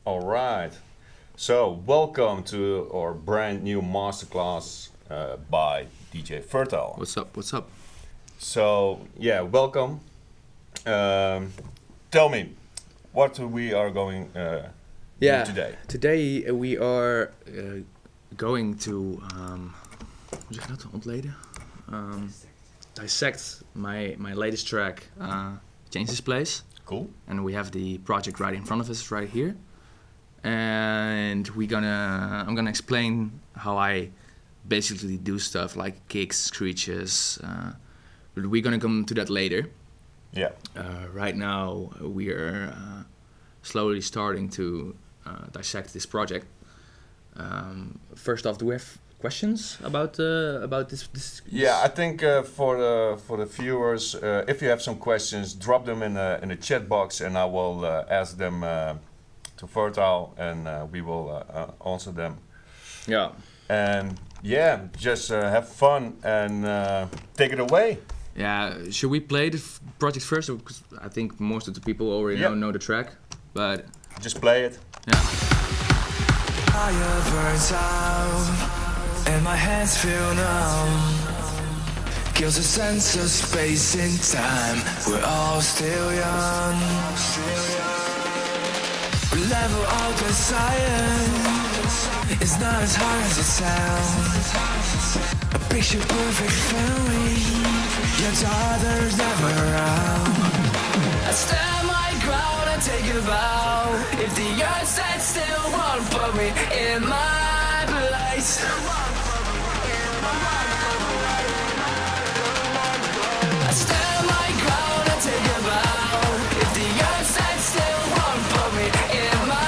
All right. So, welcome to our brand new masterclass by DJ Vertile. What's up? What's up? So, yeah, welcome. Tell me, what we are going do today? Today we are going to hoe zeg je dat? Ontleden? Dissect my latest track, Change This Place. Cool. And we have the project right in front of us right here. And I'm gonna explain how I basically do stuff like kicks, screeches. But we're gonna come to that later. Yeah. Right now we are slowly starting to dissect this project. First off, do we have questions about this? Yeah, I think for the viewers, if you have some questions, drop them in the chat box, and I will ask them to Vertile, and we will answer them. Yeah. And yeah, just have fun and take it away. Yeah, should we play the project first? Because I think most of the people already know the track, but just play it. Yeah. Fire burns out, and my hands feel numb. Kills a sense of space and time. We're all still young. Level of desire is not as hard as it sounds. A picture perfect family, your daughter's never around. I stand my ground and take a bow. If the earth stands still, won't put me in my place. I stand my ground and take a bow. If the earth stands still, won't put me in my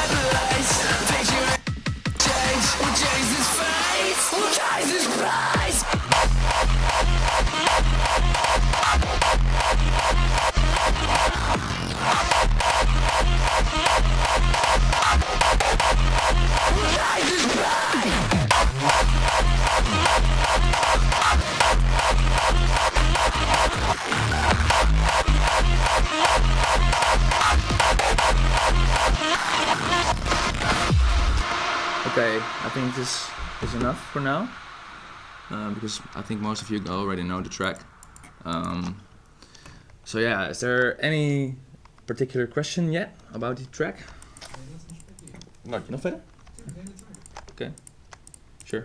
place. Picture change, we'll change this face, we'll change this price. Okay, I think this is enough for now, because I think most of you already know the track. So yeah, is there any particular question yet about the track? Not Nog verder? Okay, sure.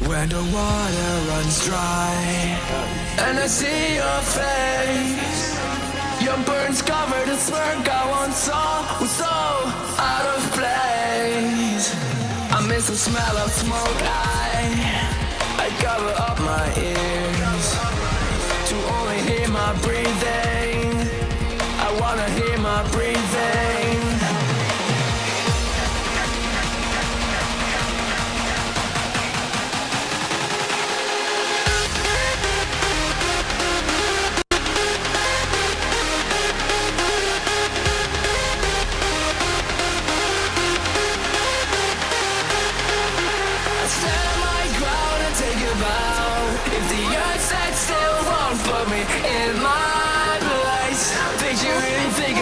When the water runs dry and I see your face, your burns covered in smirk. I once saw was so out of place. I miss the smell of smoke. I cover up my ears to only hear my breathing. I wanna hear my breathing.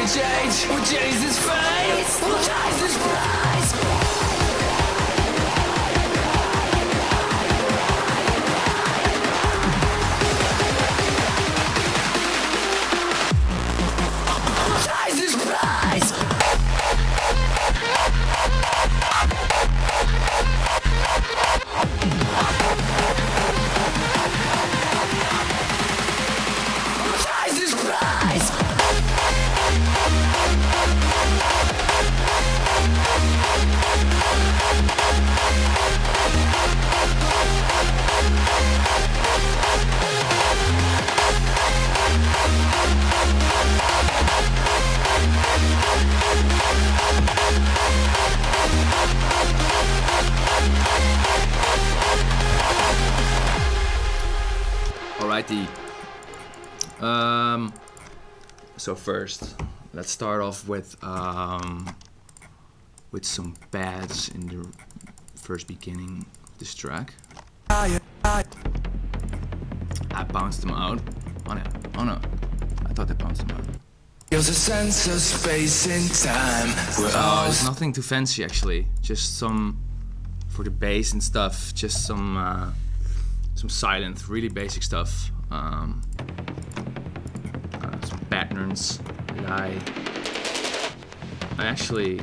Change, we'll change this face, we'll change this price. We'll change this price. We'll change this price. Alrighty. So first, let's start off with some pads in the first beginning of this track. I bounced them out. Oh no, I thought I bounced them out. Feels a sense of space and time. We're all There's nothing too fancy actually. Just some for the bass and stuff. Just some Sylenth, really basic stuff. Some patterns that I actually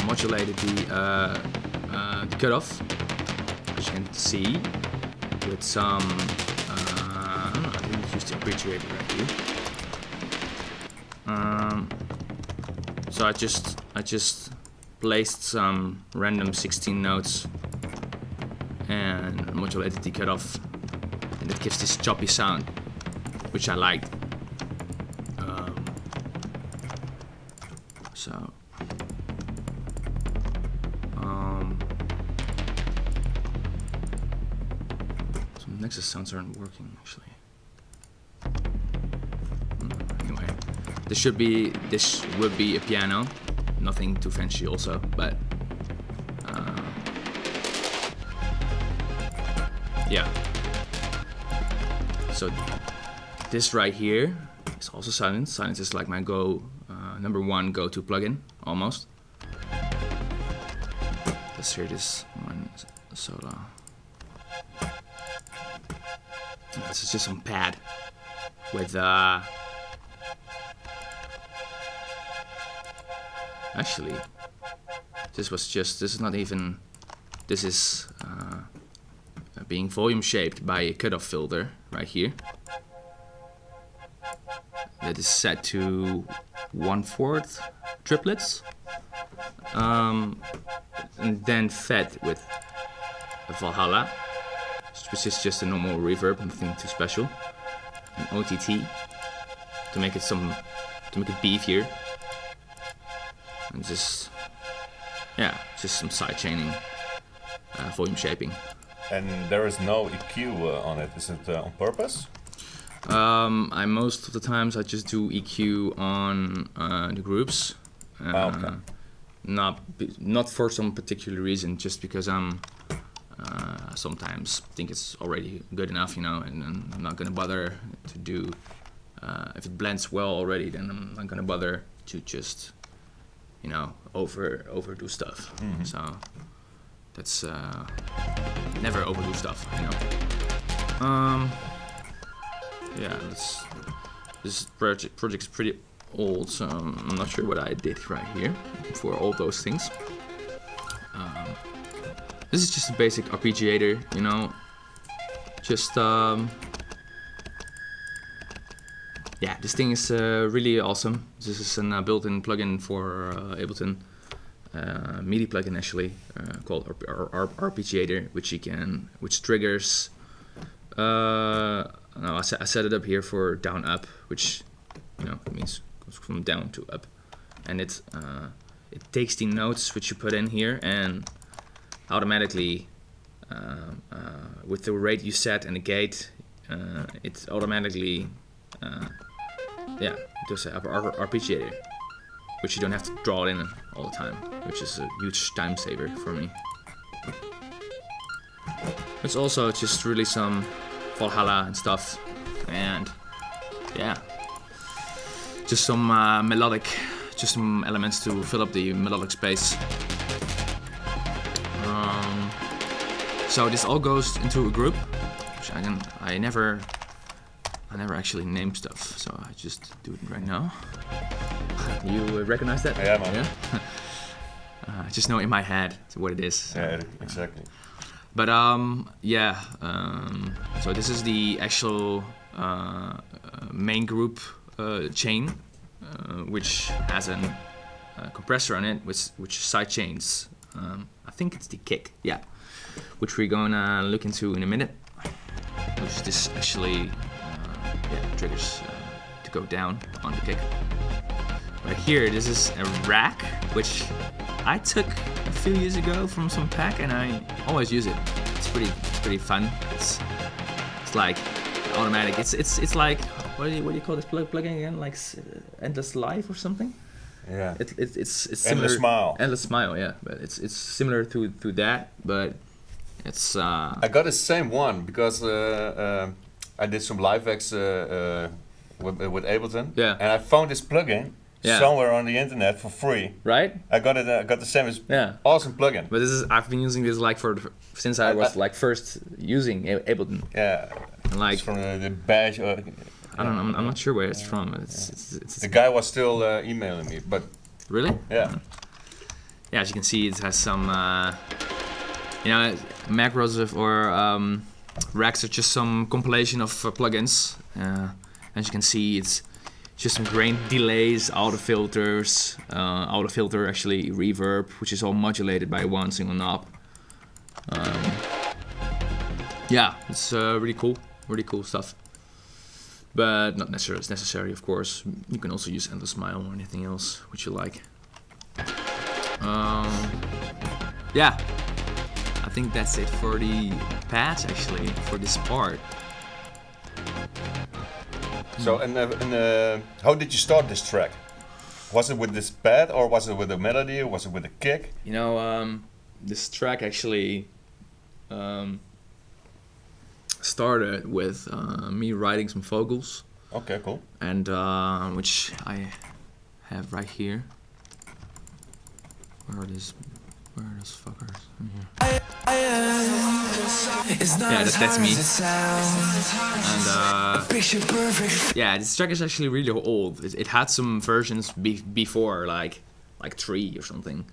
modulated the cutoff, as you can see, with some. I don't know. I didn't use the arpeggiator right here. So I just placed some random 16 notes and modulated the cutoff, and it gives this choppy sound, which I liked. Some Nexus sounds aren't working actually. Anyway, this would be a piano, nothing too fancy also, but yeah. So this right here is also Sylenth. Sylenth is like my number one go-to plugin, almost. Let's hear this one solo. This is just some pad with actually this is being volume shaped by a cutoff filter right here that is set to 1/4 triplets, and then fed with a Valhalla, which is just a normal reverb, nothing too special, an OTT to make it beefier, and just some side chaining, volume shaping. And there is no EQ on it. Is it on purpose? I most of the times I just do EQ on the groups. Okay. Not for some particular reason, just because I'm sometimes think it's already good enough, you know, and I'm not gonna bother to do. If it blends well already, then I'm not gonna bother to just, you know, overdo stuff. Mm-hmm. So that's never overdo stuff, you know. Yeah, this project is pretty old, so I'm not sure what I did right here for all those things. This is just a basic arpeggiator, you know. Just yeah, this thing is really awesome. This is a built-in plugin for Ableton, MIDI plugin actually, called arpeggiator, which triggers. No, I set it up here for down up, which, you know, it means goes from down to up, and it takes the notes which you put in here and automatically, with the rate you set and the gate, it automatically does an arpeggiator, which you don't have to draw it in all the time, which is a huge time saver for me. It's also just really some Valhalla and stuff, and yeah, just some some elements to fill up the melodic space. So this all goes into a group, which I never actually name stuff, so I just do it right now. You recognize that? Yeah, man. Yeah? I just know in my head what it is. So, Yeah, exactly. But so this is the actual main group chain, which has a compressor on it, which side chains. I think it's the kick, yeah, which we're gonna look into in a minute. Which this actually triggers to go down on the kick. Right here, this is a rack, which I took a few years ago from some pack, and I always use it. It's pretty fun. It's like automatic. It's like what do you call this plugin again? Like Endless Life or something? Yeah. It's similar. Endless Smile. Endless Smile, yeah. But it's similar to that, but it's. I got the same one because I did some live acts with Ableton. Yeah. And I found this plugin somewhere on the internet for free. Right? I got it. I got the same. It's Yeah. awesome plugin. But I've been using this like since I was like first using Ableton. Yeah. Like It's from the badge. I don't know. I'm not sure where it's from. It's the guy was still emailing me, but really? yeah. Yeah, as you can see, it has some, macros or racks are just some compilation of plugins. As you can see, it's just some grain delays, auto filters, auto filter actually reverb, which is all modulated by one single knob. Yeah, it's really cool stuff. But not necessary, of course. You can also use Endless Smile or anything else which you like. Yeah, I think that's it for the pads actually, for this part. So, and how did you start this track? Was it with this pad, or was it with a melody, or was it with a kick? You know, this track actually started with me writing some vocals. Okay, cool. And which I have right here. Where are those fuckers? In here. Yeah, that's me. And yeah, this track is actually really old. It had some versions before, like 3 or something.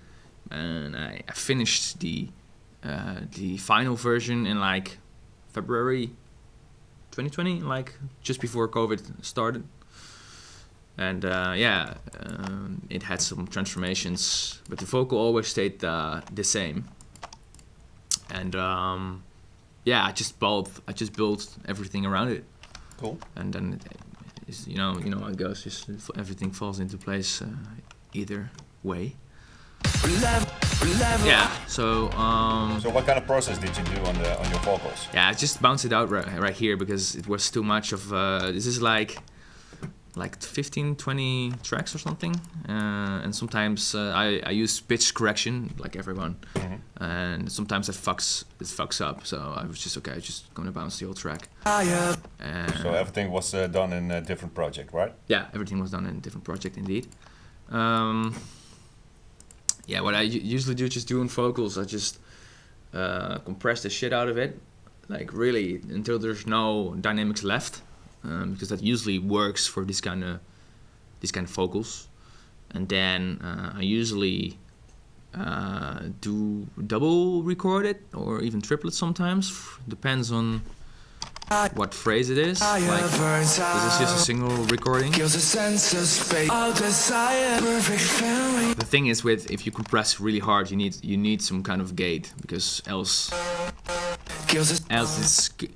And I finished the final version in like February 2020, like just before COVID started. And it had some transformations, but the vocal always stayed the same. And I just built everything around it. Cool. And then you know how it goes. Just everything falls into place either way. Yeah. So. So what kind of process did you do on your vocals? Yeah, I just bounced it out right here because it was too much of. This is like 15-20 tracks or something, and sometimes I use pitch correction like everyone, and sometimes it fucks up, so I was just gonna bounce the whole track. So everything was done in a different project, right? Yeah, everything was done in a different project indeed. Yeah, what I usually do in vocals, I just compress the shit out of it, like really until there's no dynamics left. Because that usually works for this kind of vocals, and then I usually do double record it or even triplet sometimes. Depends on what phrase it is. Like this is just a single recording. The thing is, if you compress really hard, you need some kind of gate, because else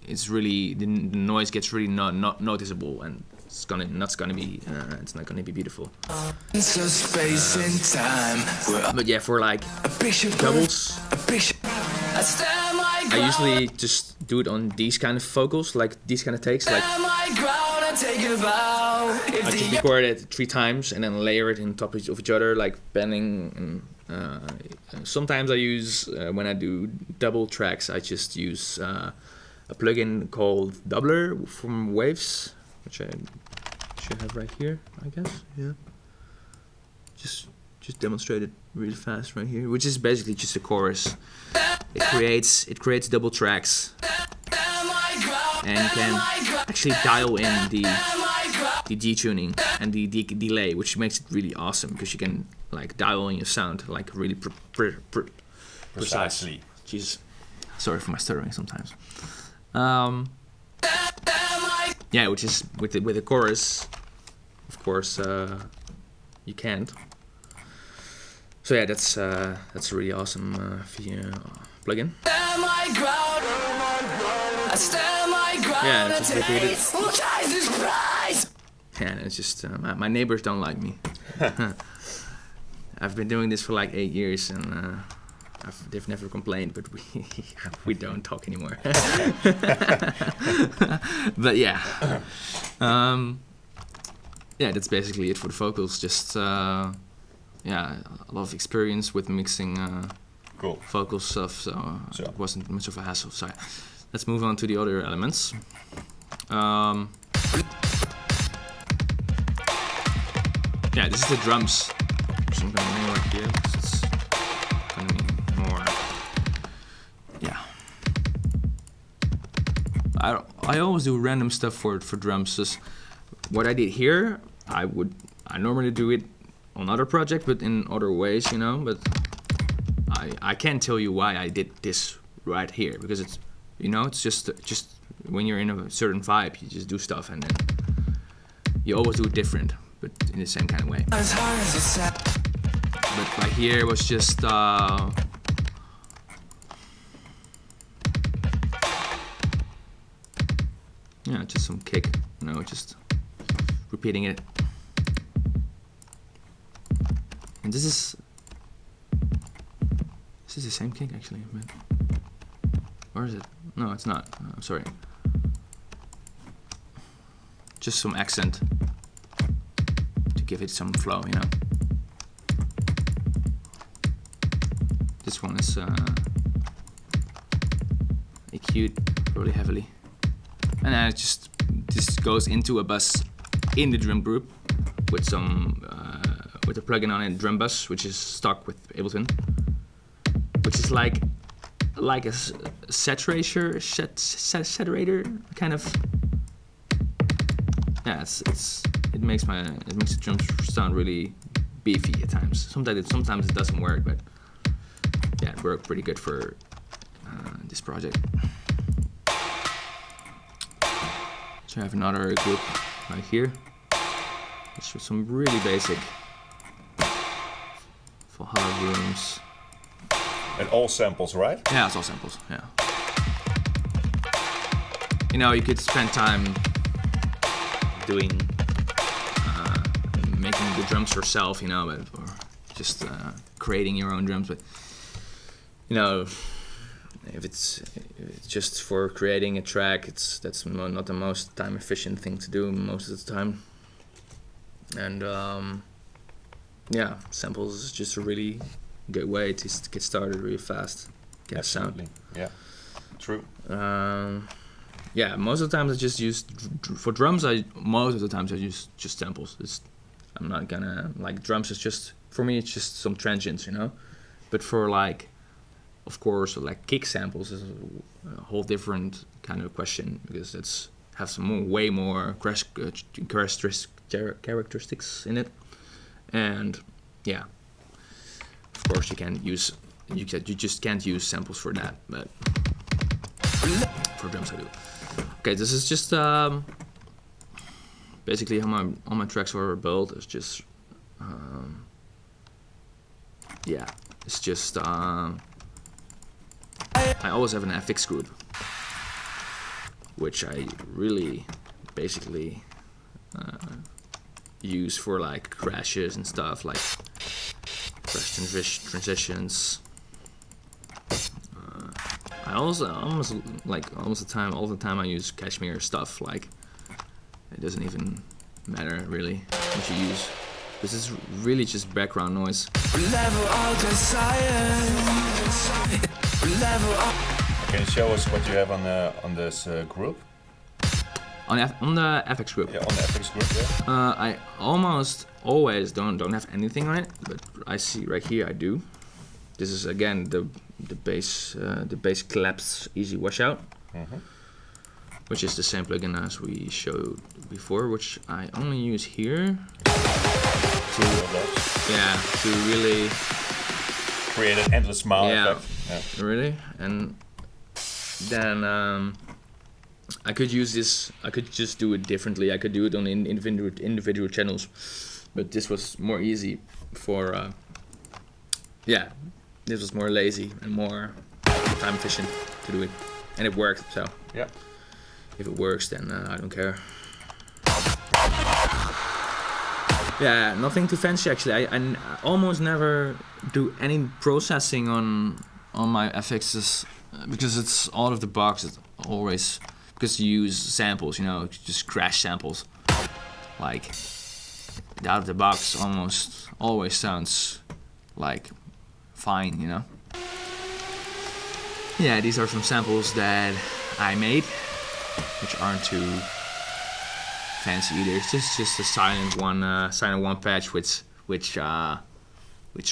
it's really the noise gets really not noticeable, and it's not gonna be beautiful. But yeah, for like doubles, I usually just do it on these kind of vocals, like these kind of takes, like I just record it 3 times and then layer it on top of each other, like bending. And sometimes I use when I do double tracks, I just use a plugin called Doubler from Waves, which I should have right here, I guess. Yeah. Just demonstrate it really fast right here, which is basically just a chorus. It creates double tracks, and you can actually dial in the detuning and the delay, which makes it really awesome, because you can like dial in your sound like really precisely. Jesus, sorry for my stuttering sometimes. Yeah, which is with the chorus, of course, you can't. So yeah, that's a really awesome plugin. Yeah, it's just repeated. Yeah, it's just my neighbors don't like me. I've been doing this for like 8 years, and they've never complained, but we don't talk anymore. But yeah, yeah, that's basically it for the vocals. Just yeah, a lot of experience with mixing cool vocal stuff, so it wasn't much of a hassle. So let's move on to the other elements. Yeah, this is the drums. So I'm gonna name right here because it's gonna be more. Yeah. I always do random stuff for drums. Just what I did here, I normally do it on other projects, but in other ways, you know. But I can't tell you why I did this right here because it's, you know, it's just when you're in a certain vibe, you just do stuff and then you always do it different, but in the same kind of way. But right here was just yeah, just some kick, you know, just repeating it. And this is the same kick actually, but or is it? No, it's not. I'm sorry. Just some accent to give it some flow, you know. This one is EQ'd really heavily, and then this goes into a bus in the drum group with some with a plugin on it, drum bus, which is stock with Ableton, which is like a saturator kind of. Yeah, it makes the drums sound really beefy at times. Sometimes it doesn't work, but yeah, it worked pretty good for this project. So I have another group right here. It's just some really basic for hollow rooms. And all samples, right? Yeah, it's all samples. Yeah. You know, you could spend time doing making the drums yourself, you know, or just creating your own drums. But you know, if it's just for creating a track, that's not the most time efficient thing to do most of the time. And yeah, samples is just a really good way to get started really fast, get Absolutely. a sound. Yeah, true. Yeah, most of the times I just use for drums. Most of the times I use just samples. I'm not gonna like drums. It's just for me. It's just some transients, you know. But for like, of course, like kick samples is a whole different kind of question because it's have some way more characteristics in it, and yeah, of course you just can't use samples for that, but for drums I do. Okay, this is just basically how all my tracks are built. It's just yeah, it's just I always have an FX group, which I really basically use for like crashes and stuff, like crash transitions. I also all the time I use Cashmere stuff. Like it doesn't even matter really what you use. This is really just background noise. Can you show us what you have on this group? On the FX group. Yeah, on the FX group. Yeah. I almost always don't have anything on it, but I see right here I do. This is again the bass collapse easy washout, which is the same plugin as we showed before, which I only use here to really create an endless smile effect. Yeah. Really, and then I could use this. I could just do it differently. I could do it on individual channels, but this was more easy for. Yeah, this was more lazy and more time efficient to do it, and it worked. So yeah, if it works, then I don't care. Yeah, nothing too fancy actually. I almost never do any processing on my FXs because it's out of the box. It's always because you use samples, you know, just crash samples. Like out of the box, almost always sounds like fine, you know. Yeah, these are some samples that I made, which aren't too fancy either. It's just a silent one patch which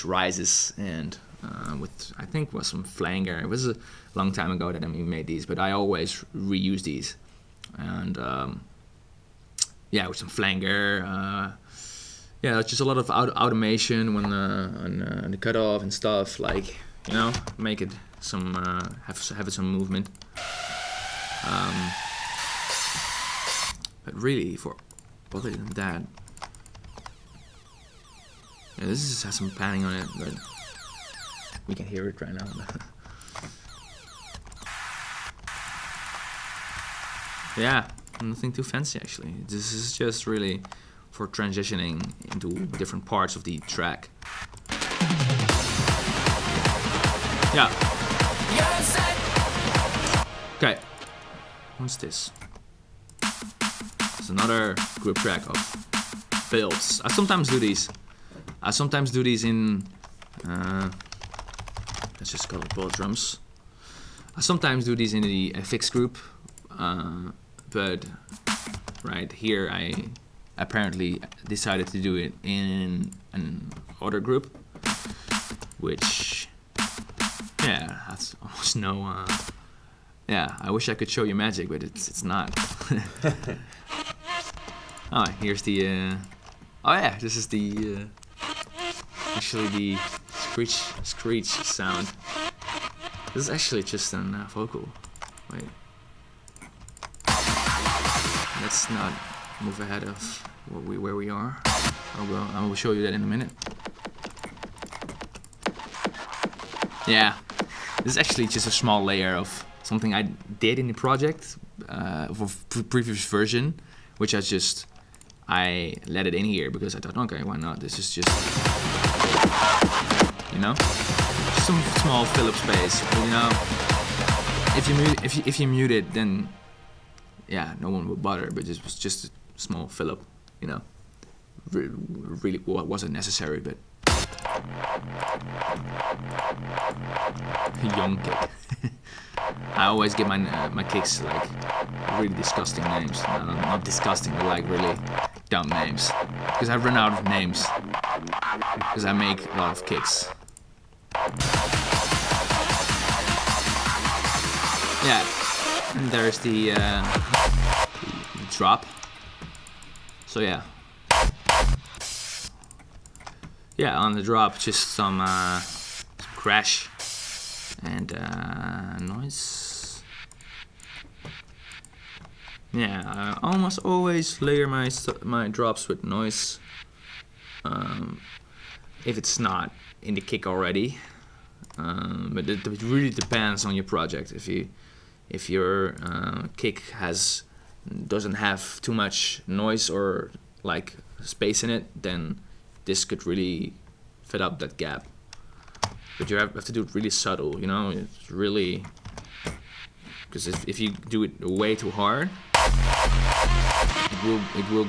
rises and with I think was some flanger. It was a long time ago that I made these, but I always reuse these. And yeah, with some flanger. Yeah, just a lot of automation when on the cutoff and stuff. Like, you know, make it some have it some movement. But really, for other than that, yeah, this just has some panning on it, but we can hear it right now. Yeah, nothing too fancy actually. This is just really for transitioning into different parts of the track. Yeah. Okay. What's this? It's another group track of builds. I sometimes do these. In let's just call it bullet drums. I sometimes do these in the FX group, but right here I apparently decided to do it in an other group, which, yeah, that's almost no. Yeah, I wish I could show you magic, but it's not. Oh, here's the. Oh yeah, this is the. Actually, the Screech sound. This is actually just a vocal. Wait. Let's not move ahead of where we are. I will show you that in a minute. Yeah, this is actually just a small layer of something I did in the project of previous version, which I let it in here because I thought, okay, why not? This is just, you know, some small fill-up space. But, you know, if you mute it, then yeah, no one would bother. But it was just a small fill-up, you know. Really wasn't necessary, but young kick. I always give my kicks like really disgusting names. No, not disgusting, but like really dumb names. Because I've run out of names. Because I make a lot of kicks. Yeah, and there's the drop. So yeah. Yeah, on the drop, just some crash and noise. Yeah, I almost always layer my drops with noise. If it's not in the kick already, but it really depends on your project. If your kick doesn't have too much noise or like space in it, then this could really fill up that gap. But you have to do it really subtle, you know. It's really, because if you do it way too hard, it will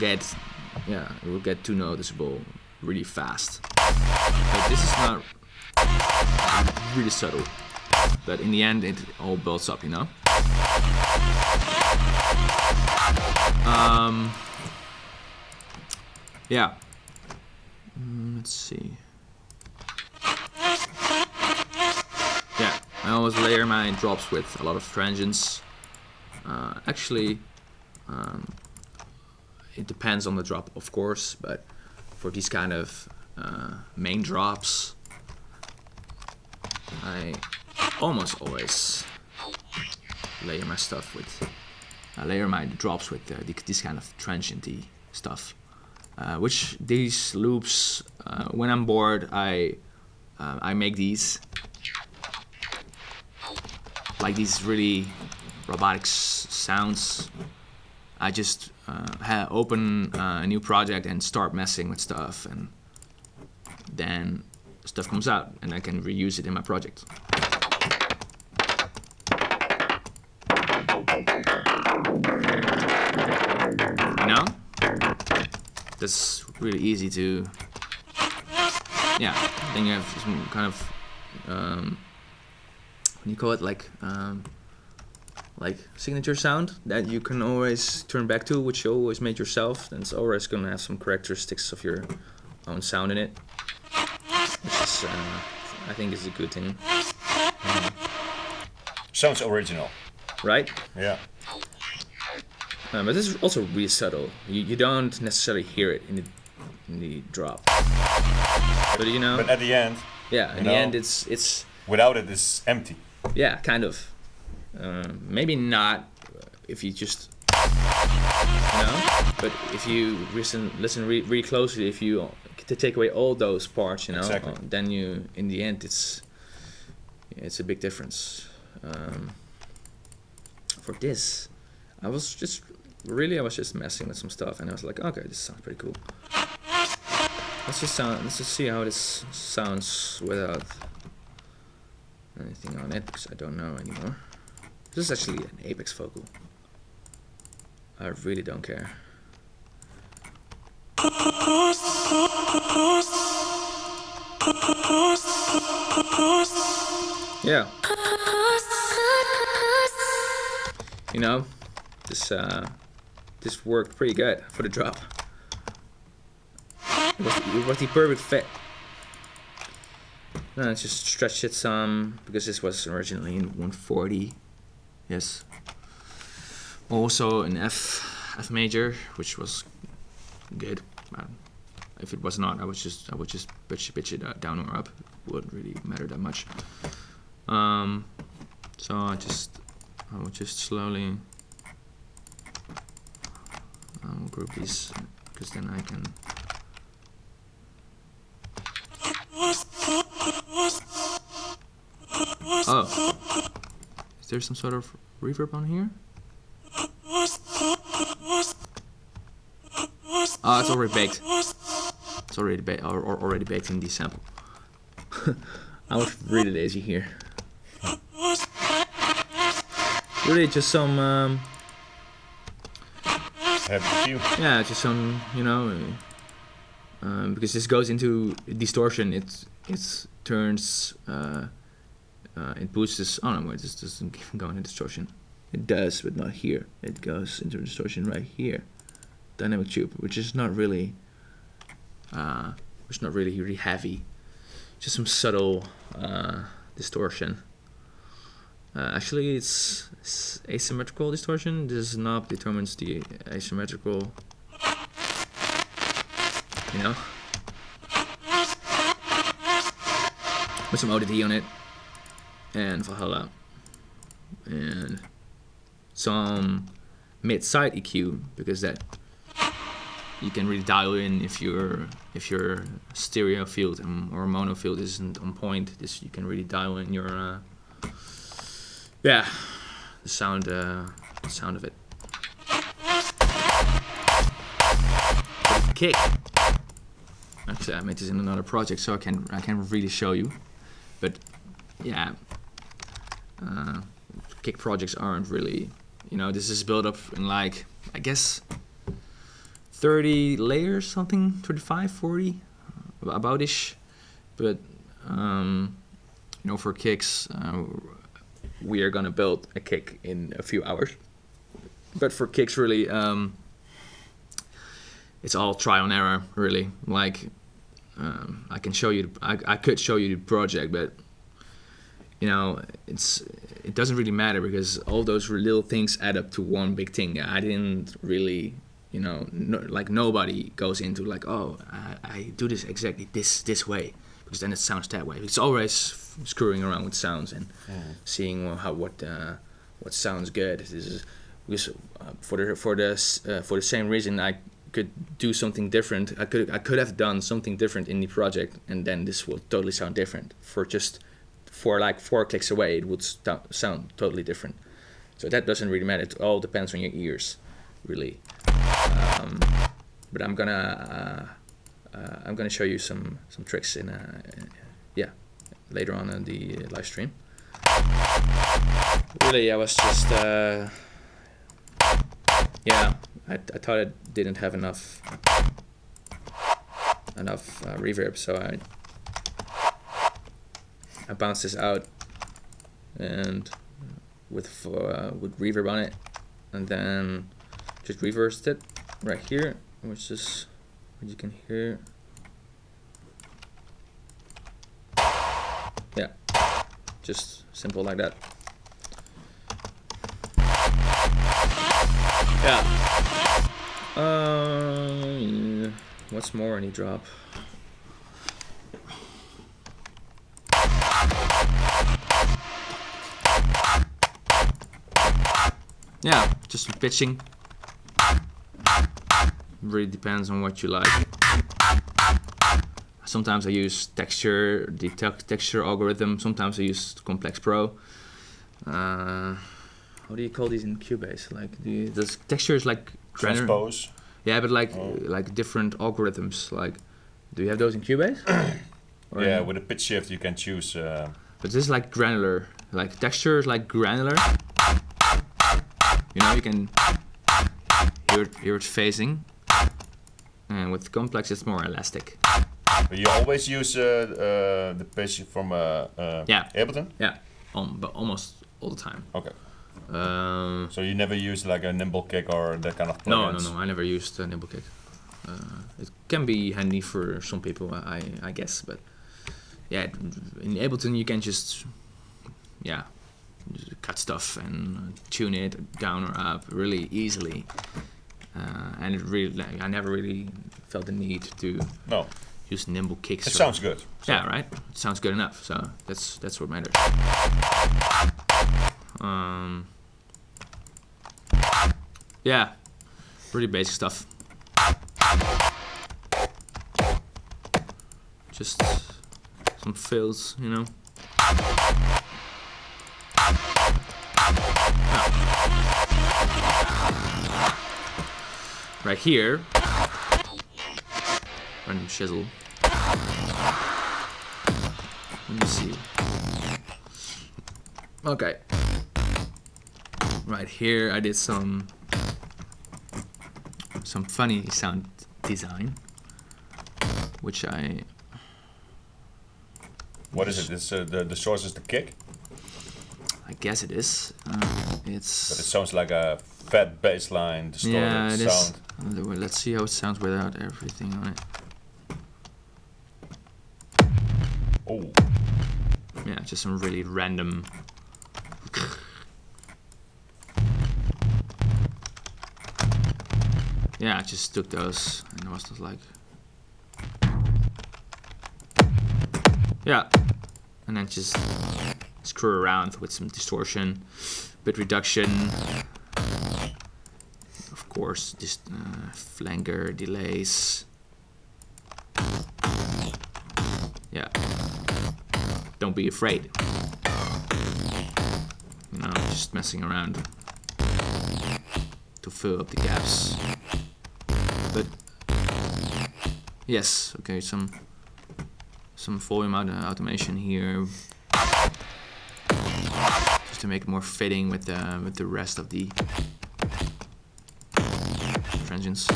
get too noticeable really fast. But this is not really subtle. But in the end, it all builds up, you know. Yeah. Let's see. Yeah, I always layer my drops with a lot of transients. Actually, it depends on the drop, of course, but for these kind of main drops, I almost always layer my drops with this kind of transienty stuff. Which these loops, when I'm bored, I make these, like these really robotic sounds. I just open a new project and start messing with stuff, and then stuff comes out, and I can reuse it in my project. You know? That's really easy to, yeah, then you have some kind of, what do you call it, like, like signature sound that you can always turn back to, which you always made yourself. And it's always gonna have some characteristics of your own sound in it, which is, I think, is a good thing. Sounds original. Right? Yeah. But this is also really subtle. You don't necessarily hear it in the drop. But you know. But at the end. Yeah, in the end, it's. Without it, it's empty. Yeah, kind of. Maybe not if you just. You know. But if you listen really closely, if you to take away all those parts, you know, exactly. Then you, in the end, it's a big difference. For this, I was just messing with some stuff, and I was like, okay, this sounds pretty cool. Let's just see how this sounds without anything on it, because I don't know anymore. This is actually an Apex vocal. I really don't care. Yeah. You know, this worked pretty good for the drop. It was the perfect fit. No, let's just stretch it some, because this was originally in 140. Yes. Also an F major, which was good. If it was not, I would just pitch it down or up. It wouldn't really matter that much. So I will just slowly group these, because then I can. Oh, is there some sort of reverb on here? Oh, it's already baked. It's already baked in the sample. I was really lazy here. Really, just some. Yeah, just some, you know. Because this goes into distortion, it turns. It boosts this. Oh no, wait, this doesn't go into distortion. It does, but not here. It goes into distortion right here. Dynamic tube, which is not really, really heavy. Just some subtle distortion. Actually, it's asymmetrical distortion. This knob determines the asymmetrical. You know, with some ODD on it, and Valhalla, and some mid-side EQ, because that you can really dial in if your stereo field or mono field isn't on point. This you can really dial in your the sound of it. The kick. Actually, I made this in another project, so I can really show you. But yeah, kick projects aren't really, you know, this is built up in like, I guess 30 layers, something, 35, 40, about-ish. But you know, for kicks, we are gonna build a kick in a few hours. But for kicks, really, it's all trial and error, really. Like, I can show you, I could show you the project, but you know, it doesn't really matter, because all those little things add up to one big thing. I didn't really, you know, like nobody goes into like, oh, I do this exactly this way, because then it sounds that way. It's always screwing around with sounds and seeing what sounds good. This is because for the same reason I could do something different. I could have done something different in the project, and then this will totally sound different. For like 4 clicks away, it would sound totally different. So that doesn't really matter. It all depends on your ears, really. But I'm gonna show you some tricks in later on in the live stream. Really, I was just I thought I didn't have enough reverb, so I bounced this out and with reverb on it, and then just reversed it right here, which is what you can hear. Yeah, just simple like that. Yeah. What's more any drop? Yeah, just some pitching. Really depends on what you like. Sometimes I use texture, the texture algorithm. Sometimes I use Complex Pro. How do you call these in Cubase? Like the texture is like granular. Transpose. Yeah, but like different algorithms. Like, do you have those in Cubase? Yeah, with a pitch shift you can choose. But this is like granular. Like texture is like granular. You know, you can hear it phasing. And with Complex, it's more elastic. But you always use the pitch from Ableton? Yeah, but almost all the time. Okay. So you never use like a nimble kick or that kind of plugins? No, I never used a nimble kick. It can be handy for some people, I guess, but yeah, in Ableton you can just cut stuff and tune it down or up really easily, and it really, I never really felt the need to use nimble kicks. It sounds good. So. Yeah, right. It sounds good enough. So that's what matters. Yeah, pretty basic stuff. Just some fills, you know. Right here, random chisel. Let me see. Okay. Right here, I did some funny sound design, which I. What is it? This the source is the kick. I guess it is. It's. But it sounds like a fat bass line distorted sound. Let's see how it sounds without everything on it. Oh. Yeah, just some really random. Yeah, I just took those and I was just like, yeah, and then just screw around with some distortion, bit reduction, of course, just flanger delays. Yeah, don't be afraid. You know, just messing around to fill up the gaps. But yes, okay, some volume automation here, just to make it more fitting with the rest of the transients. You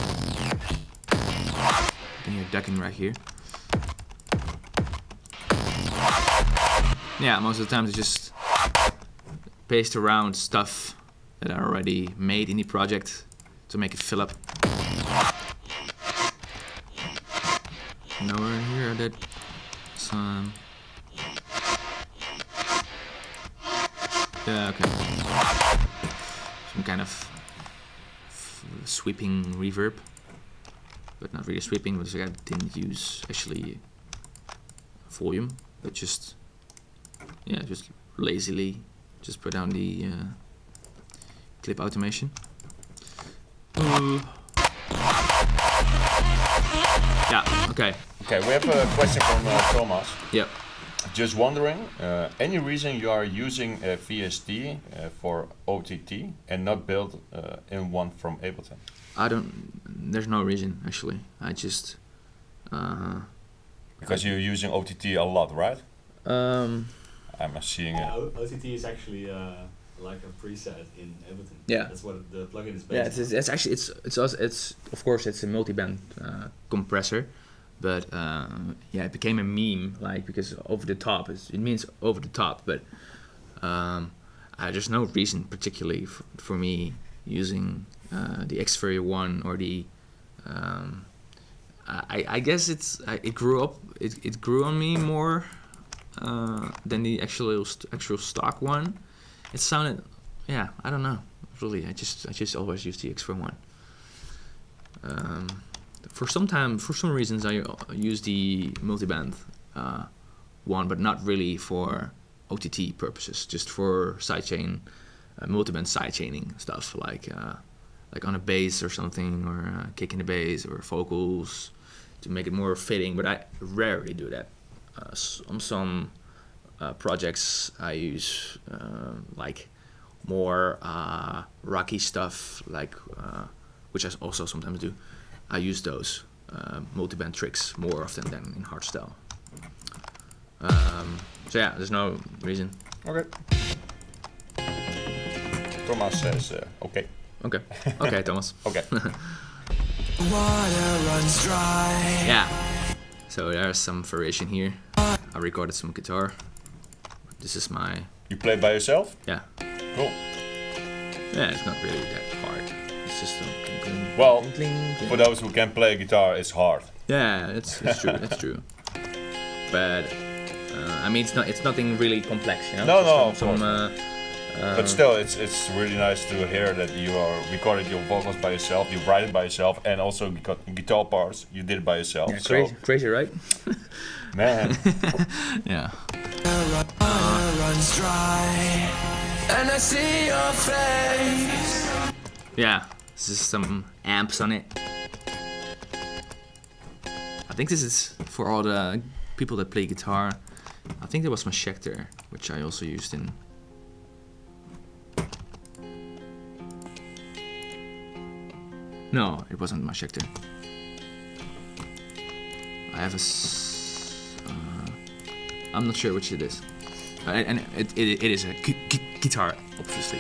can hear ducking right here. Yeah, most of the time it's just paste around stuff that are already made in the project to make it fill up. Nowhere here I did some. Yeah, okay. Some kind of sweeping reverb, but not really sweeping because I didn't use actually volume, but just lazily just put down the clip automation. Yeah, okay. Okay, we have a question from Thomas. Yep. Just wondering, any reason you are using a VST for OTT and not build in one from Ableton? There's no reason actually. I just. Because you're using OTT a lot, right? I'm seeing it. OTT is actually like a preset in Ableton. Yeah. That's what the plugin is based on. It's actually it's of course it's a multi-band compressor, but yeah, it became a meme like because over the top it means over the top, but there's no reason particularly for me using the Xperia 1 or the. I guess it grew on me more than the actual stock one. It sounded, yeah, I don't know. Really, I just always use the Xperia 1. For some reasons, I use the multiband one, but not really for OTT purposes. Just for sidechain, multiband sidechaining stuff, like on a bass or something, or kick in the bass or vocals to make it more fitting. But I rarely do that. On some projects, I use like more rocky stuff, like which I also sometimes do. I use those multiband tricks more often than in Hardstyle. So yeah, there's no reason. Okay. Thomas says okay. Okay. Okay, Thomas. Okay. Water runs dry. Yeah. So there's some variation here. I recorded some guitar. This is my. You play by yourself? Yeah. Cool. Yeah, it's not really that hard. It's just a cling, Well, cling, cling. For those who can play guitar, it's hard. Yeah, it's true. It's true. But I mean, it's nothing really complex, you know. No, Just of course. But still, it's really nice to hear that you are recorded your vocals by yourself, you write it by yourself, and also guitar parts you did it by yourself. Yeah, so, crazy, right? man. Water Yeah. runs dry, and I see your face. Yeah. This is some amps on it. I think this is for all the people that play guitar. I think there was my Schecter, which I also used in. No, it wasn't my Schecter. I have I'm not sure which it is. And it is a guitar, obviously.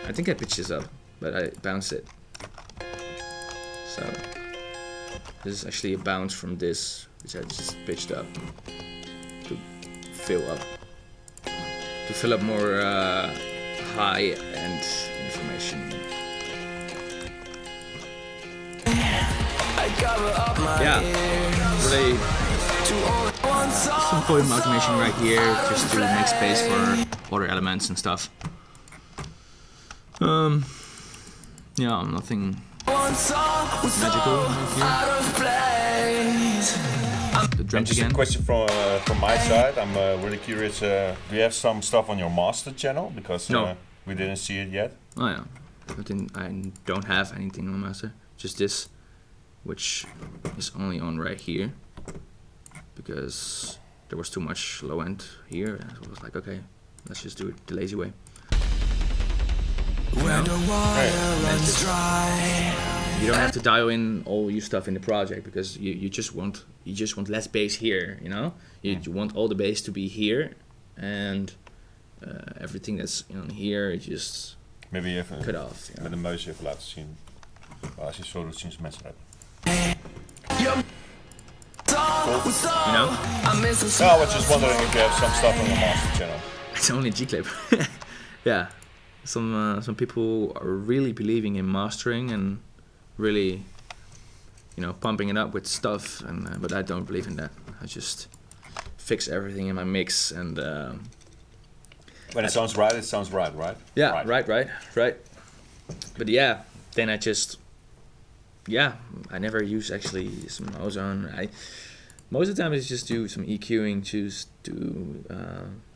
I think I pitched this up, but I bounced it. So this is actually a bounce from this, which I just pitched up to fill up more high-end information. Yeah, really some volume automation right here, just to make space for other elements and stuff. Yeah, nothing magical right here. The drums Just again. a question from my side. I'm really curious. Do you have some stuff on your master channel? Because No. we didn't see it yet. Oh yeah, I don't have anything on master. Just this, which is only on right here, because there was too much low end here. So I was like, okay, let's just do it the lazy way. When the water runs dry. You don't have to dial in all your stuff in the project, because you just want less bass here, you know. You want all the bass to be here, and everything that's on here, you just Maybe even cut off. met een muis even laten zien. Als je zo doet, zien ze mensen uit. You know? No, I was just wondering if you have some stuff on your master channel. It's only a G-clip. Yeah, some people are really believing in mastering and really, you know, pumping it up with stuff, and but I don't believe in that. I just fix everything in my mix, and When it sounds right, right? yeah, right. But yeah, then I just, yeah, I never use actually some ozone. Most of the time I just do some EQing, choose to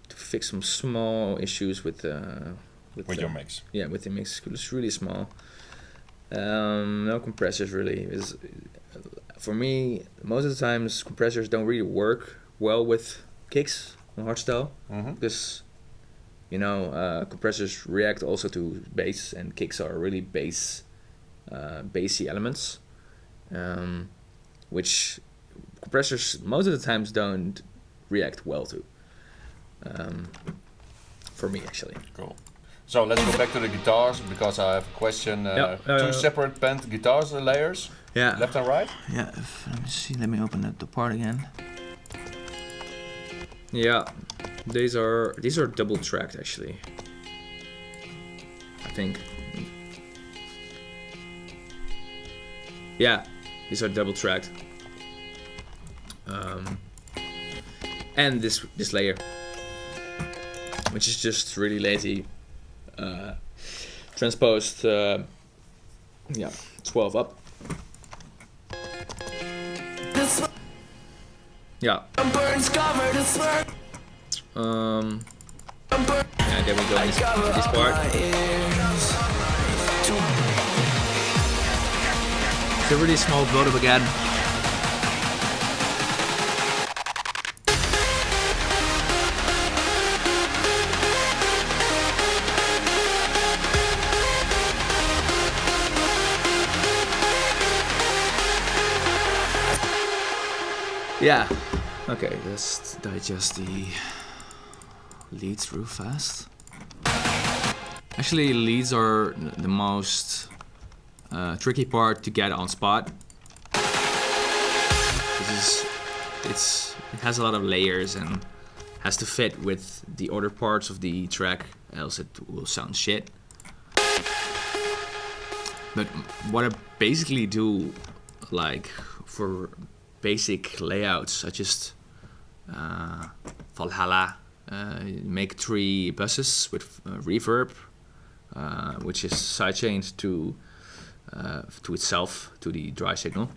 fix some small issues with your mix. Yeah, with the mix. It's really small. No compressors really. For me, most of the times compressors don't really work well with kicks on Hardstyle, because you know, compressors react also to bass, and kicks are really bassy elements, which compressors most of the times don't react well to. For me, actually. Cool. So let's go back to the guitars, because I have a question. Two separate pent guitars layers, Yeah. left and right. Yeah. Let me see. Let me open the part again. Yeah, these are double tracked actually. I think. Yeah, these are double tracked. And this layer, which is just really lazy, transposed. Yeah, 12 up. Yeah. Yeah, there we go. This part. It's a really small blow up again. Yeah. Okay, let's digest the leads real fast. Actually, leads are the most tricky part to get on spot. It has a lot of layers and has to fit with the other parts of the track, else it will sound shit. But what I basically do, like for basic layouts, I just Valhalla, make 3 buses with reverb, which is sidechained to itself, to the dry signal,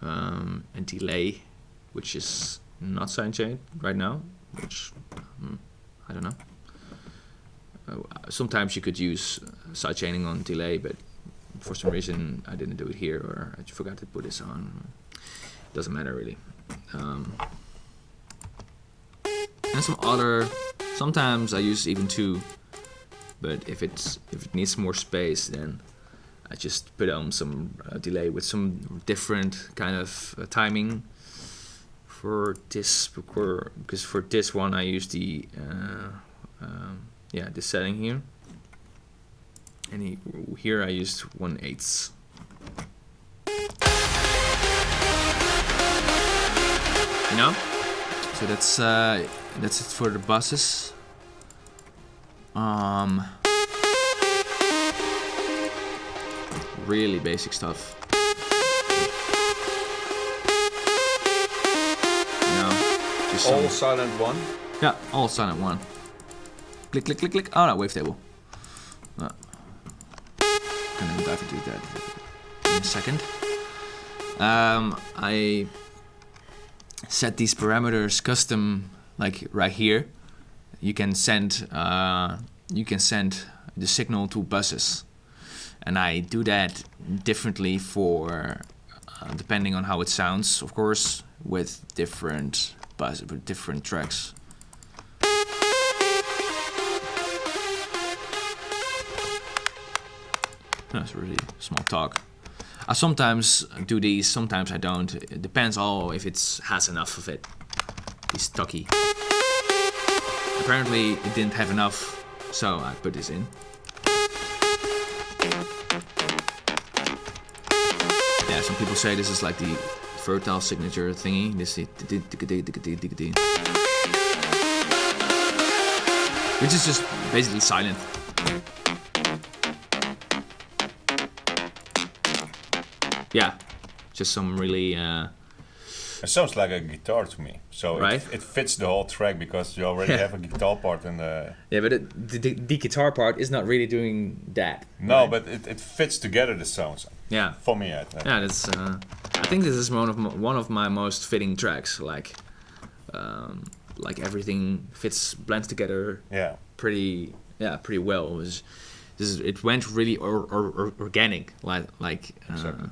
and delay, which is not sidechained right now, which I don't know. Sometimes you could use sidechaining on delay, but for some reason I didn't do it here, or I forgot to put this on. Doesn't matter really. And some other. Sometimes I use even 2, but if it needs more space, then I just put on some delay with some different kind of timing. For this, because for this one I use the this setting here, and here I used 1/8. You know, so that's it for the buses. Really basic stuff. You know, just all Sylenth 1. Yeah, all Sylenth 1. Click, click, click, click. Oh no, wavetable. Gonna dive into that in a second. I set these parameters custom, like right here. You can send the signal to buses, and I do that differently for depending on how it sounds, of course, with different buses, with different tracks. That's really small talk. I sometimes do these, sometimes I don't. It depends all if it has enough of it. It's stocky. Apparently it didn't have enough, so I put this in. Yeah, some people say this is like the Vertile signature thingy. This is which is just basically Sylenth. Yeah, just some really. It sounds like a guitar to me, so right? it fits the whole track because you already have a guitar part in the. Yeah, but the guitar part is not really doing that. No, right? but it fits together the sounds. Yeah. For me, I think. Yeah, that's. I think this is one of my most fitting tracks. Like everything blends together. Yeah. Pretty well. It went really organic. Exactly.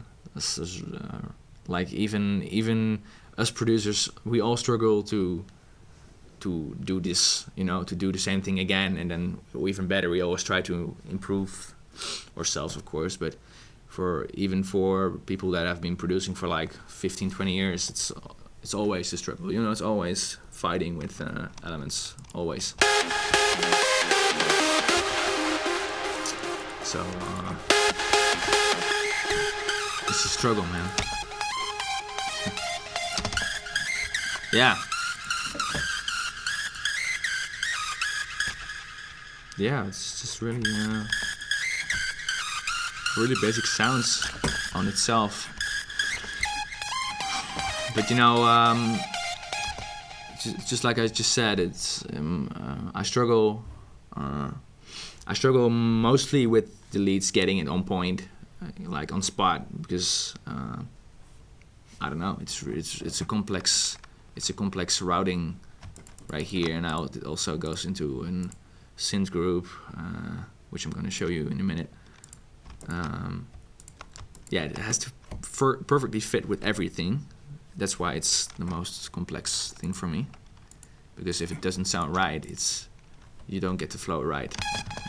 Like even us producers, we all struggle to do this, you know, to do the same thing again, and then even better. We always try to improve ourselves, of course, but for people that have been producing for like 15-20 years, it's always a struggle, you know. It's always fighting with elements, always. So it's a struggle, man. yeah, it's just really really basic sounds on itself. But you know, just like I just said, it's I struggle mostly with the leads getting it on point, like on spot, because I don't know, it's a complex routing right here, and now it also goes into a synth group, which I'm going to show you in a minute. Yeah, it has to perfectly fit with everything. That's why it's the most complex thing for me, because if it doesn't sound right, you don't get the flow right,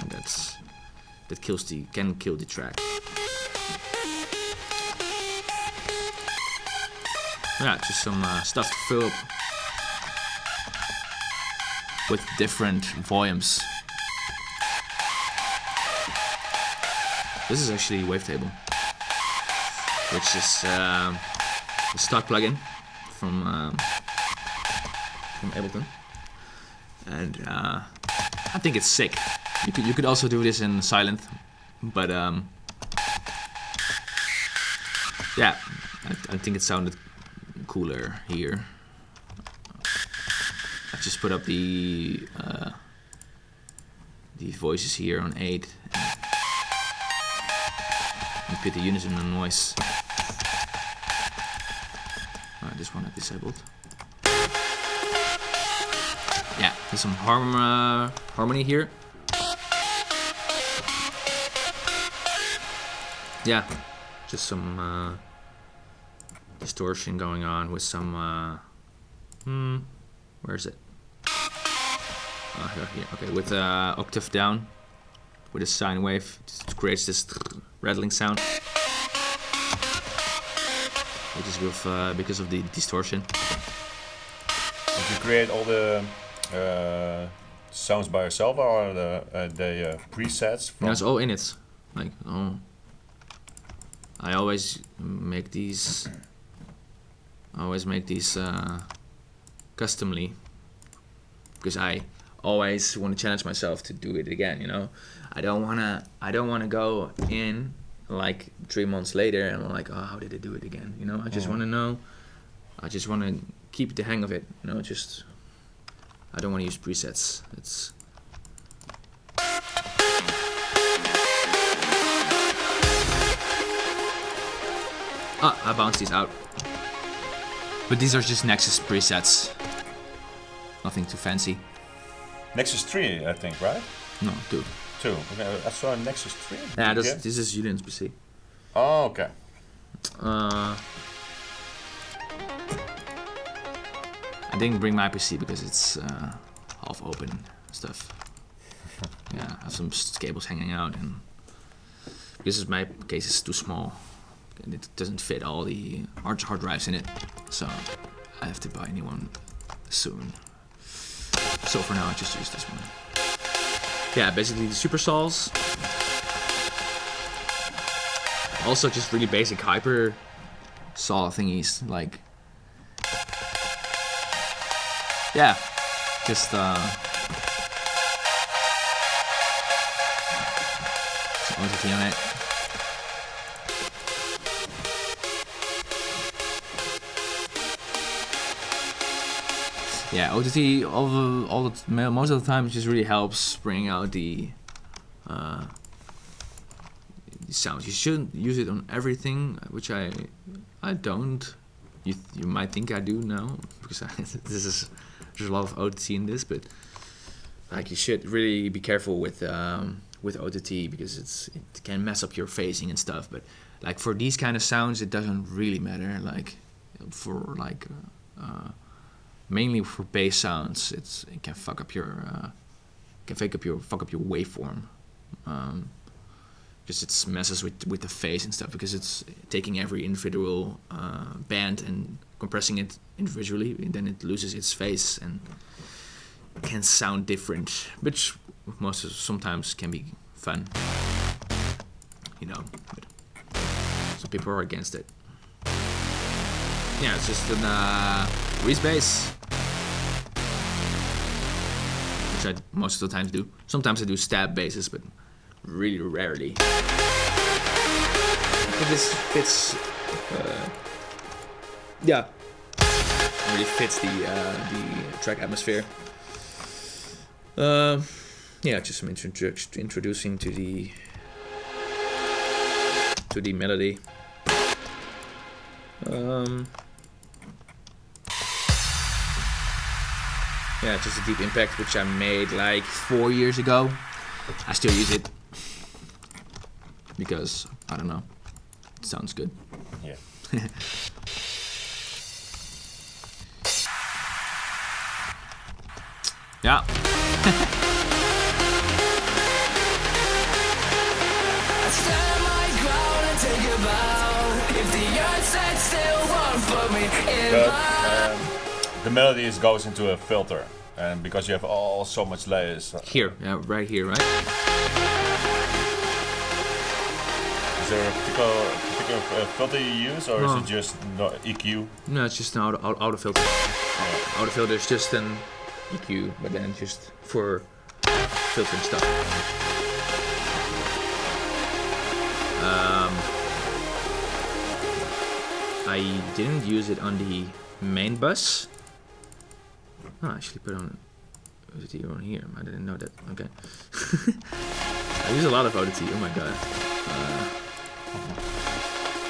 and that can kill the track. Yeah, just some stuff to fill up with different volumes. This is actually Wavetable, which is a stock plugin from Ableton, and I think it's sick. You could also do this in Sylenth, but yeah, I think it sounded cooler here. I just put up the voices here on 8 and put the unison on noise. This one I disabled. Yeah, there's some harmony here. Yeah, just some distortion going on with some where is it? Here. Okay, with octave down with a sine wave, it creates this rattling sound, which is with because of the distortion. Did you create all the sounds by yourself, or are the presets from? No, it's all in it. Like, I always make these customly, because I always want to challenge myself to do it again. You know, I don't wanna go in like 3 months later and I'm like, oh, how did I do it again? You know, I just want to know. I just want to keep the hang of it. You know, I don't want to use presets. It's I bounced these out. But these are just Nexus presets. Nothing too fancy. Nexus 3, I think, right? No, 2. 2. Okay, I saw Nexus 3. Yeah, this is Julian's PC. Oh, okay. I didn't bring my PC because it's half open stuff. Yeah, I have some cables hanging out, and because my case is too small and it doesn't fit all the hard drives in it, so I have to buy a new one soon. So for now I just use this one. Yeah, basically the super saws. Also just really basic hyper saw thingies, like, yeah, just some OTT on it. Yeah, OTT most of the time just really helps bring out the sounds. You shouldn't use it on everything, which I don't. You might think I do now, because there's a lot of OTT in this, but like, you should really be careful with OTT, because it can mess up your phasing and stuff. But like for these kind of sounds, it doesn't really matter. Like for like mainly for bass sounds, it can fuck up your waveform. Just it messes with the phase and stuff, because it's taking every individual band and compressing it individually, and then it loses its phase and can sound different, which sometimes can be fun, you know. But some people are against it. Yeah, it's just an Reese bass, which I most of the times do. Sometimes I do stab basses, but really rarely. I think this fits, yeah, really fits the track atmosphere. Yeah, just some introducing to the melody. Yeah, just a Deep Impact, which I made like 4 years ago. I still use it because I don't know, it sounds good. Yeah. Yeah. The melody goes into a filter, and because you have so much layers. Here, yeah, right here, right? Is there a particular filter you use, or is it just EQ? No, it's just an auto filter. Auto filter is just an EQ, but then just for filtering stuff. I didn't use it on the main bus. Oh, I actually put on ODT on here. I didn't know that. Okay. I use a lot of ODT. Oh my god.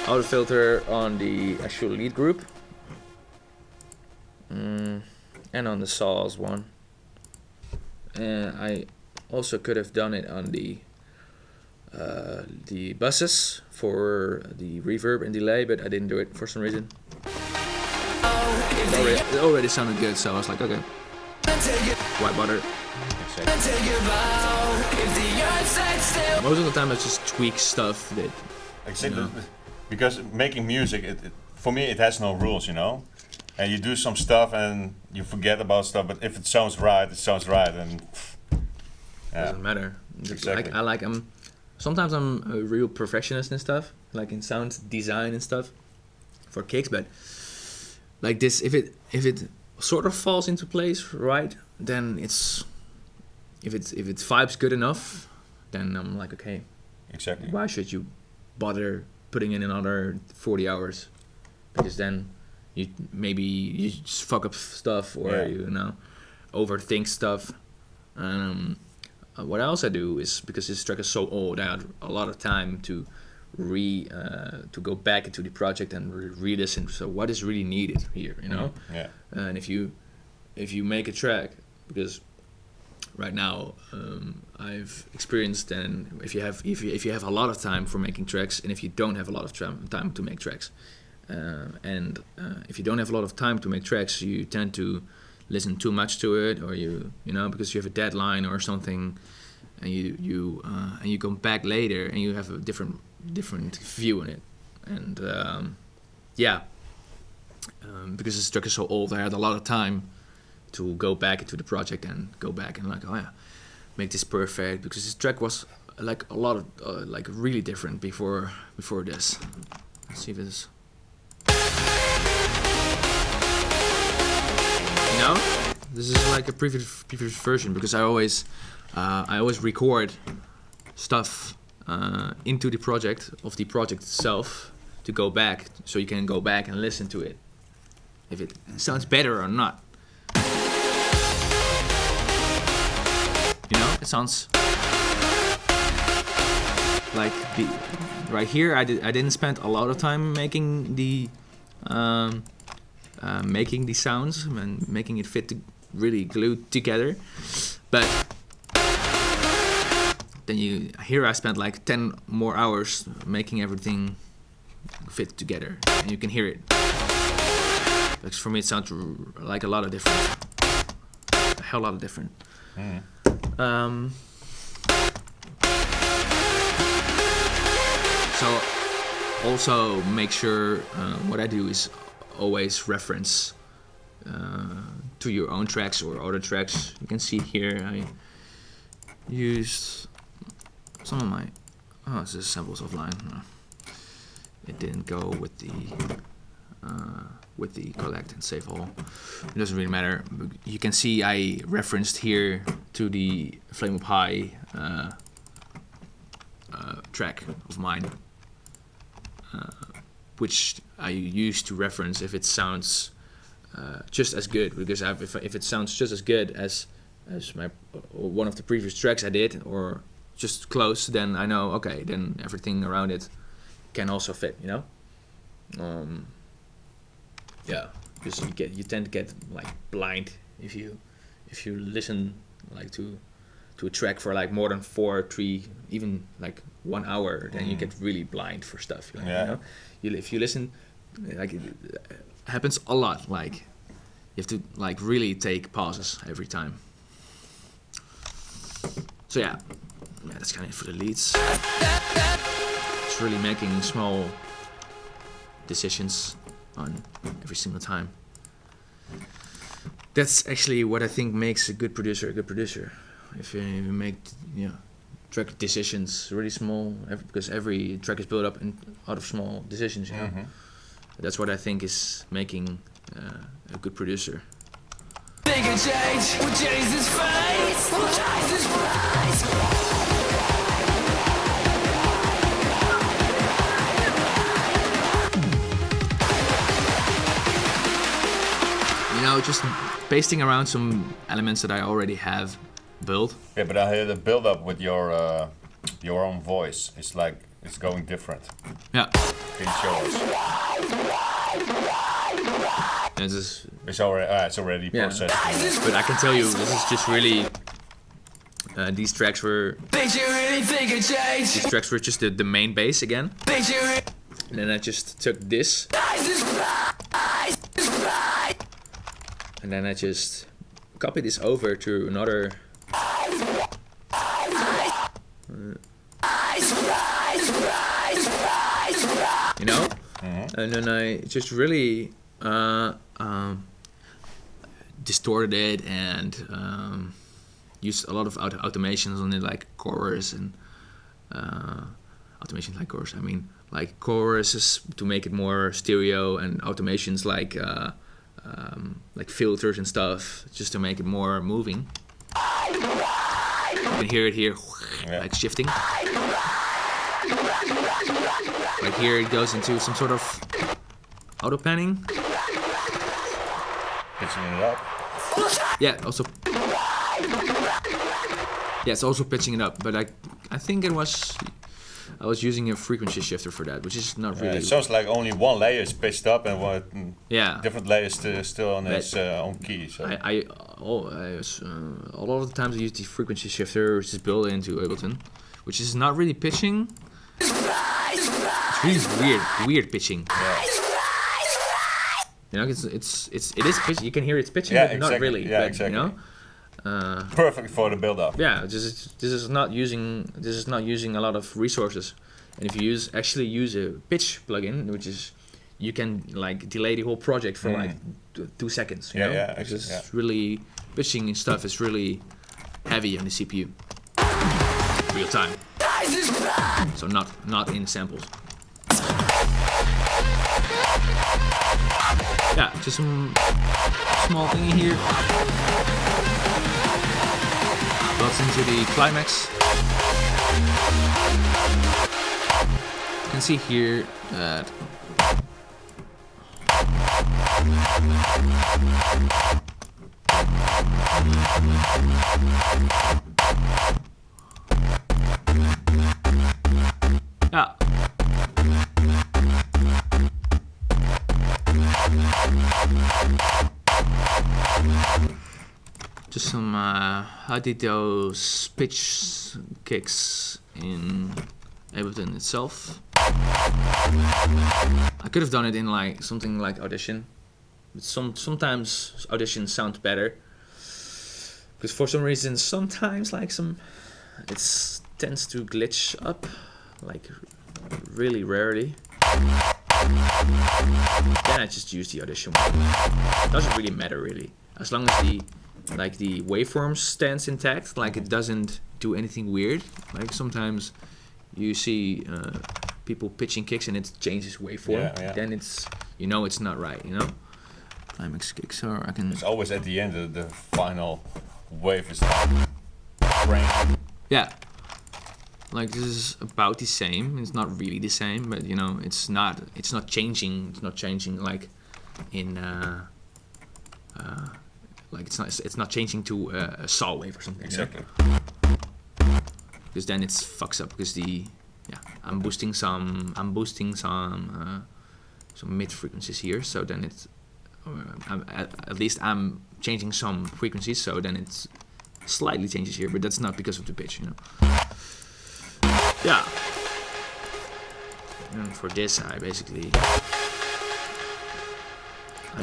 Auto filter on the actual lead group. And on the saws one. And I also could have done it on the buses for the reverb and delay, but I didn't do it for some reason. It already sounded good, so I was like, okay. White butter. Most of the time I just tweak stuff that, Exactly. Because making music, for me, it has no rules, you know? And you do some stuff and you forget about stuff, but if it sounds right, it sounds right, and yeah. Doesn't matter. Exactly. Sometimes I'm a real perfectionist and stuff, like in sound design and stuff for kicks, but like this, if it sort of falls into place right, then it's if it vibes good enough, then I'm like, okay, Exactly. why should you bother putting in another 40 hours? Because then you just fuck up stuff, or overthink stuff. What else I do is, because this track is so old, I had a lot of time to go back into the project and re-listen. So what is really needed here, you know? Yeah. And if you make a track, because right now I've experienced, and if you have a lot of time for making tracks, and if you don't have a lot of time to make tracks, if you don't have a lot of time to make tracks, you tend to listen too much to it, or you know, because you have a deadline or something, and you come back later and you have a different view on it. And because this track is so old, I had a lot of time to go back into the project and go back and like, oh yeah, make this perfect, because this track was like a lot of like really different before this. Let's see if this. You know, this is like a previous version, because I always record stuff into the project itself to go back, so you can go back and listen to it if it sounds better or not. You know, it sounds like right here. I didn't spend a lot of time making the sounds and making it fit really glued together, but then here I spent like 10 more hours making everything fit together, and you can hear it. Because for me it sounds like a lot of different, a hell lot of different. So also make sure what I do is always reference to your own tracks or other tracks. You can see here I used some of my, this is samples offline. It didn't go with the with the collect and save all. It doesn't really matter. You can see I referenced here to the Flame Up High track of mine, which I use to reference if it sounds just as good, because if it sounds just as good as my one of the previous tracks I did, or just close, then I know, okay, then everything around it can also fit, you know. Yeah, because you tend to get like blind if you listen like to a track for like more than 4, 3, even like 1 hour, then you get really blind for stuff. Like, Yeah. You know, if you listen, like it happens a lot. Like you have to like really take pauses every time. So yeah, that's kind of it for the leads. It's really making small decisions on every single time. That's actually what I think makes a good producer a good producer. If you make track decisions really small, because every track is built up out of small decisions, you know. That's what I think is making a good producer. Think a change will change his face, will change his face. You know, just pasting around some elements that I already have built. Yeah, but I hear the build up with your own voice. It's like it's going different. Yeah. Can you show us? It's already processed. But I can tell you, this is just really. These tracks were. Think you really think a change? These tracks were just the main bass again. Think you really And then I just took this. And then I just copied this over to another. You know? And then I just really distorted it and used a lot of automations on it, like chorus and automations like chorus. I mean, like choruses to make it more stereo, and automations like filters and stuff, just to make it more moving. You can hear it here, like shifting. Like here it goes into some sort of auto panning. Pitching it up. Yeah, also. Yeah, it's also pitching it up, but I think I was using a frequency shifter for that, which is not really. It sounds like only one layer is pitched up and different layers still on its own key. So. A lot of the times I use the frequency shifter, which is built into Ableton, which is not really pitching. It's really weird pitching. Yeah. You know, it is pitching. You can hear it's pitching, Yeah, but exactly. not really. Yeah, but, exactly. You know, perfect for the build-up. yeah, this is not using a lot of resources. And if you actually use a pitch plugin, which is you can like delay the whole project for like 2 seconds. You know? Yeah, It's actually, just really pitching and stuff is really heavy on the CPU. Real time. So not in samples. Yeah, just some small thingy here. Builds into the climax. You can see here that yeah. Just some how did those pitch kicks in Ableton itself. I could have done it in like something like Audition. But sometimes Audition sounds better. Because for some reason sometimes like it tends to glitch up, like really rarely. Then I just use the Audition one. Doesn't really matter really, as long as the waveform stands intact, like it doesn't do anything weird. Like sometimes you see people pitching kicks and it changes waveform. Yeah. Then you know it's not right. You know, climax kick. So I can. It's always at the end of the final wave is like brain. Yeah. Like this is about the same. It's not really the same, but you know, it's not changing. It's not changing like in like it's not changing to a saw wave or something. Exactly. Because then it fucks up. Because I'm boosting some mid frequencies here. So then it's at least I'm changing some frequencies. So then it's slightly changes here, but that's not because of the pitch, you know. Yeah. And for this, I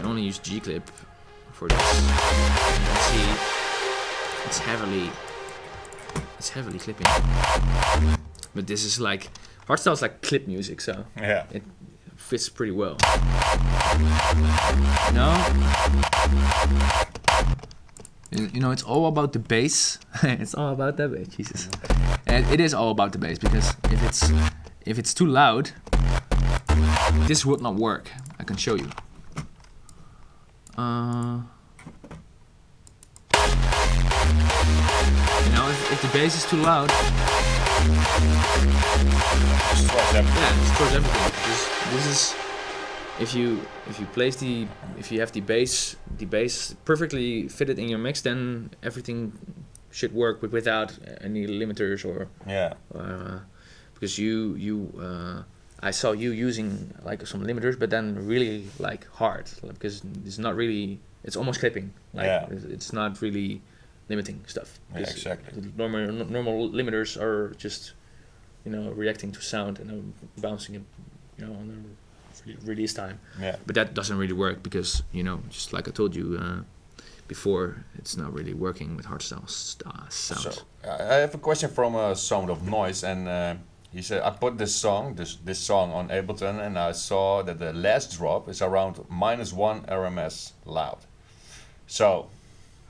only use G-clip for this. You can see it's heavily clipping. But this is like hardstyle is like clip music, so yeah, it fits pretty well. No. You know, it's all about the bass. It's all about the bass, Jesus. And it is all about the bass, because if it's too loud, this would not work. I can show you. You know, if the bass is too loud, yeah, it destroys everything. This is if you have the bass perfectly fitted in your mix, then everything should work without any limiters or because I saw you using like some limiters, but then really like hard, because it's not really, it's almost clipping, like it's not really limiting stuff. Yeah, exactly. The normal limiters are just, you know, reacting to sound and bouncing it, you know, on the release time. Yeah. But that doesn't really work because, you know, just like I told you before, it's not really working with hardstyle sounds. So I have a question from Sound of Noise, and he said, I put this song on Ableton, and I saw that the last drop is around -1 RMS loud. So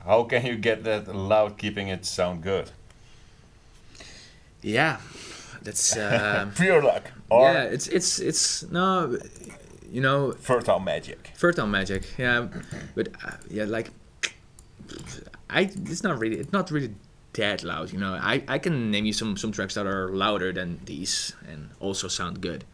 how can you get that loud, keeping it sound good? Yeah, that's pure luck. Or yeah, it's no, you know, Vertile magic. Vertile magic. Yeah, but yeah, like it's not really that loud. You know, I can name you some tracks that are louder than these and also sound good.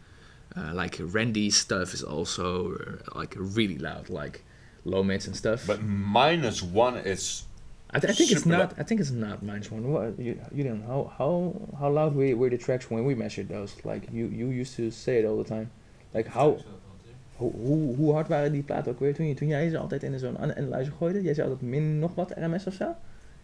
Like Randy's stuff is also like really loud, like low mids and stuff. But -1 is. I think it's not. loud. I think it's not -1. What you don't know how loud were the tracks when we measured those? Like you used to say it all the time. Like hoe hard waren die platen ook weer toen jij ze altijd in zo'n analyzer gooide? Jij zei altijd min nog wat RMS of zo?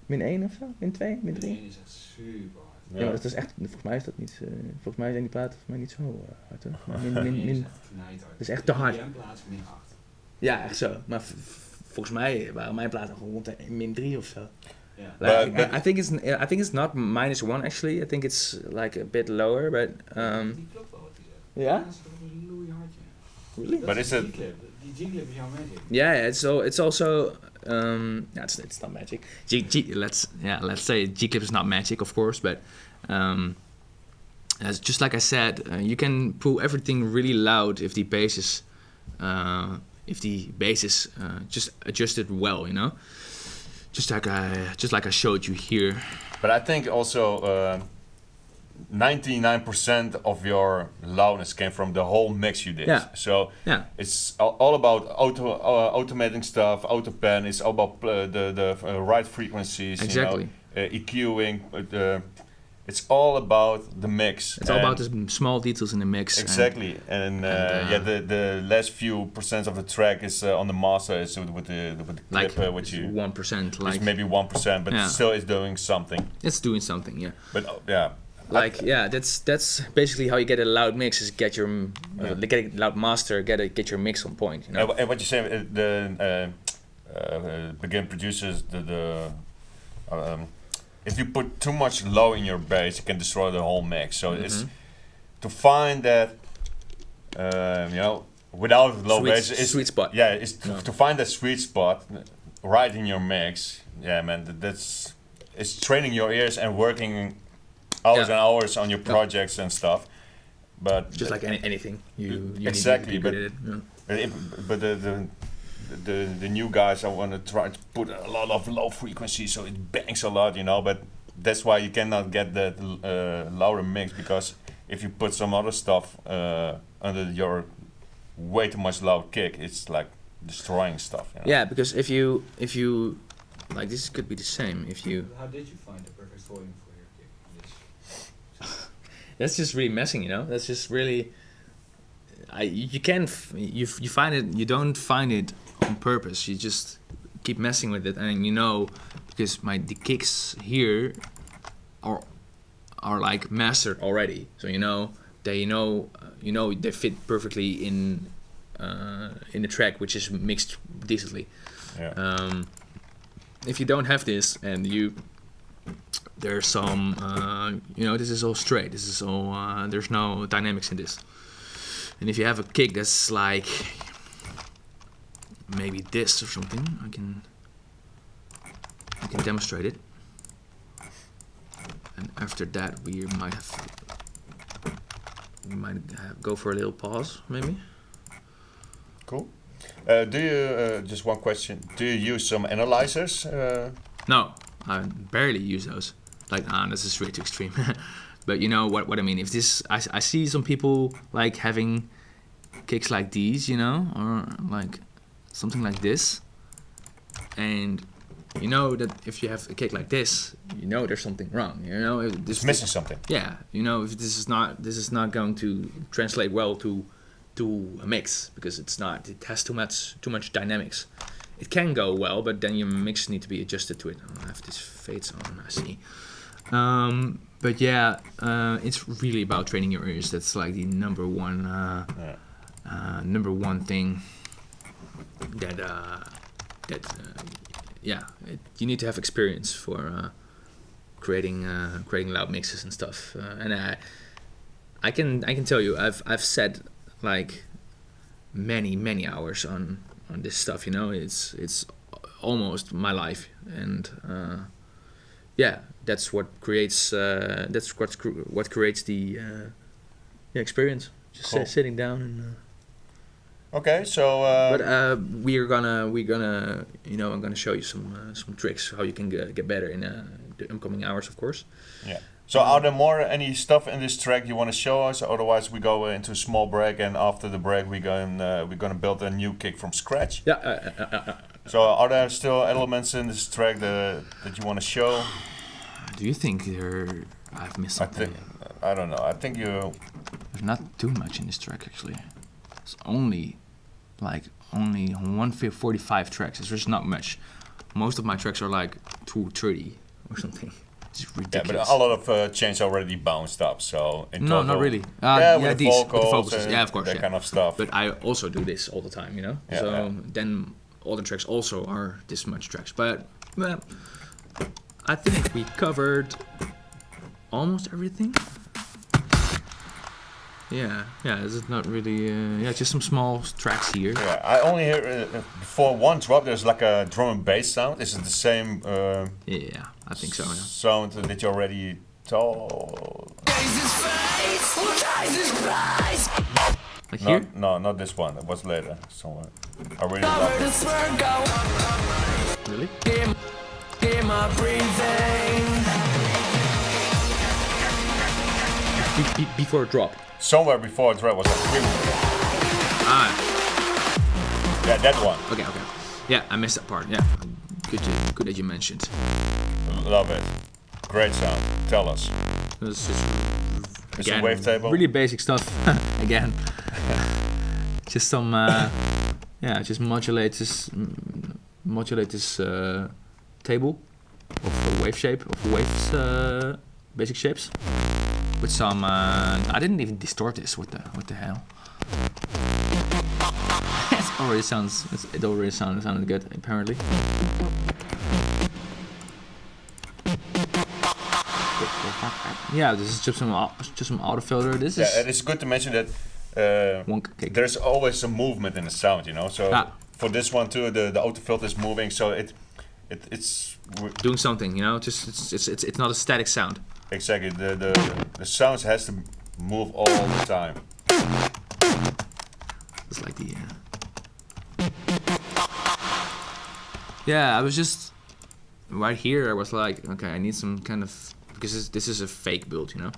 -1 of zo? -2? -3? Nee, is echt super hard. Ja, maar dat is echt. Volgens mij is dat niet. Volgens mij zijn die platen niet zo hard, hoor. Maar min. Dat is echt te hard. Die plaats -8. Ja, echt zo. Maar volgens mij waren mijn platen gewoon rond de -3 of zo. Yeah. Like, I think it's not -1 actually. I think it's like a bit lower, but Die klopt wel wat hij zegt. Ja? Dat is toch een loeihard, ja. Really? But is it? G-clip. Die G-clip is jouw magic. Yeah, it's also it's not magic. Let's say G-clip is not magic, of course, but as just like I said, you can pull everything really loud if the bass is just adjusted well, you know. Just like I showed you here. But I think also 99% of your loudness came from the whole mix you did. Yeah. So Yeah. it's all about automating stuff, auto pen. It's all about the right frequencies. Exactly. You know, EQing. It's all about the mix. It's all about the small details in the mix. Exactly, and the last few percent of the track is on the master is with the clip, like which you 1%, like it's maybe 1%, but still it's doing something. it's doing something, yeah. But yeah, Like that's basically how you get a loud mix, is get your get a loud master, get your mix on point. You know? and what you say, the begin producers, if you put too much low in your bass, it can destroy the whole mix. So it's to find that, you know, without low bass, it's sweet spot. Yeah, it's to find that sweet spot right in your mix. Yeah, man, it's training your ears and working hours and hours on your projects and stuff. But just like anything, you exactly, need to be good at it. Yeah. But the new guys, I want to try to put a lot of low frequency, so it bangs a lot, you know. But that's why you cannot get that louder mix, because if you put some other stuff under your way too much loud kick, it's like destroying stuff. You know? Yeah, because if you like, this could be the same. If you How did you find the perfect volume for your kick? that's just really messing, you know. That's just really. You can you find it. You don't find it on purpose. You just keep messing with it, and you know, because the kicks here are like mastered already. So you know they they fit perfectly in the track, which is mixed decently. Yeah. If you don't have this, and there's some this is all straight. This is all there's no dynamics in this. And if you have a kick that's like maybe this or something, I can demonstrate it. And after that, we might go for a little pause, maybe. Cool. Do you just one question? Do you use some analyzers? No, I barely use those. Like, this is way too extreme. But you know what I mean. If this, I see some people like having kicks like these, you know, or like something like this, and you know that if you have a kick like this, you know there's something wrong. You know, if this It's missing something. Yeah, you know, if this is not going to translate well to a mix, because it has too much dynamics. It can go well, but then your mix need to be adjusted to it. I have this fades on, I see. But yeah, it's really about training your ears. That's like the number one thing that you need to have experience for creating loud mixes and stuff. And I can tell you, I've set like many hours on this stuff. You know, it's almost my life, and that's what creates what creates the experience. Just Cool. Sitting down and. Okay, so. But we're gonna I'm gonna show you some tricks how you can get better in the upcoming hours, of course. Yeah. So are there any stuff in this track you want to show us? Otherwise, we go into a small break, and after the break, we're gonna build a new kick from scratch. Yeah. So are there still elements in this track that you want to show? Do you think I've missed something? I don't know. I think There's not too much in this track, actually. It's only 145 tracks. It's just not much. Most of my tracks are like 230 or something. It's ridiculous. Yeah, but a lot of chains already bounced up. So in no, total, not really. with the these, vocals, with the vocals, yeah, of course, that kind of stuff. But I also do this all the time, you know. Yeah, so yeah. then all the tracks also are this much tracks. But well, I think we covered almost everything. Yeah, this is not really. Just some small tracks here. Yeah, I only hear before one drop. There's like a drum and bass sound. Is it the same? Yeah, I think so. Yeah. Sound that you already told. Like No, here. no, not this one. It was later somewhere. I really love it. Really? Before a drop. Somewhere before a drop was like yeah, that one. Okay. Yeah, I missed that part. Yeah, good that you mentioned. Love it. Great sound. Tell us. This is It's a wavetable. Really basic stuff. Again, just some just modulate this table of a wave shape of waves, basic shapes. With some, I didn't even distort this. What the hell? It already sounded good. Apparently. Yeah, this is just some auto filter. This is. Yeah, and it's good to mention that there's always a movement in the sound, you know. So for this one too, the auto filter is moving, so it's doing something, you know. Just it's not a static sound. Exactly. The sound has to move all the time. It's like the Yeah, I was just right here. I was like, okay, I need some kind of, because this is a fake build, you know,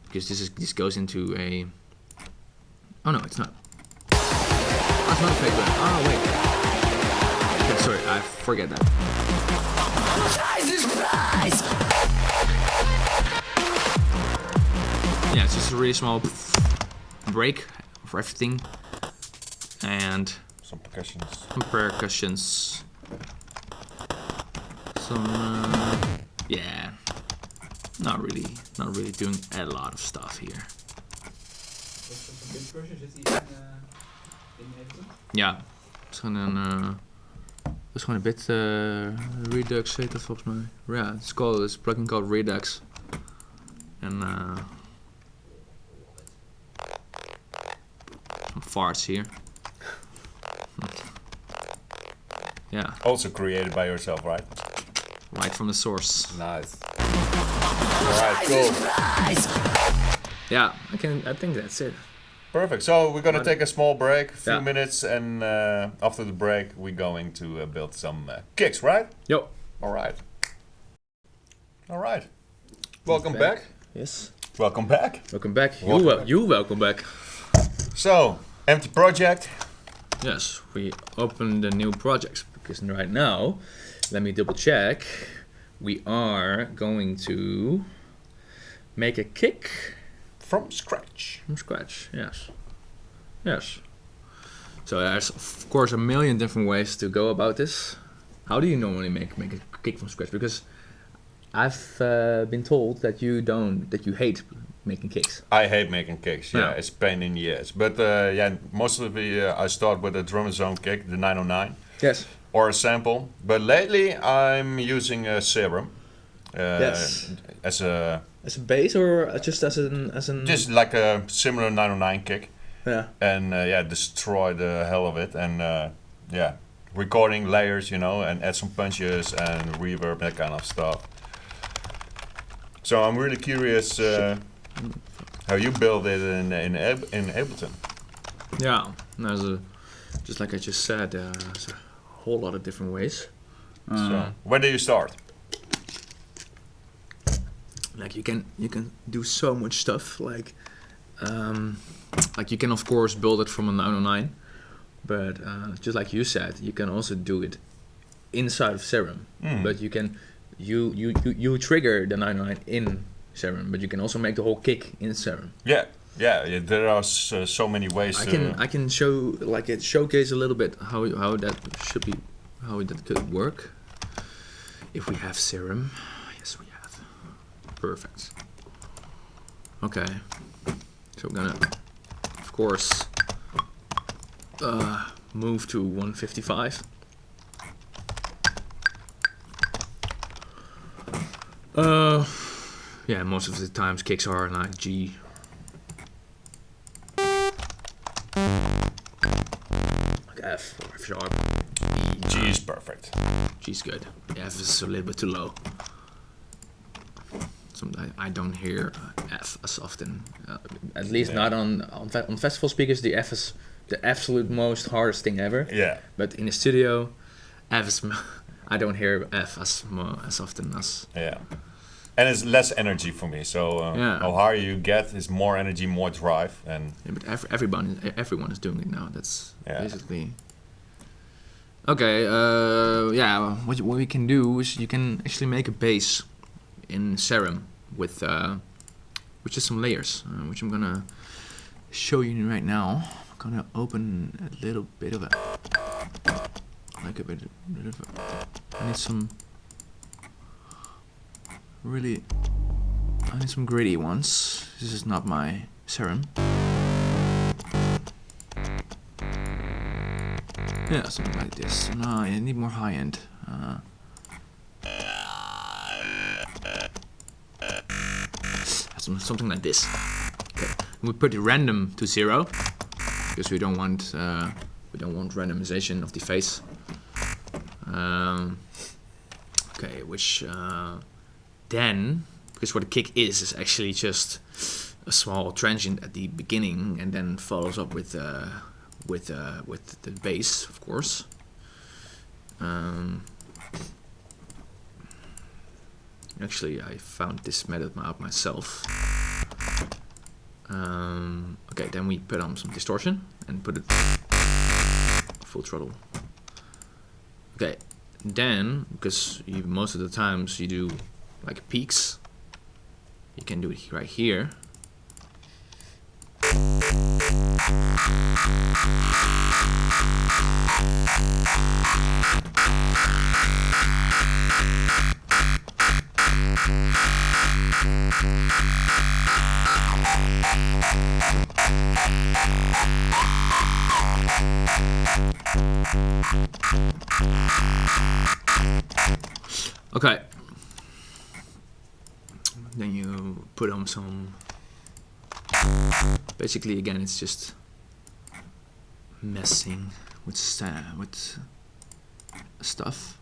because this goes into a. Oh no, it's not. Oh, it's not a fake build. Oh wait. Okay, sorry, I forget that. Yeah, it's just a really small break for everything, and some percussions. Some percussions. Some yeah, not really doing a lot of stuff here. Ja, het is gewoon een bit Redux heet dat volgens mij. Ja, it's a plugin called Redux. En some farts here. Yeah. Also created by yourself, right? Right from the source. Nice. Alright, cool. Yeah, I think that's it. Perfect. So we're gonna take a small break, a few Yeah. minutes, and after the break we're going to build some kicks, right? Yo. Alright. Alright. Welcome back. Yes. Welcome back. Welcome back. Welcome You welcome back. So, empty project. Yes, we opened a new project because right now, let me double check. We are going to make a kick From scratch. from scratch. Yes. Yes. So there's of course a million different ways to go about this. How do you normally make a kick from scratch? Because I've been told that you hate making kicks. I hate making kicks. Yeah, Yeah. it's a pain in the ass. But yeah, most of the I start with a drum zone kick, the 909, Yes. or a sample. But lately I'm using a Serum. Yes. As a As a bass or just as an just like a similar 909 kick, yeah. and yeah, destroy the hell of it. And yeah, recording layers, you know, and add some punches and reverb, that kind of stuff. So I'm really curious how you build it in Ableton. Yeah, there's just like I just said, there's a whole lot of different ways. So when do you start? Like you can do so much stuff. Like you can of course build it from a 909, but just like you said, you can also do it inside of Serum. But you can you trigger the 909 in Serum, but you can also make the whole kick in Serum. Yeah. There are so many ways. I can show showcase a little bit how that should be, how that could work. If we have Serum, yes we have. Perfect. Okay, so we're gonna, of course, move to 155. Yeah, most of the times kicks are like G. Like F or F sharp. E. G is perfect. G's good. F is a little bit too low. Sometimes I don't hear F as often. At least not on festival speakers. The F is the absolute most hardest thing ever. Yeah. But in the studio, F is I don't hear F as often as. Yeah. And it's less energy for me. So Yeah. how higher you get is more energy, more drive, and Yeah, but everyone is doing it now. That's Yeah. basically. Okay. Yeah. What we can do is you can actually make a bass in Serum with just some layers, which I'm gonna show you right now. I'm gonna open a little bit of it, like a bit of. I need some really. I need some gritty ones. This is not my Serum. Yeah, something like this. No, I need more high end. Something like this. Okay. We put it random to 0 because we don't want randomization of the face. Okay, which then, because what a kick is actually just a small transient at the beginning and then follows up with the bass, of course. Actually, I found this method out myself. Okay, then we put on some distortion and put it full throttle. Okay, then because most of the times you do like peaks, you can do it right here. Okay. Then you put on some. Basically, again, it's just messing with stuff.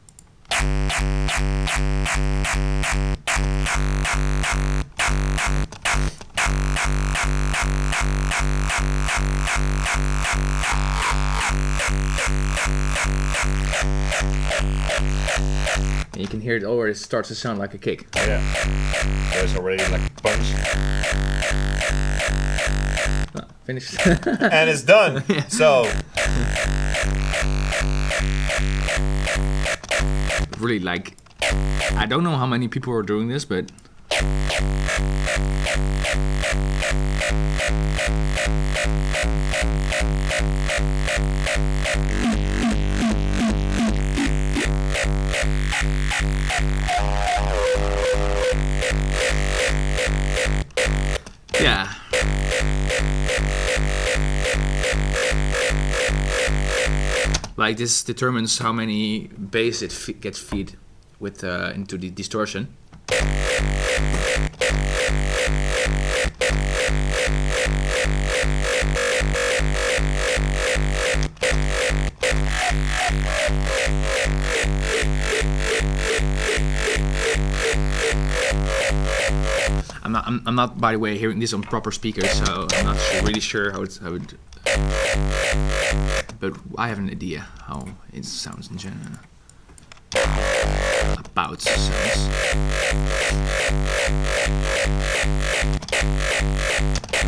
And you can hear it already starts to sound like a kick. Yeah, there's already like a punch. Finished. And it's done. Yeah. So really, like, I don't know how many people are doing this, but yeah. Like, this determines how many bass it gets feed with into the distortion. I'm not, by the way, hearing this on proper speakers, so I'm not really sure how it but I have an idea how it sounds in general. About sounds.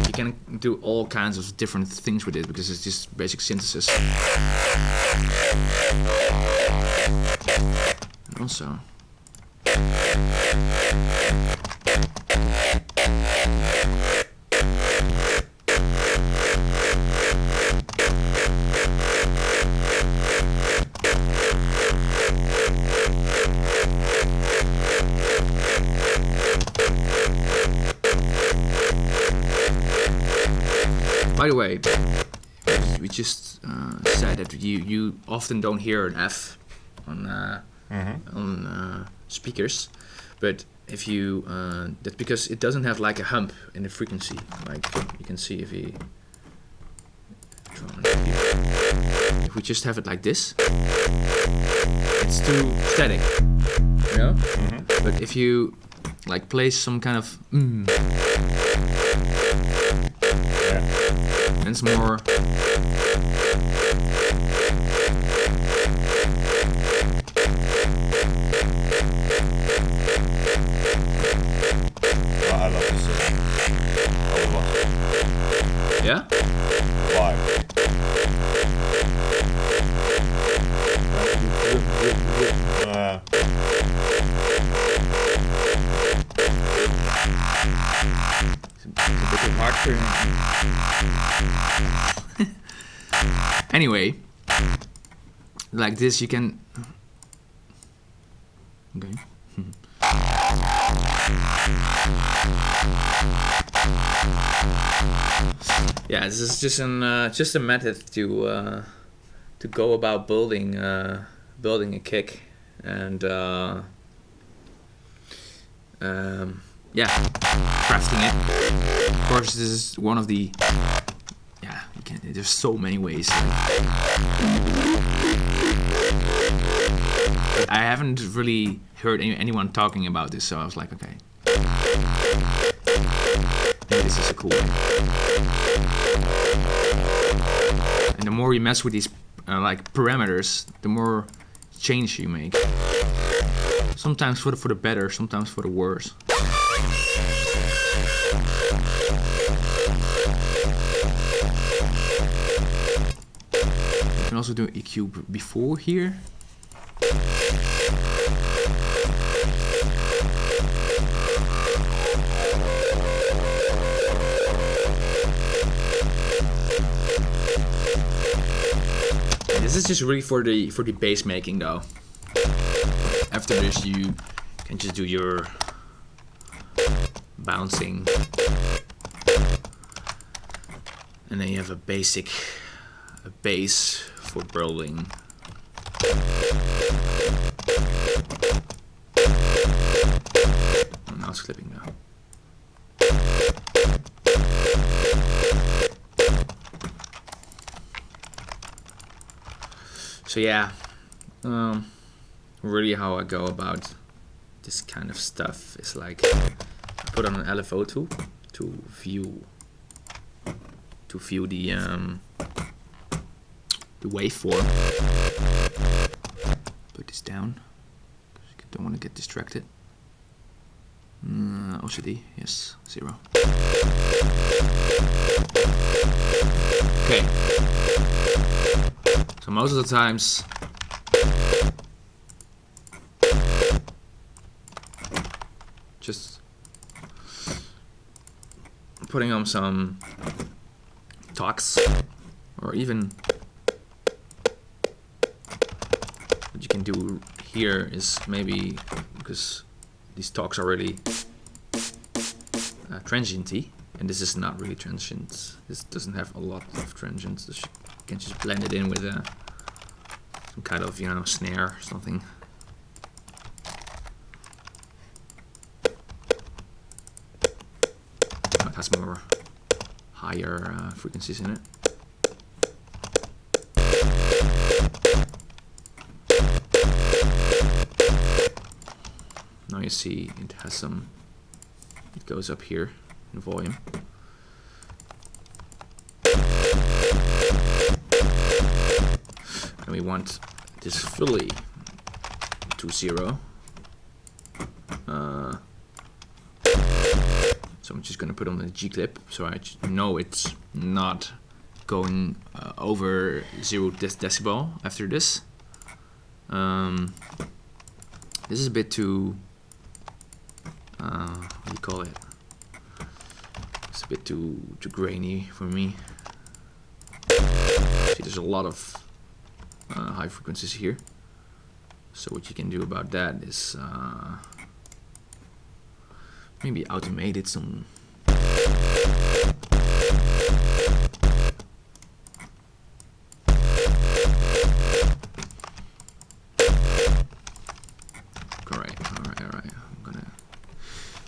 You can do all kinds of different things with it because it's just basic synthesis. And also by the way, we just said that you often don't hear an F on speakers, but if you that's because it doesn't have like a hump in the frequency. Like you can see if we just have it like this, it's too static, you know. But if you like place some kind of and it's more I love this. yeah. Why? It's a bit hard for anyway, like this you can. Okay. Yeah, this is just a method to go about building a kick, and yeah, crafting it. Of course, this is one of the there's so many ways. I haven't really heard anyone talking about this, so I was like, okay, maybe this is a cool one. And the more you mess with these like parameters, the more change you make. Sometimes for the better, sometimes for the worse. You can also do EQ before here. This is just really for the bass making though. After this you can just do your bouncing. And then you have a bass for burling. Oh, now it's clipping now. So yeah, really how I go about this kind of stuff is like I put on an LFO tool to view the waveform. Put this down because I don't want to get distracted. OCD, yes, 0. Okay. So most of the times just putting on some talks, or even what you can do here is maybe, because these talks are really transienty, and this is not really transient. This doesn't have a lot of transients. So you can just blend it in with some kind of, you know, snare or something. It has more higher frequencies in it. Now you see it has some, it goes up here in volume. And we want this fully to 0. So I'm just going to put on the G clip so I know it's not going over 0 decibel after this. This is a bit too, what do you call it? It's a bit too grainy for me. See, there's a lot of high frequencies here. So what you can do about that is maybe automate it some. Alright. I'm gonna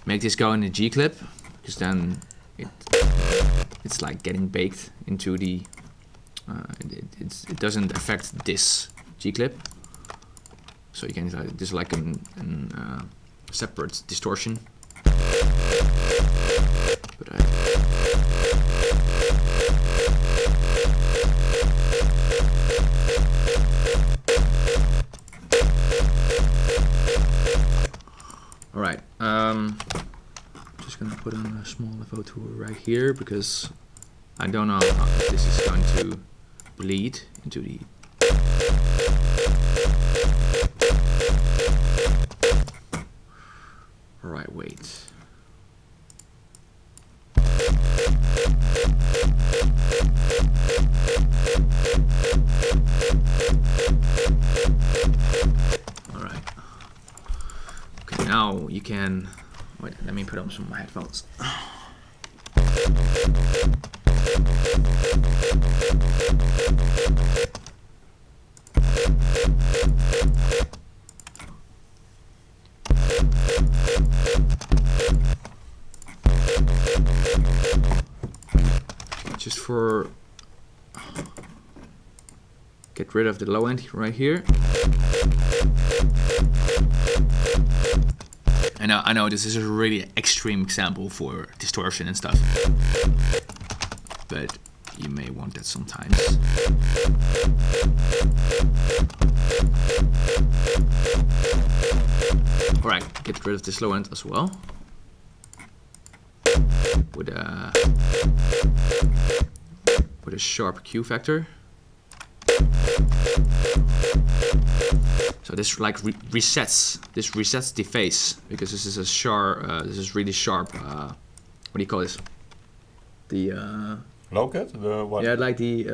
make this go in the G clip, because then it's like getting baked into the. It doesn't affect this G clip, so you can this is like a separate distortion. But all right, just gonna put on a small LFO tool right here because I don't know if this is going to bleed into the. All right, wait. All right. Okay, now you can. Wait, let me put on some headphones. Just for get rid of the low end right here. I know this is a really extreme example for distortion and stuff, but you may want that sometimes. Alright, get rid of this low end as well. With a sharp Q factor. So this like resets the face, because this is a sharp, this is really sharp. What do you call this? The low cut? The what? yeah, like the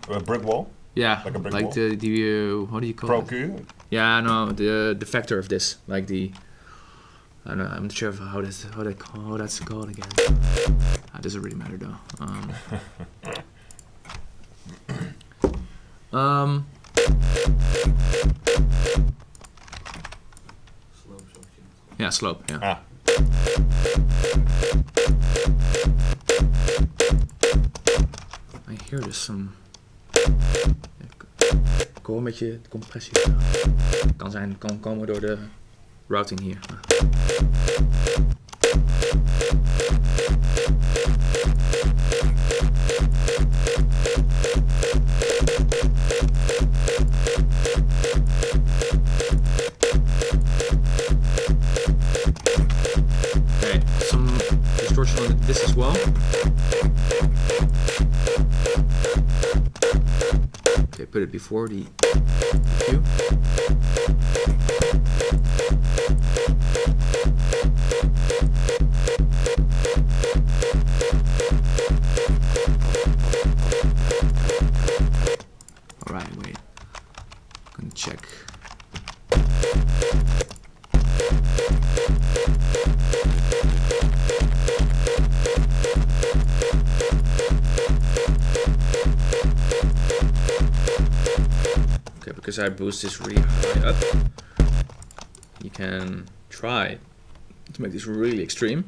a brick wall? yeah, like a brick like wall? the what do you call Pro it? Q? Yeah, no, the factor of this, like the. I don't know, I'm not sure of how that's called again. That doesn't really matter though. Slope option. Yeah, slope. Yeah. Ah. I hear there's some. Ik hoor een beetje de compressie. Kan komen door de routing hier. Okay, some distortion on this as well. Okay, put it before the cue. Alright, wait. I'm gonna check. Okay, because I boost this really high up, you can try to make this really extreme.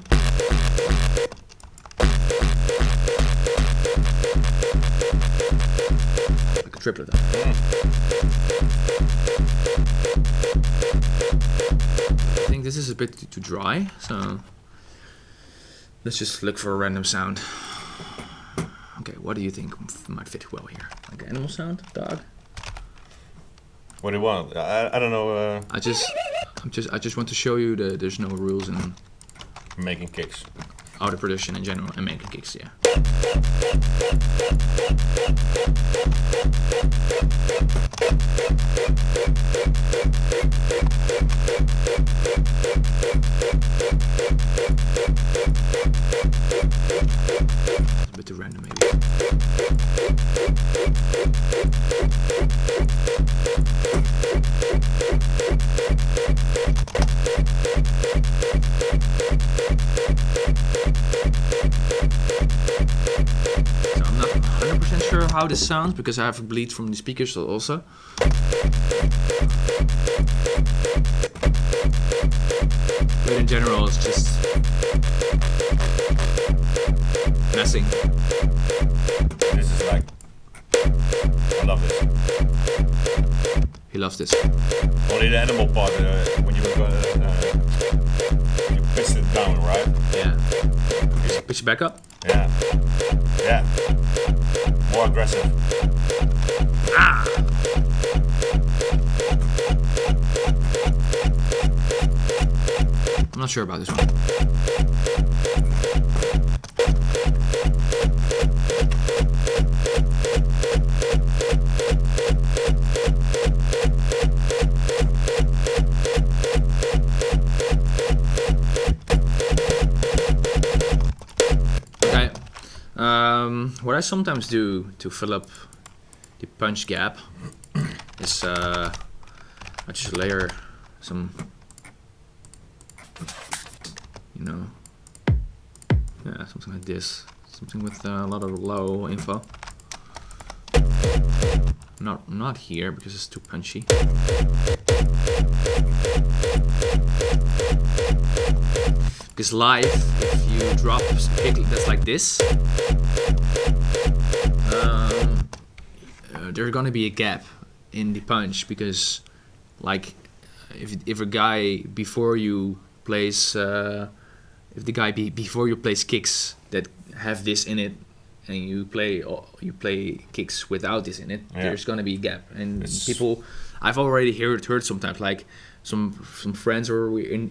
Like a triplet. I think this is a bit too dry, so let's just look for a random sound. Okay, what do you think might fit well here? Like animal sound, dog? What do you want? I don't know. I just want to show you that there's no rules in Making kicks. auto production in general and making kicks, yeah. It's a bit too random maybe. So I'm not 100% sure how this sounds because I have a bleed from the speakers also. But in general it's just messing. This is like, I love this. He loves this. Only the animal part when you were you pitched it down, right? Yeah. Pitch it back up. Yeah. Yeah. More aggressive. Ah! I'm not sure about this one. Okay. What I sometimes do to fill up the punch gap is I just layer some, you know, yeah, something like this, something with a lot of low info. Not here because it's too punchy. Because live, if you drop a kick that's like this, there's gonna be a gap in the punch because, like, if a guy before you plays, before you plays kicks that have this in it, and you play kicks without this in it, Yeah. there's gonna be a gap. And It's- people, I've already heard sometimes like some friends were in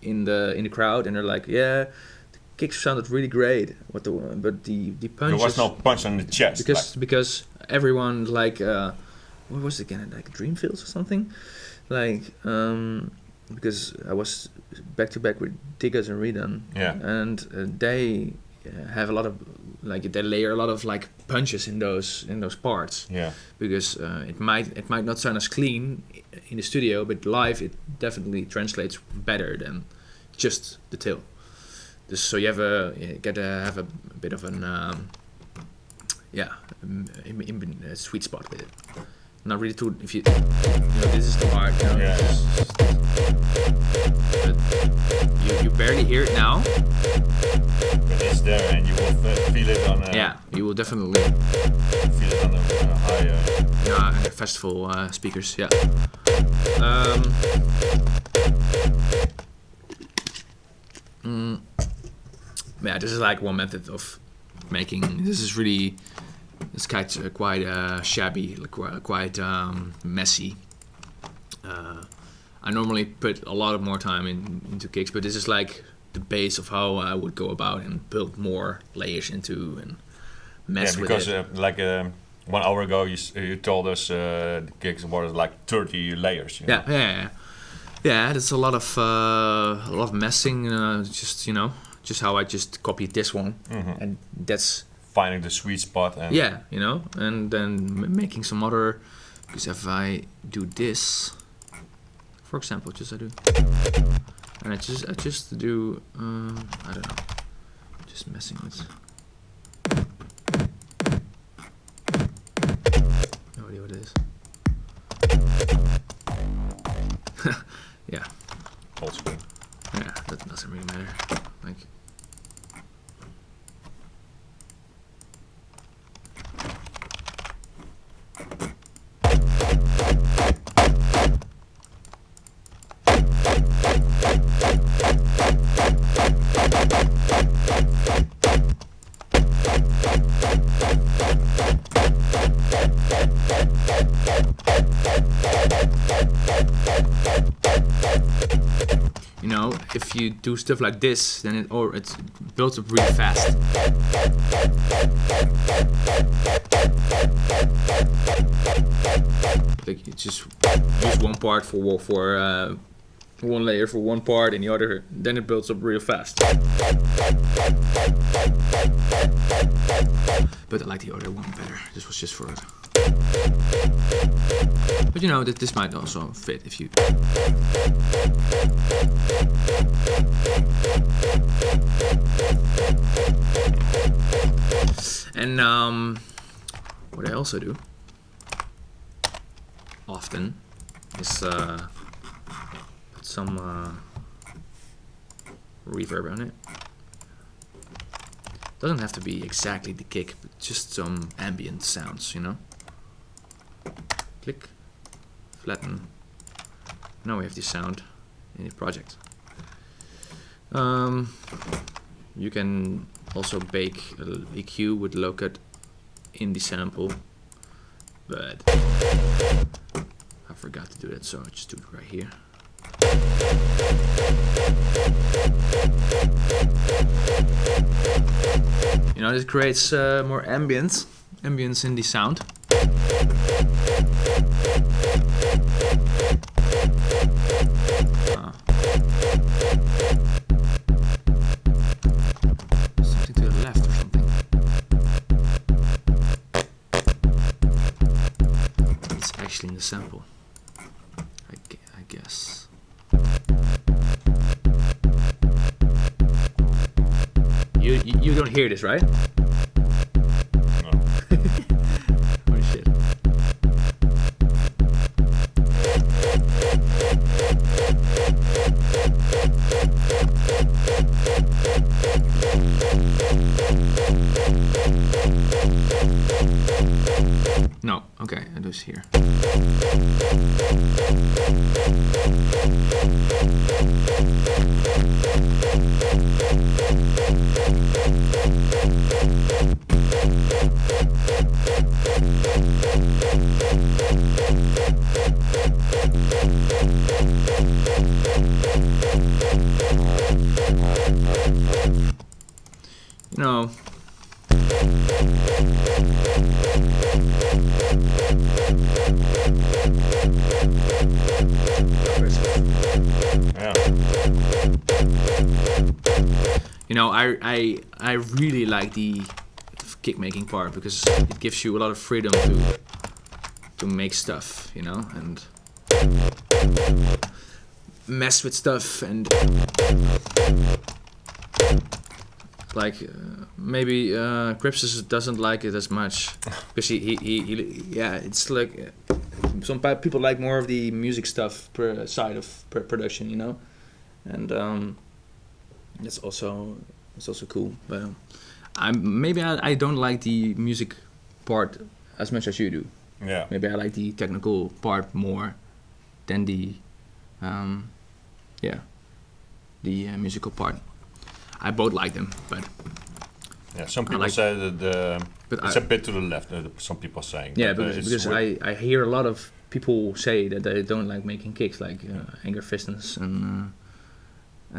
the crowd, and they're like, yeah, the kicks sounded really great, but the punches, There was no punch on the chest. because everyone like what was it again, like Dreamfields or something, like because I was back to back with Diggers and Redone, Yeah. and they have a lot of like they layer a lot of like punches in those parts, Yeah. because it might not sound as clean in the studio, but live it definitely translates better than just the tail. So you gotta have a bit of an sweet spot with it. Not really too. If you know, this is the part. You know, Yeah. but you barely hear it now. But it's there, and you will feel it on. Yeah, you will definitely. Feel it on a high. Yeah, and the festival speakers. Yeah. Yeah, this is like one method of making. This is really. It's quite shabby, quite messy. I normally put a lot more time into kicks, but this is like the base of how I would go about and build more layers into and mess with it. Yeah, because 1 hour ago you told us the kicks were like 30 layers. You know? Yeah. That's a lot of messing. Just how I just copied this one, and that's. Finding the sweet spot and and then making some other, because if I do this, for example, and I just do I don't know, just messing with. No idea what it is. Yeah. old school. Yeah, that doesn't really matter. Like. You know, if you do stuff like this, then it builds up really fast. Like you just use one part for one layer for one part, and the other, then it builds up real fast. But I like the other one better. This was just for it. But you know that this might also fit if you. And what I also do often is put some reverb on it. Doesn't have to be exactly the kick, but just some ambient sounds, you know. Click, flatten. Now we have the sound in the project. You can also bake a EQ with low cut in the sample, but I forgot to do that, so I just do it right here. You know, this creates more ambience in the sound. Something to the left or something. It's actually in the sample, I guess. You don't hear this, right? No. Holy shit. No, okay, I do this here. you know. Yeah. You know, I really like the kick making part because it gives you a lot of freedom to make stuff, you know, and mess with stuff and like maybe Cripsis doesn't like it as much because he yeah, it's like some people like more of the music stuff side of production, you know, and it's also cool, but I don't like the music part as much as you do. Yeah. Maybe I like the technical part more than the musical part. I both like them, but Yeah, some people like, say that but it's a bit to the left. Some people are saying. Yeah, but, because I hear a lot of people say that they don't like making kicks, like Anger Fistness and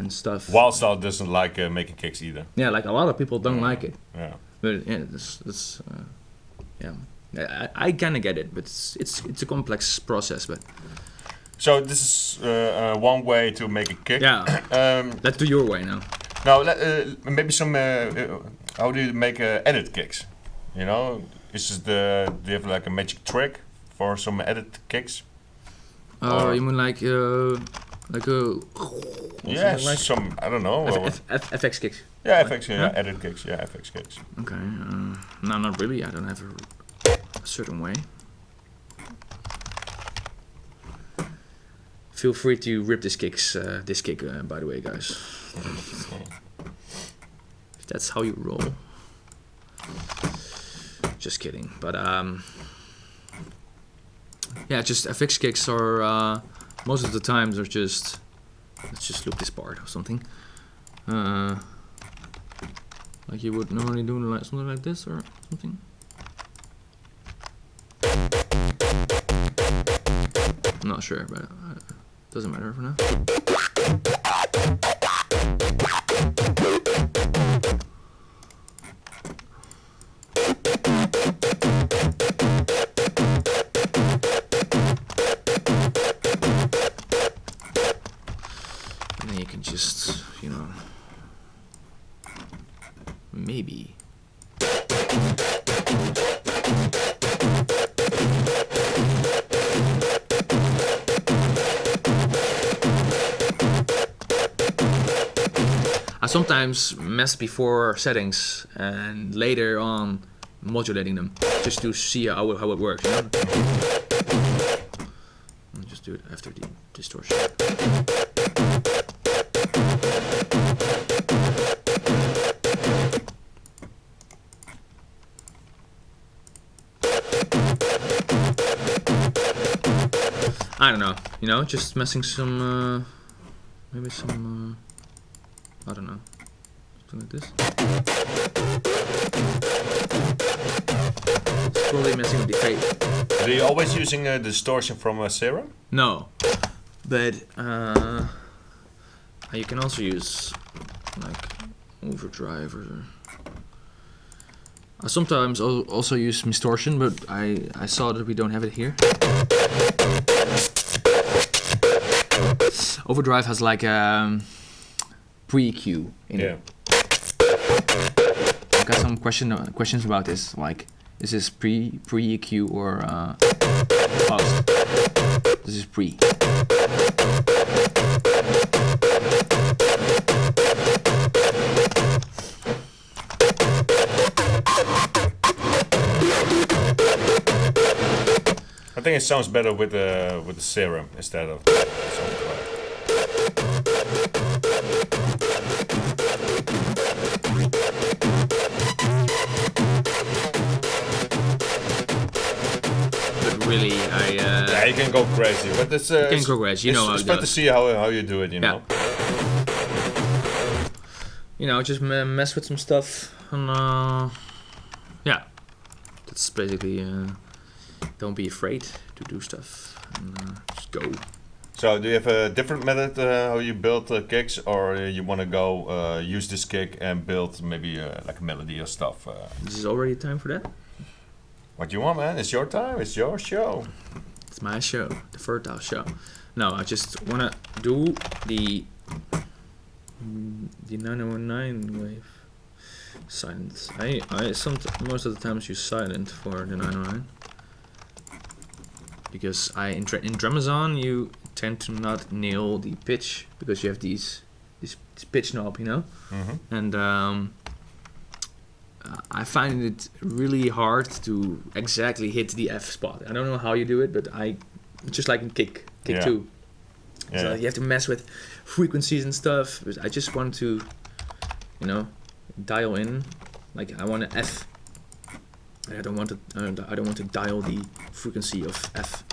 stuff. Wildstyle doesn't like making kicks either. Yeah, like a lot of people don't like it. Yeah. But yeah, that's yeah. I kind of get it, but it's a complex process. But So this is one way to make a kick. yeah, let's do your way now. Now, maybe some. How do you make edit kicks? You know, do you have like a magic trick for some edit kicks? You mean like a Yeah, like some. I don't know. FX kicks? Yeah, FX. Yeah, edit kicks. Yeah, FX kicks. Okay. No, not really. I don't have a certain way. Feel free to rip this kick, by the way, guys. If that's how you roll. Just kidding. But yeah, just FX kicks are most of the times are just. Let's just loop this part or something. Like you would normally do like something like this or something. I'm not sure, but doesn't matter for now. And then you can just, you know, maybe. I sometimes mess before settings and later on modulating them just to see how it works. You know? I'll just do it after the distortion. I don't know, you know, just messing some, maybe some, I don't know, something like this. It's probably messing with the fade. Are you always using distortion from Serum? No, but you can also use like overdrive or. I sometimes also use distortion, but I saw that we don't have it here. Overdrive has like a pre-EQ in it. I've got some questions about this. Like, is this pre-EQ or post? This is pre. I think it sounds better with the Serum instead of. Really, yeah, you can go crazy, but it's you can go crazy. You know, it's fun to see how you do it. You know. You know, just mess with some stuff, and yeah, that's basically. Don't be afraid to do stuff, and just go. So do you have a different method how you build kicks, or you want to go use this kick and build maybe like a melody or stuff? This is already time for that? What you want, man? It's your time. It's your show. It's my show, the Vertile show. No, I just want to do the 909 wave. Sylenth. I most of the times use Sylenth for the 909 because in Dramazon you tend to not nail the pitch because you have this pitch knob, you know, and I find it really hard to exactly hit the F spot. I don't know how you do it, but just like in kick two. Yeah. So you have to mess with frequencies and stuff. But I just want to, you know, dial in. Like I want to F. I don't want to dial the frequency of F.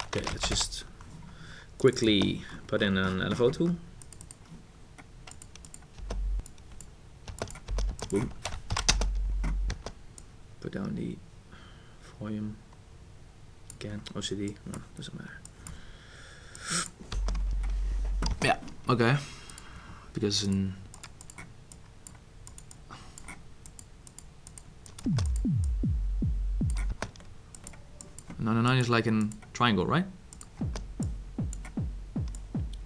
Okay, let's just quickly put in an LFO tool. Boom. Put down the volume. Again, OCD, no, doesn't matter. Yeah, okay. Because in 909 is like a triangle, right?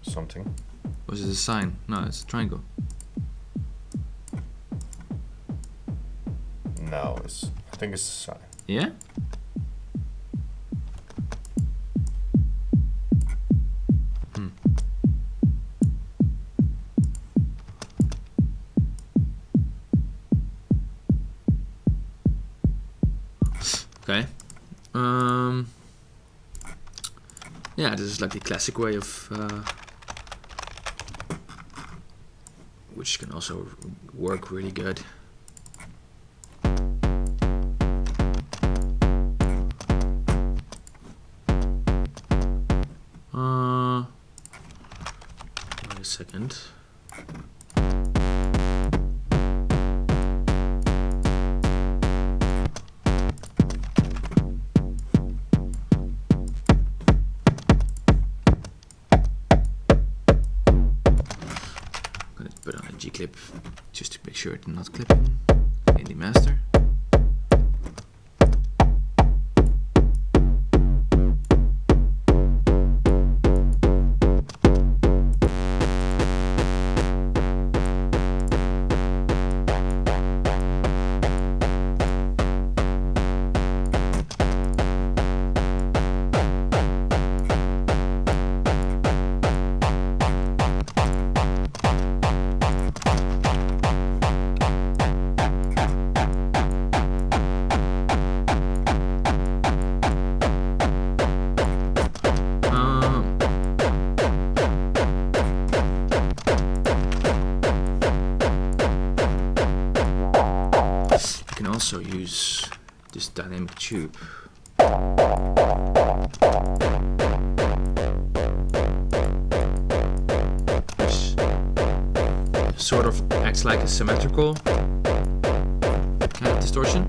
Something. Or is it a sign? No, it's a triangle. No, I think it's a sign. Yeah? Okay. Yeah, this is like the classic way of which can also work really good. Wait a second. Put on a G clip just to make sure it's not clipping in the master. Also use this dynamic tube. Which sort of acts like a symmetrical kind of distortion.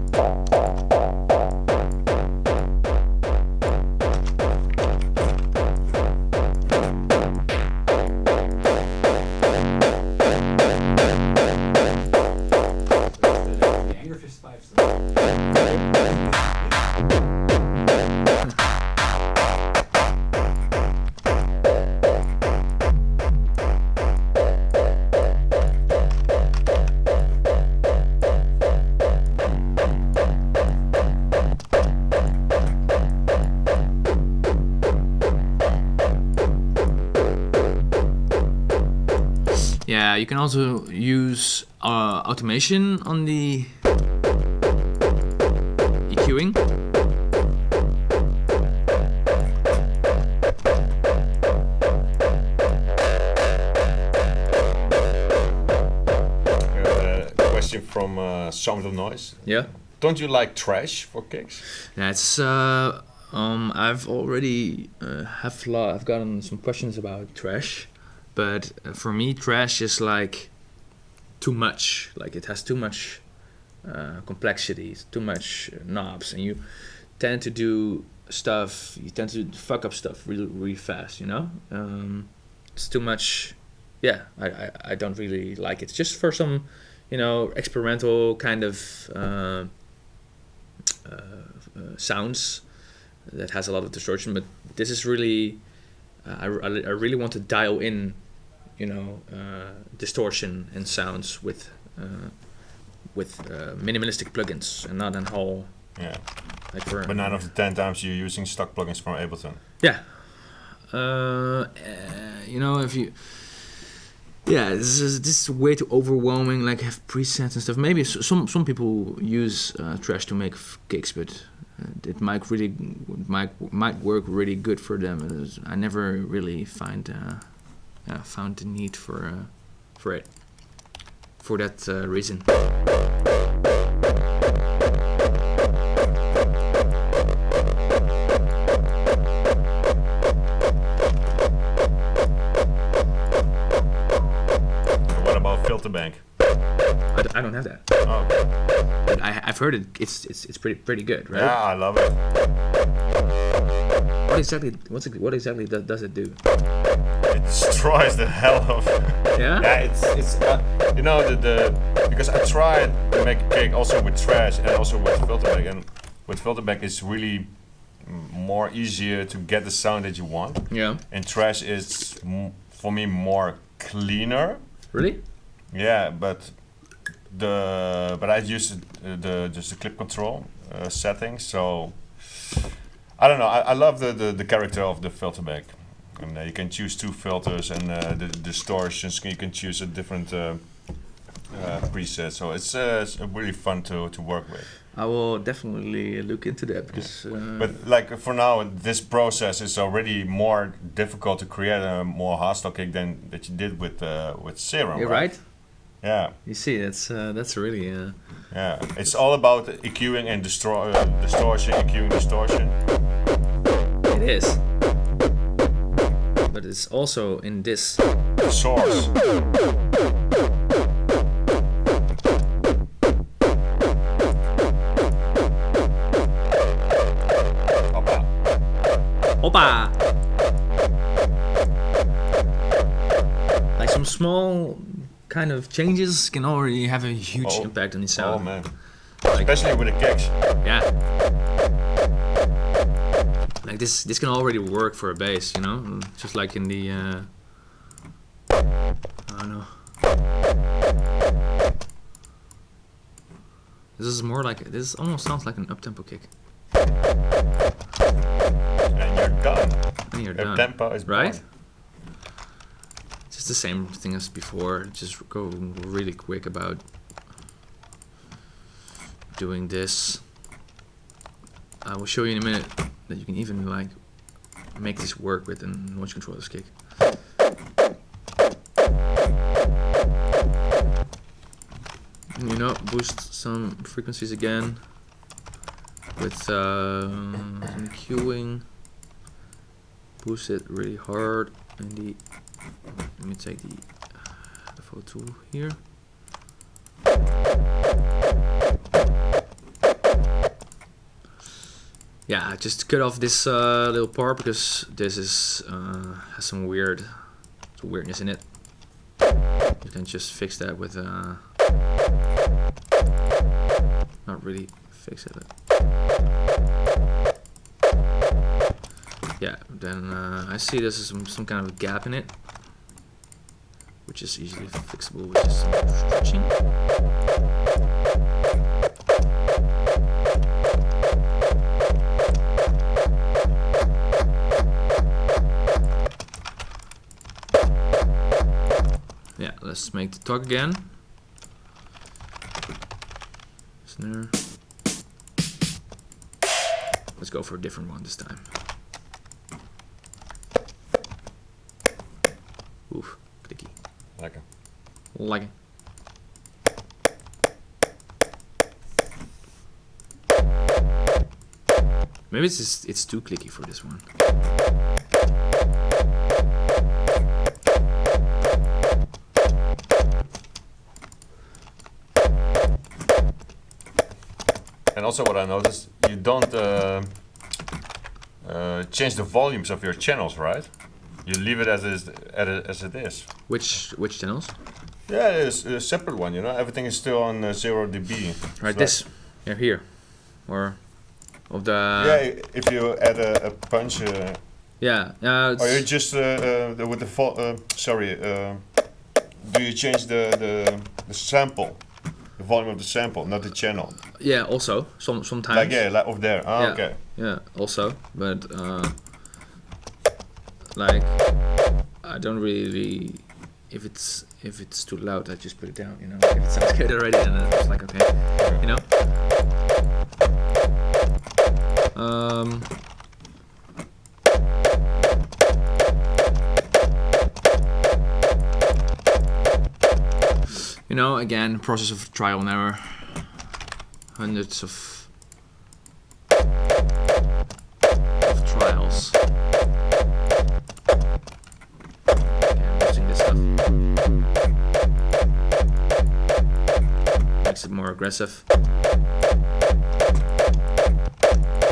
Yeah, you can also use automation on the EQing. Question from Sound of Noise. Yeah. Don't you like trash for kicks? That's I've already I've gotten some questions about trash. But for me, trash is like too much. Like it has too much complexity, too much knobs, and tend to do stuff. You tend to fuck up stuff really fast. You know, it's too much. Yeah, I don't really like it. Just for some, you know, experimental kind of sounds that has a lot of distortion. But this is really, I really want to dial in, you know, distortion and sounds with minimalistic plugins and not an whole. Yeah. Like for, but 9 of the 10 times you're using stock plugins from Ableton. Yeah. You know, if you. Yeah, this is way too overwhelming. Like have presets and stuff. Maybe some people use Trash to make kicks, but it might work really good for them. I never really found the need for it for that reason. Filter bank. I don't have that. Oh. But I've heard it. It's pretty good, right? Yeah, I love it. What exactly does it do? It destroys the hell of. Yeah. Yeah, it's you know the because I tried to make a cake also with Trash and also with filter bank, and with filter bank it's really more easier to get the sound that you want. Yeah. And Trash is for me more cleaner. Really? Yeah, but I used just the clip control settings, so I don't know. I love the character of the filter bank, and you can choose 2 filters and the distortions. You can choose a different preset, so it's really fun to work with. I will definitely look into that because. But like for now, this process is already more difficult to create a more hardstyle kick than that you did with Serum. You're right. Yeah. You see, that's really. Yeah, it's all about EQing and distortion, EQing, distortion. It is. But it's also in this. The source. Hoppa! Like some small kind of changes can already have a huge impact on the sound. Oh man. Especially with the kicks. Yeah. Like this can already work for a bass, you know? Just like in the I don't know. This almost sounds like an up-tempo kick. And you're done. And you're Your done. tempo is right? gone. It's the same thing as before. Just go really quick about doing this. I will show you in a minute that you can even like make this work with a noise controller's kick. And, you know, boost some frequencies again with some cueing. Boost it really hard. And let me take the FO tool here. Yeah, just cut off this little part because this is has some weirdness in it. You can just fix that with not really fix it. Yeah, then I see there's some kind of a gap in it, which is easily fixable with just some stretching. Yeah, let's make the talk again. Snare. Let's go for a different one this time. Oof, clicky. Lekker. Like it. Maybe it's too clicky for this one. And also what I noticed, you don't change the volumes of your channels, right? You leave it as it is. Which channels? Yeah, it's a separate one, you know. Everything is still on 0 dB. Right, this. Yeah, here. Or of the... Yeah, if you add a punch... yeah. or you just, with the... do you change the sample? The volume of the sample, not the channel? Yeah, also. Sometimes. Like, yeah, like over there. Ah, yeah. okay. Yeah, also. But, like, I don't really... If it's too loud, I just put it down, you know. If it sounds good already, then it's like, okay, you know. You know, again, process of trial and error. Hundreds of trials. Using this stuff makes it more aggressive.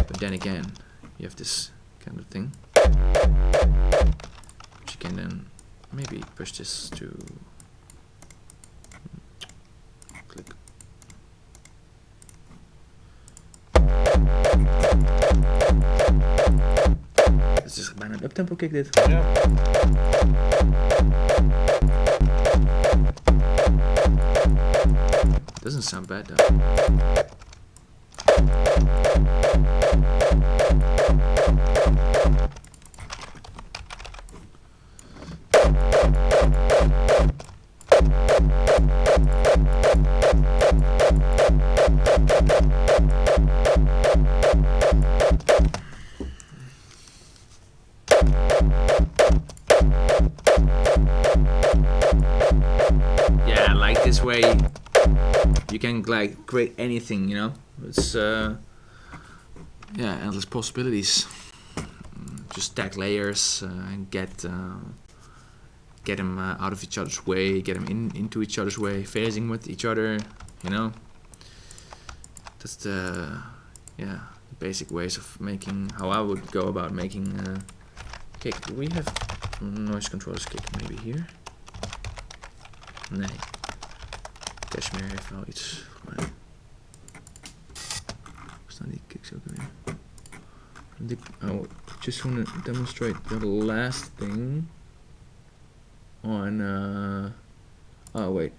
But then again, you have this kind of thing, which you can then maybe push this to click. This is bijna een uptempo kick dit. Yeah. Doesn't sound bad though. Yeah, like this way you can like create anything, you know. It's yeah, endless possibilities. Just stack layers and get them out of each other's way, get them into each other's way, phasing with each other, you know. That's the basic ways of making, how I would go about making kick. Do we have noise controllers kick maybe here? Nee. Cashmere heeft wel iets voor mij. Waar staan die kicks ook weer? I just want to demonstrate the last thing on oh wait,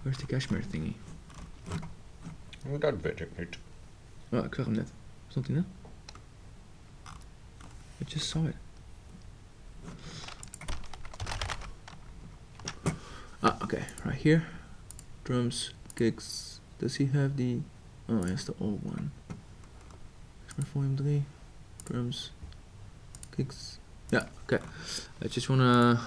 where's the cashmere thingy? Dat weet ik niet. Oh, ik zag hem net. Stond hij net? I just saw it. Ah, okay, right here. Drums, kicks. Does he have the... Oh, he has the old one. Cashmere volume 3. Drums, kicks. Yeah, okay. I just wanna...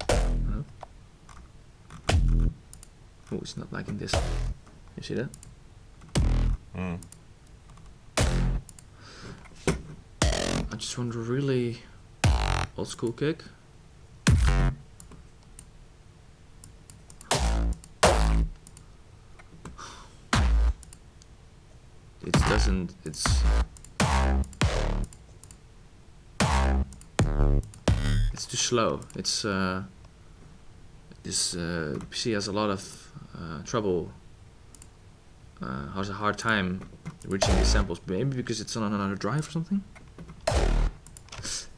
Hello? Oh, it's not liking this. You see that? Mm. I just want a really old school kick. It doesn't, it's too slow. It's this PC has a lot of trouble, has a hard time reaching these samples, maybe because it's on another drive or something.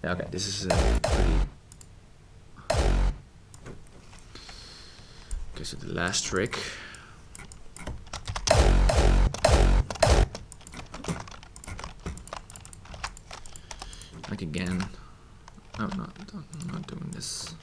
Yeah, okay, this is pretty... Okay, so the last trick. Like again. No, I'm not doing this.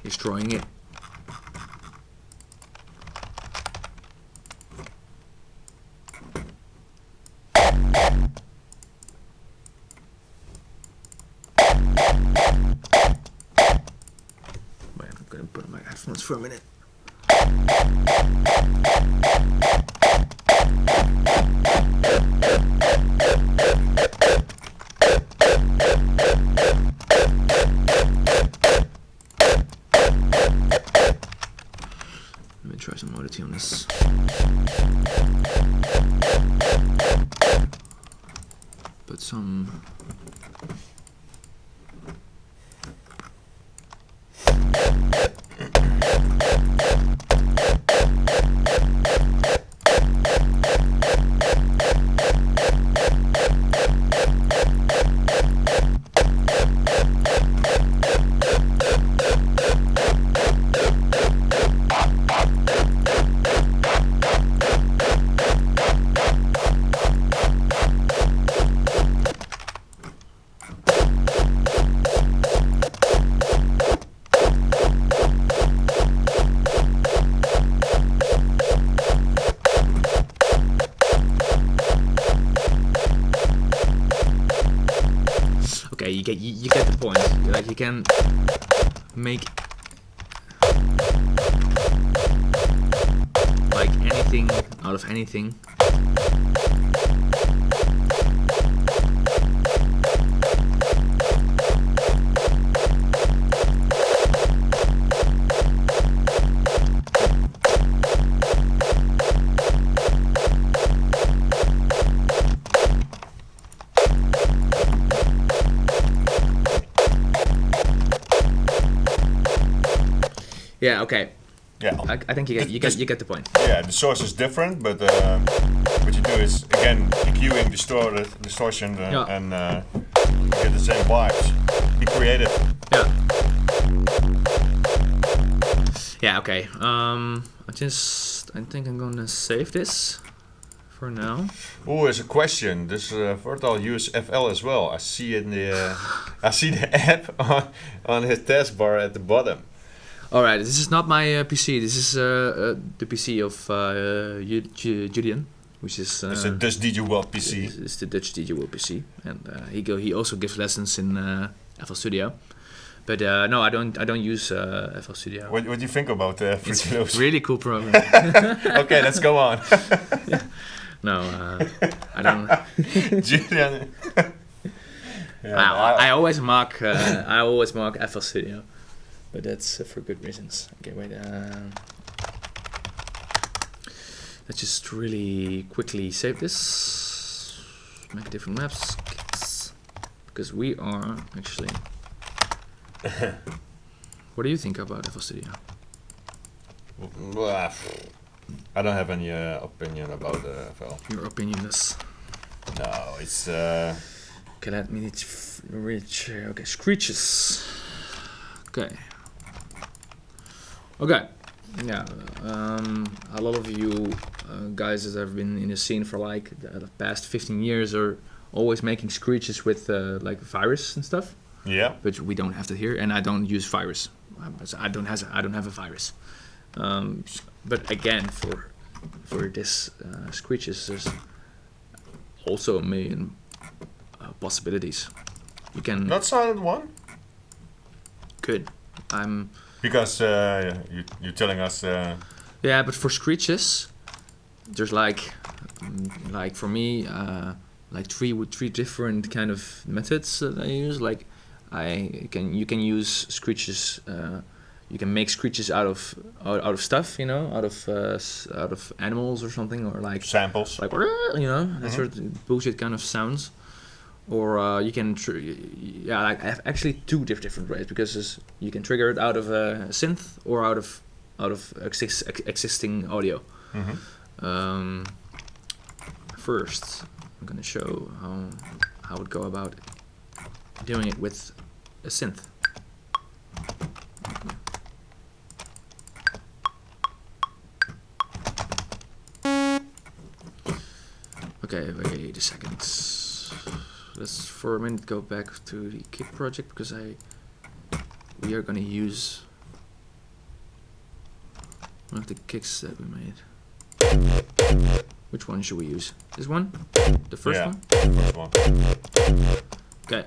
Destroying it. Wait, I'm gonna put my headphones for a minute. Let me try some audio on this. Put some. Okay, you get the point. Like you can make like anything out of anything. Yeah. Okay. Yeah. I think you get the point. Yeah, the source is different, but what you do is again EQing, distortion, and you get the same vibes. Be creative. Yeah. Yeah. Okay. I think I'm gonna save this for now. Oh, there's a question. Does Vertile use FL as well? I see it in the I see the app on his taskbar at the bottom. All right, this is not my PC. This is the PC of Julian, which is It's a Dutch DJ World PC. It's the Dutch DJ World PC, and he also gives lessons in FL Studio. But no, I don't use FL Studio. What do you think about Vertile? It's really cool program. Okay, let's go on. No, I don't. Julian. I always mark FL Studio. But that's for good reasons. Okay, wait. Let's just really quickly save this. Make different maps. Because we are actually... What do you think about FL Studio? I don't have any opinion about FL. Your opinionless. No, it's... Okay, let me reach... Okay, Screetches. Okay. Okay, yeah, a lot of you guys that have been in the scene for like the past 15 years are always making Screeches with like virus and stuff. Yeah. But we don't have that here, and I don't use virus. I don't have a virus. But again, for this Screeches, there's also a million possibilities. You can not Silent One. Good. Because you're telling us. Yeah, but for Screeches, there's like for me, like three different kind of methods that I use. Like you can use Screeches. You can make Screeches out of stuff, you know, out of animals or something, or like samples, like you know, that sort of bullshit kind of sounds. Or you can, like I have actually two different ways, because you can trigger it out of a synth or out of existing audio. First, I'm gonna show how I would go about doing it with a synth. Okay, wait a second. let's for a minute go back to the kick project because we are gonna use one of the kicks that we made. Which one should we use? This one? The first one? First one. Okay.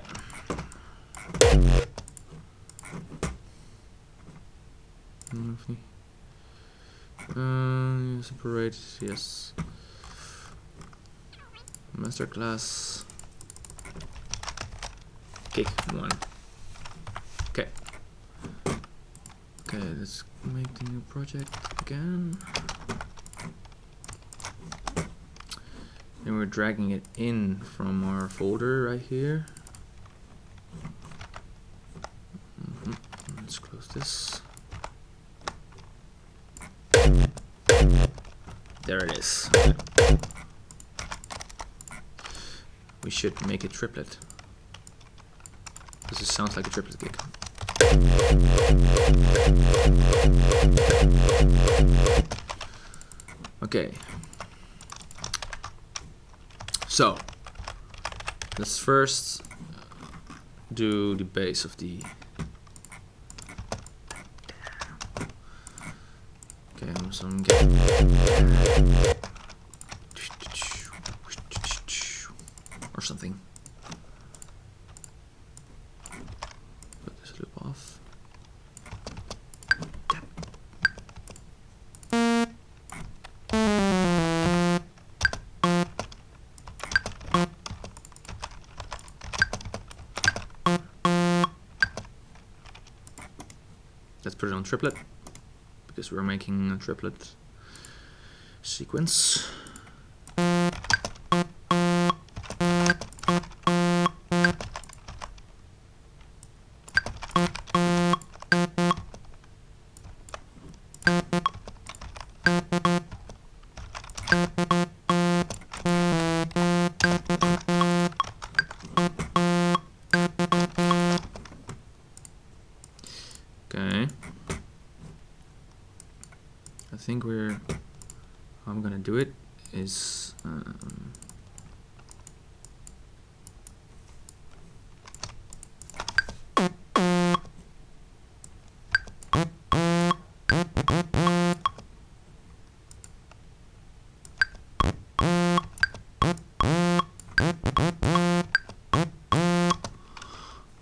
Separate, yes. Masterclass. Kick 1. Okay. Okay, let's make the new project again. And we're dragging it in from our folder right here. Let's close this. There it is. We should make a triplet. This sounds like a triplet kick. Okay. So, let's first do the bass of the. Okay, some or something. Put this loop off. Let's put it on triplet because we're making a triplet sequence. Okay. I think how I'm gonna do it is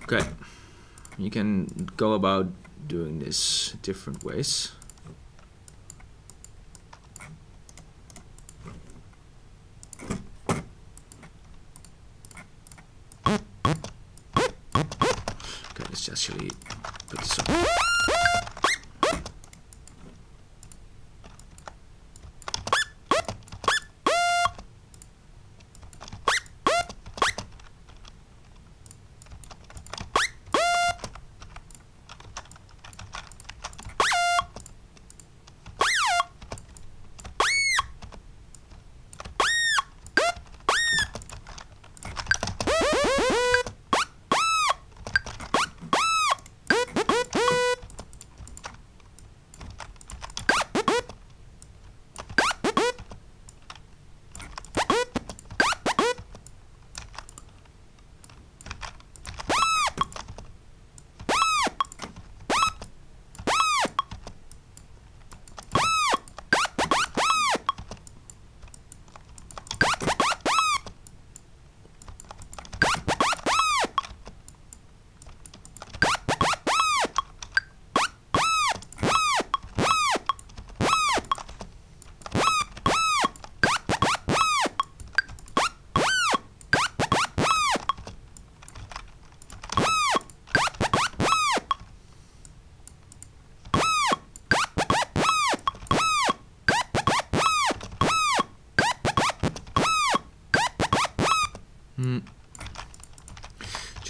okay. You can go about doing this different ways. Okay, let's actually put this on.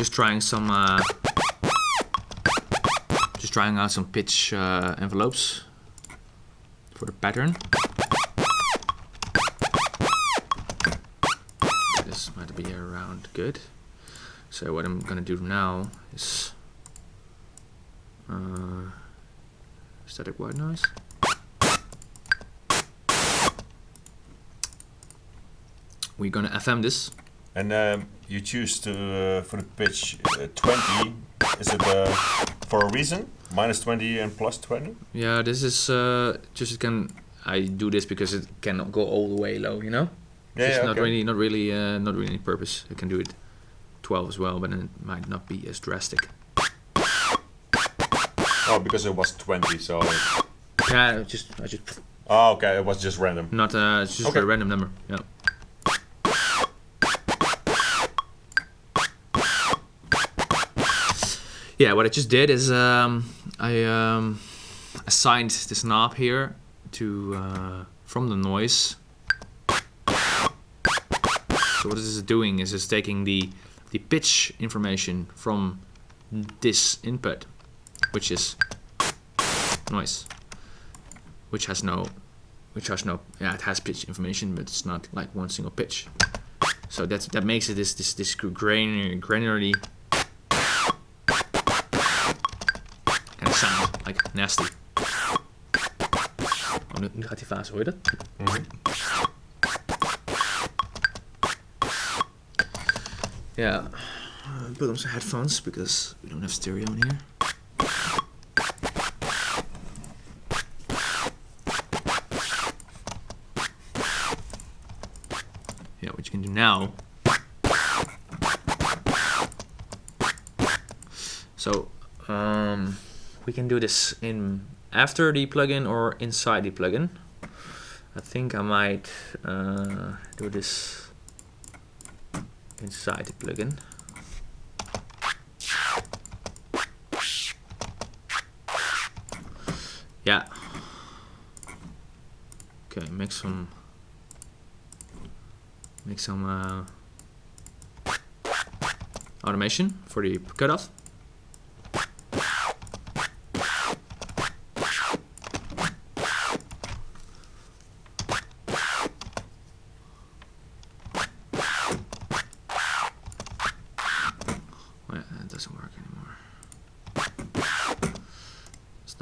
Just trying out some pitch envelopes for the pattern. This might be around good. So what I'm gonna do now is static white noise. We're gonna FM this And you choose to for the pitch 20. Is it for a reason? -20 and +20? Yeah, this is just I do this because it cannot go all the way low, you know. Yeah, It's yeah, not okay. not really any purpose. I can do it 12 as well, but then it might not be as drastic. Oh, because it was 20, so. Yeah, I just Oh, okay, it was just random. not it's just Okay. a random number. Yeah. Yeah, what I just did is I assigned this knob here to from the noise. So what this is doing is it's taking the pitch information from this input, which is noise, which has no yeah, it has pitch information, but it's not like one single pitch. So that makes it this granularly kind of sound, like nasty. Oh, nu gaat die fase, hoor je dat? Yeah, put on some headphones because we don't have stereo in here. Yeah, what you can do now. So we can do this in after the plugin or inside the plugin. I think I might do this inside the plugin. Yeah. Okay, make some automation for the cutoff.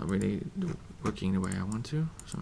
Really working the way I want to, so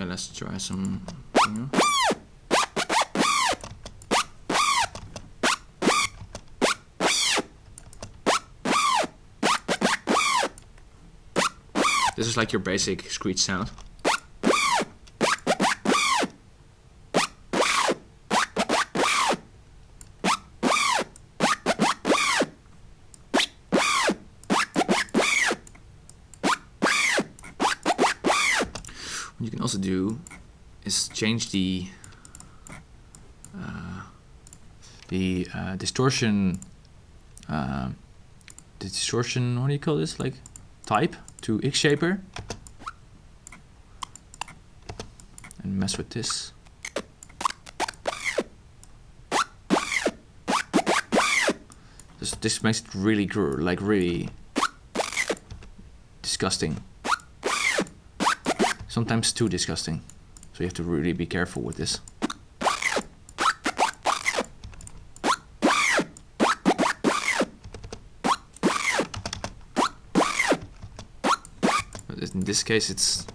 let's try some. This is like your basic Screech sound. What you can also do is change the distortion. The distortion. What do you call this? Like type to X-Shaper, and mess with this. This makes it really really disgusting. Sometimes too disgusting. So you have to really be careful with this. But in this case it's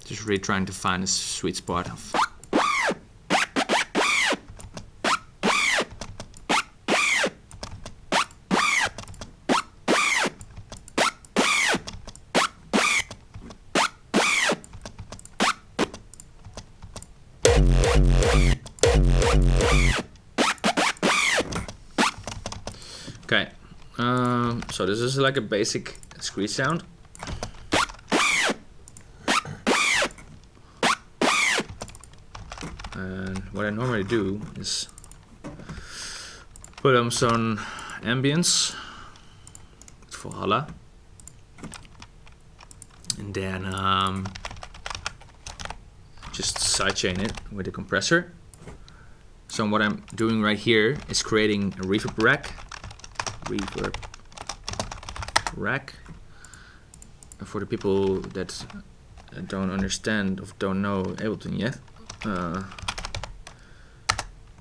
Just really trying to find a sweet spot of. Okay, so this is like a basic Screech sound. And what I normally do is put on some ambience for Hala, and then just sidechain it with a compressor. So what I'm doing right here is creating a reverb rack. For the people that don't understand or don't know Ableton yet.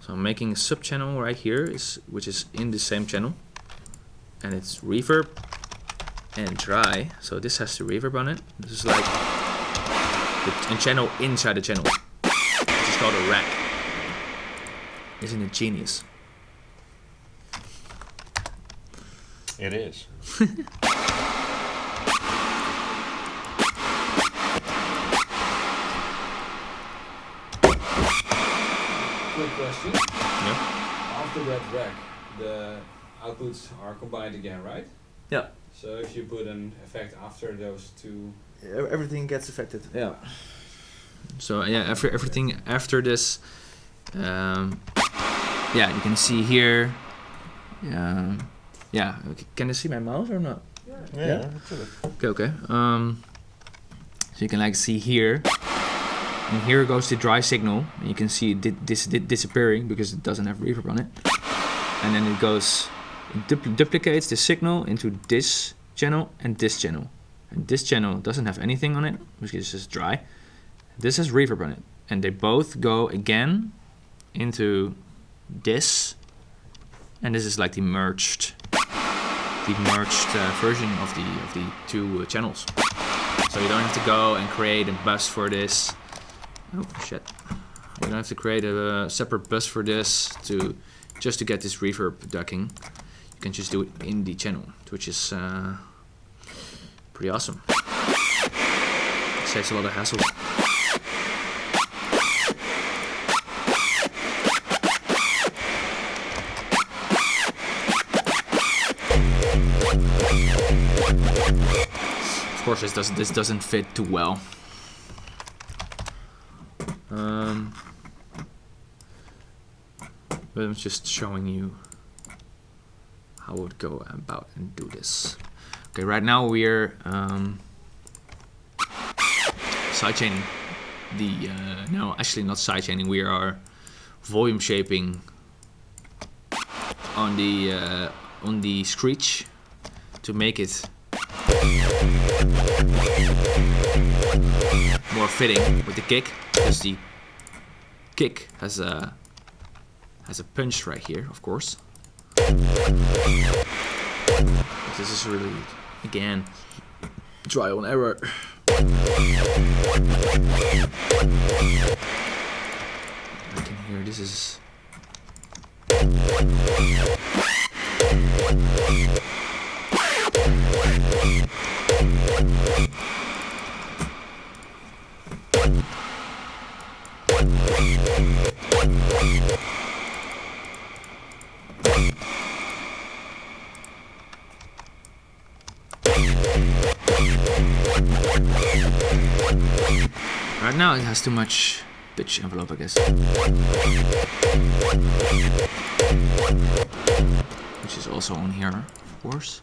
So I'm making a sub channel right here, which is in the same channel, and it's reverb and dry. So this has the reverb on it. This is like a channel inside the channel, which is called a rack. Isn't it genius? It is. Quick question. Yeah. After that rack, the outputs are combined again, right? Yeah. So if you put an effect after those two, Everything gets affected. Yeah. So yeah, everything after this, yeah, you can see here. Yeah, can you see my mouse or not? Yeah. Okay. So you can like see here, and here goes the dry signal, and you can see this disappearing because it doesn't have reverb on it, and then it goes, duplicates the signal into this channel and this channel, and this channel doesn't have anything on it, which is just dry. This has reverb on it, and they both go again into this, and this is like the merged version of the two channels. So you don't have to go and create a bus for this. Oh shit! You don't have to create a separate bus for this just to get this reverb ducking. You can just do it in the channel, which is pretty awesome. It saves a lot of hassle. Of course, this doesn't fit too well. But I'm just showing you how I would go about and do this. Okay, right now we're sidechaining the no, actually not sidechaining. We are volume shaping on the Screech to make it more fitting with the kick, because the kick has a punch right here, of course. This is really, again, trial and error. I can hear this is. Right now it has too much pitch envelope, I guess. Which is also on here, of course.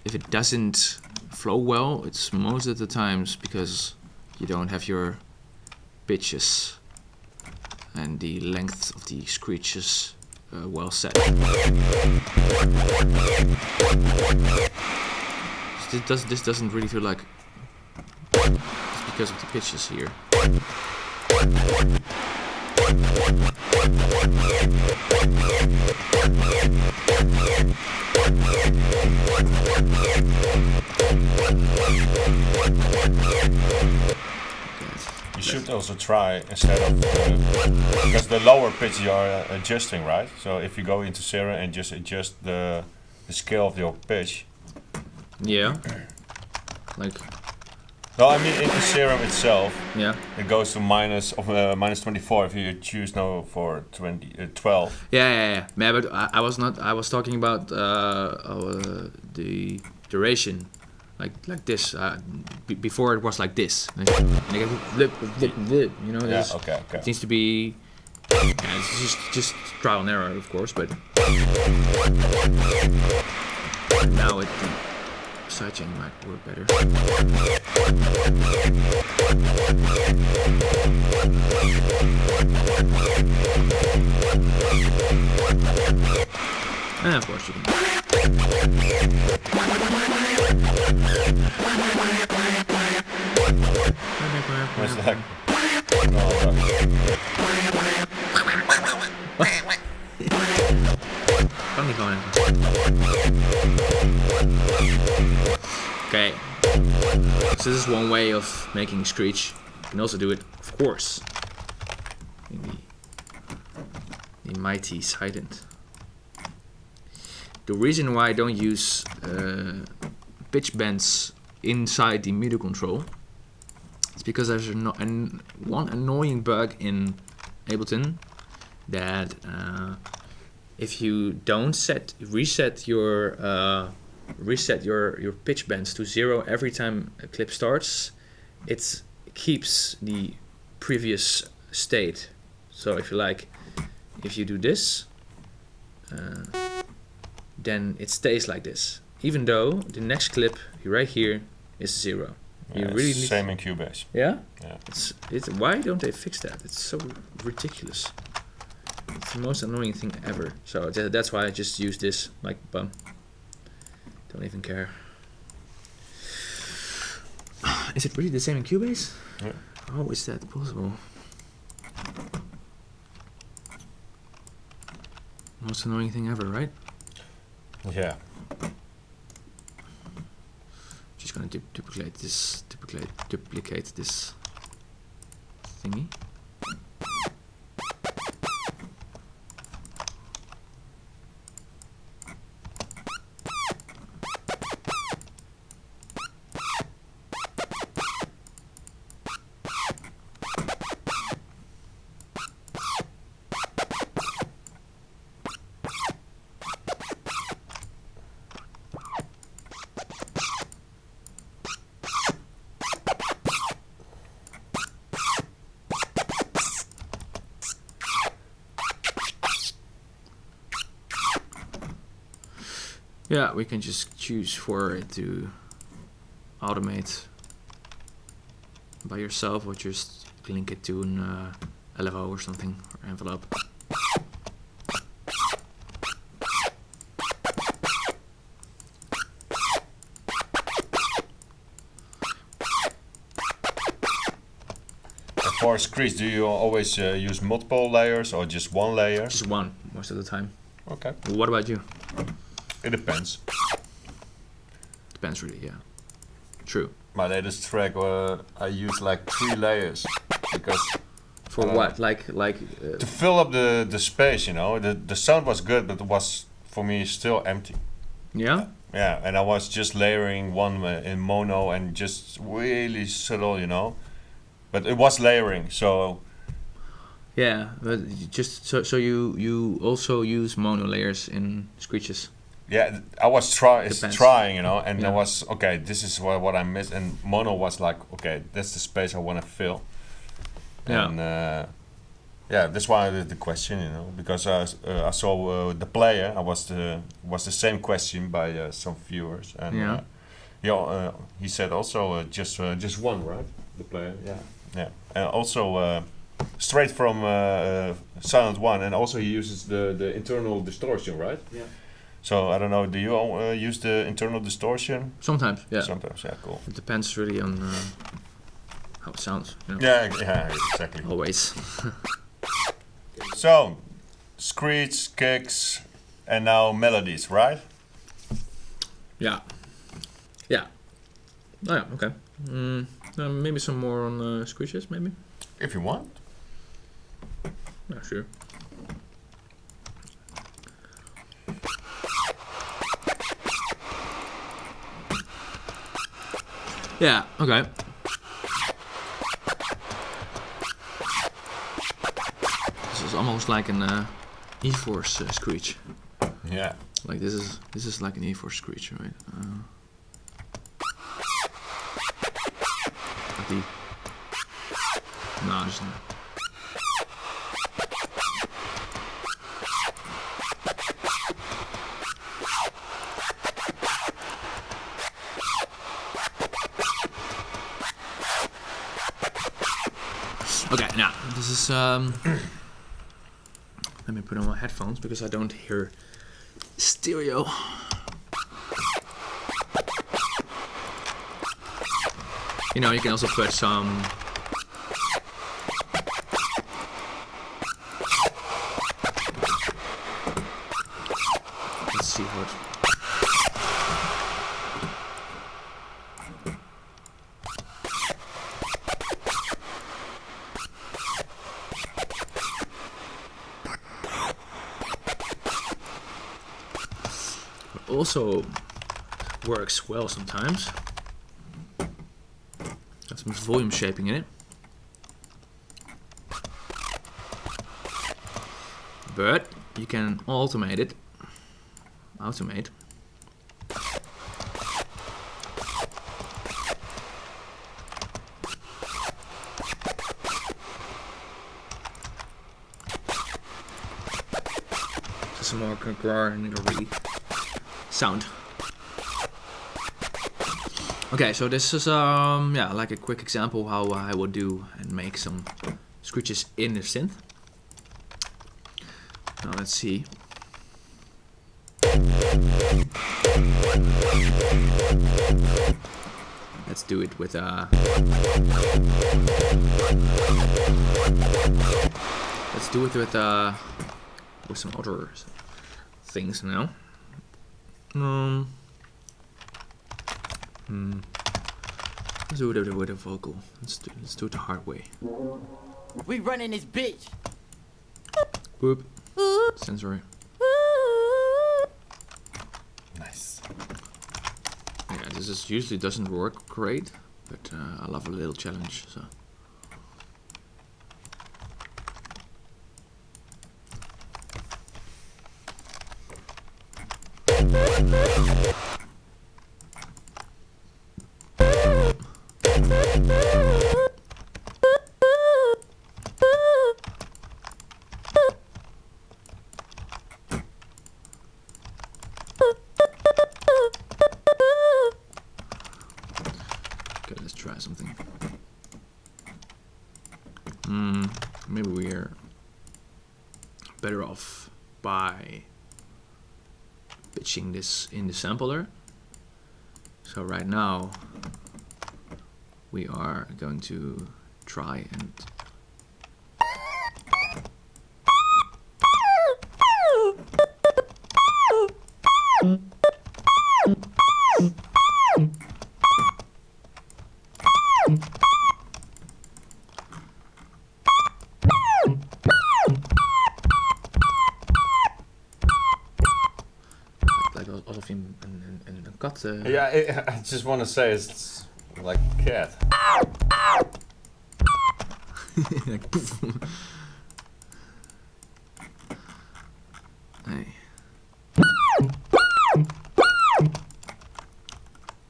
If it doesn't flow well, it's most of the times because you don't have your pitches and the length of the screeches well set. This doesn't really feel like it's because of the pitches here. You should also try instead of because the lower pitch you are adjusting, right? So if you go into Serum and just adjust the scale of your pitch. Yeah. Like. No, I mean in the Serum itself. Yeah. It goes to minus 24 if you choose now for 12. Yeah. But I was not. I was talking about the duration. Like this. Before it was like this. You know. Yeah. Okay. It needs to be. Yeah, it's just trial and error, of course, but now it. Sidechain might work better. And of course you can. What's that? Kan niet gewoon. Okay, so this is one way of making a screech. You can also do it, of course, in the mighty Sylenth. The reason why I don't use pitch bends inside the MIDI control is because there's one annoying bug in Ableton that if you don't reset your pitch bends to 0 every time a clip starts, it keeps the previous state. So if you do this, then it stays like this, even though the next clip right here is 0. You really need same in Cubase. Yeah. Yeah. Why don't they fix that? It's so ridiculous. It's the most annoying thing ever. So that's why I just use this like bum. Don't even care. Is it really the same in Cubase? Yeah. How is that possible? Most annoying thing ever, right? Yeah. Just gonna duplicate this thingy. Yeah, we can just choose for it to automate by yourself, or just link it to an LFO or something, or envelope. For Screech, do you always use multiple layers or just one layer? Just one, most of the time. Okay. What about you? It depends. Depends really, yeah. True. My latest track, I use like 3 layers because. For what? Like to fill up the space, you know. The sound was good, but it was for me still empty. Yeah. Yeah, and I was just layering one in mono and just really subtle, you know. But it was layering, so. Yeah, but just so you also use mono layers in Screetches. Yeah, I was trying, you know, and Yeah. I was okay. This is what I missed, and mono was like, okay, that's the space I want to fill. Yeah. And yeah, that's why I did the question, you know, because I saw the player. I was the same question by some viewers, and he said also just one, right? The player, yeah, and also straight from Sylenth 1, and also he uses the internal distortion, right? Yeah. So I don't know, do you use the internal distortion? Sometimes, yeah. Sometimes, yeah, cool. It depends really on how it sounds. You know? Yeah, exactly. Always. So, screech, kicks, and now melodies, right? Yeah. Yeah. Oh yeah, okay. Maybe some more on Screeches, maybe? If you want. Yeah, sure. Yeah, okay. This is almost like an E-force screech. Yeah. Like this is like an E-force screech, right? No, it's not. Okay, now this is let me put on my headphones because I don't hear stereo. You know, you can also put some let's see what. Also works well sometimes. Got some volume shaping in it. But you can automate it. Automate. Some more grinding sound. Okay, so this is yeah, like a quick example how I would do and make some screeches in the synth. Now let's see. Let's do it with let's do it with some other things now. Let's do it with a vocal. Let's do it the hard way. We running this bitch. Boop. Sensory. Nice. Yeah, this is usually doesn't work great, but I love a little challenge. So. Okay, let's try something. Maybe we're better off by pitching this in the sampler. So right now we are going to try and alsof je een kat... Yeah, I just want to say it's like a cat. like poef. Hey.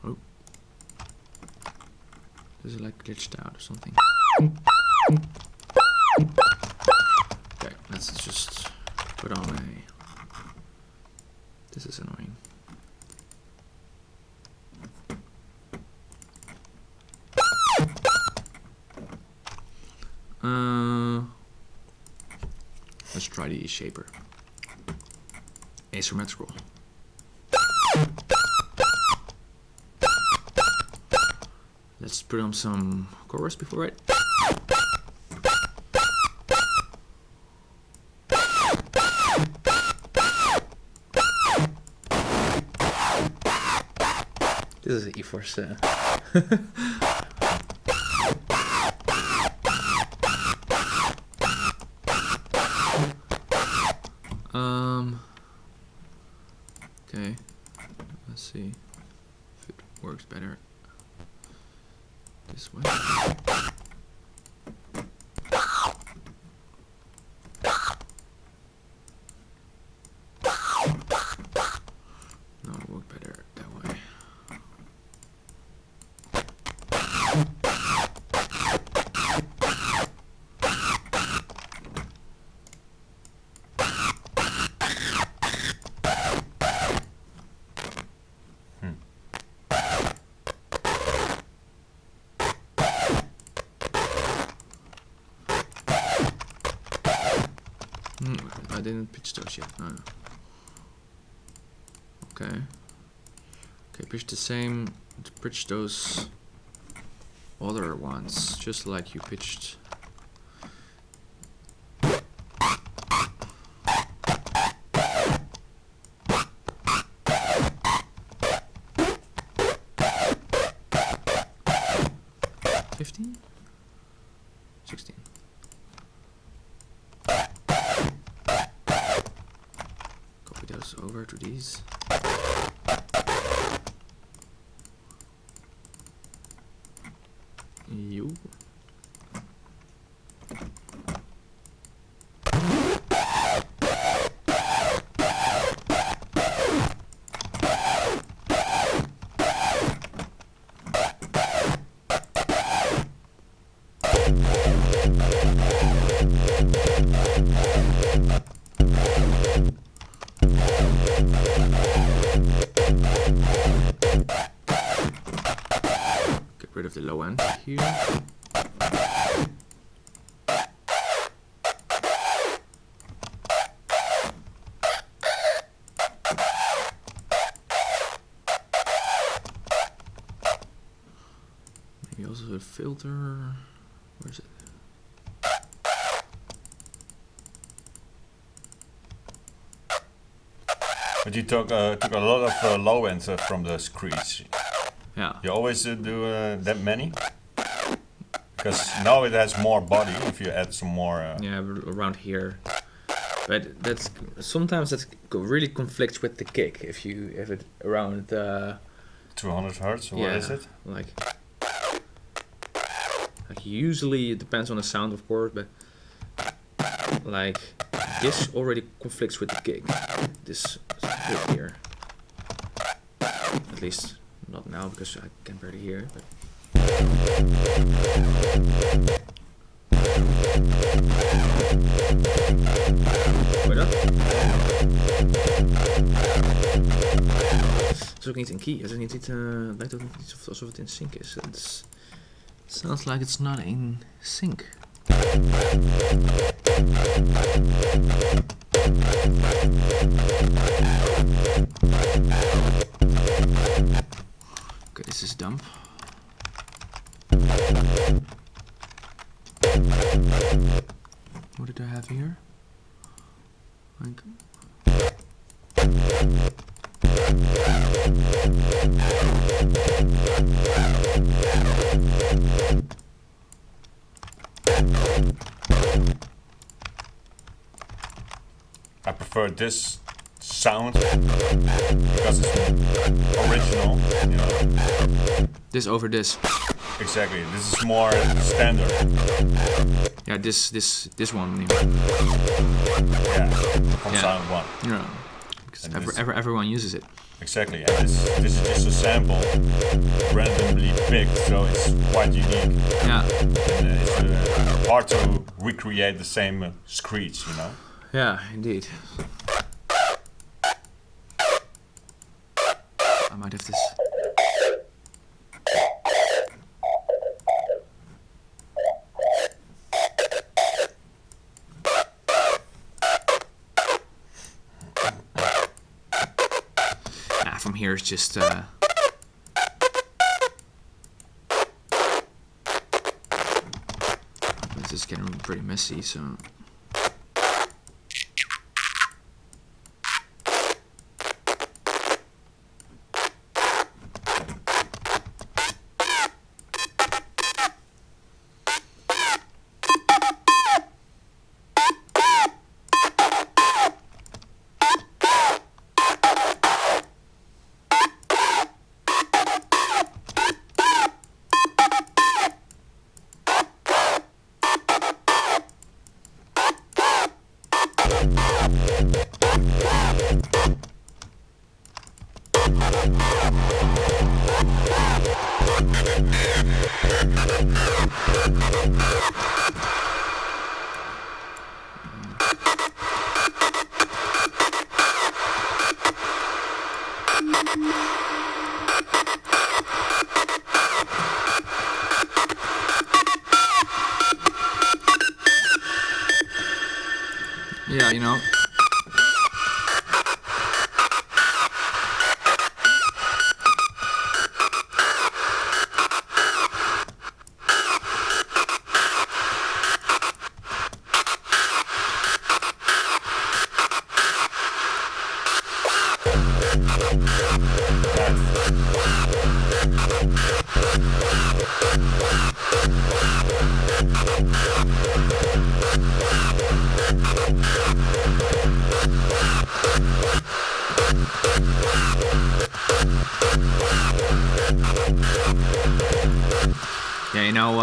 Oh. This is like glitched out or something. Okay, let's just put on a... This is annoying. try the shaper. Asymmetrical. Let's put on some chorus before it. This is E-force. Okay, let's see if it works better this way. No, it worked better that way. I didn't pitch those yet. No. Okay. Okay, pitch the same. Pitch those other ones, just like you pitched. $15? $16. Copy those over to these. You. Get rid of the low end here. Maybe also a filter. Where is it? But you took a lot of low ends from the Screech. Yeah. You always do that many? Because now it has more body if you add some more... Yeah, around here. But that's sometimes that really conflicts with the kick. If you have it around 200 hertz, or yeah, what is it? like usually it depends on the sound, of course, but like this already conflicts with the kick. This bit here, at least not now because I can barely hear it. But wait up. Het is ook niet in key. Het is niet, het lijkt ook niet alsof het in sync is. Het sounds like it's not in sync. Okay, this is dumb. What did I have here? Like I prefer this sound because it's original, you know. this over this. Exactly, this is more standard. Yeah, this one. Yeah, from Yeah. sound one. Yeah, because everyone uses it. Exactly, and this is just a sample, randomly picked, so it's quite unique. Yeah, And it's hard to recreate the same screech, you know. yeah, indeed. I might have this. from here is just it's just getting pretty messy, so. Yeah, you know. Yeah, you know,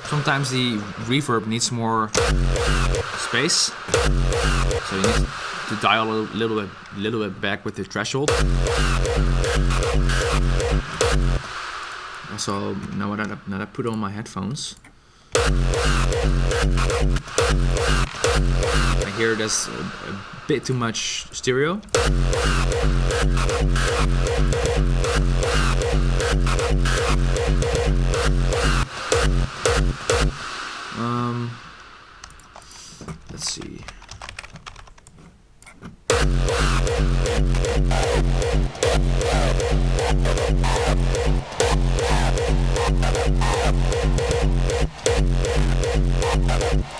sometimes the reverb needs more space, so you need to dial a little bit back with the threshold. Also, now that I put on my headphones, I hear there's a bit too much stereo. Let's see.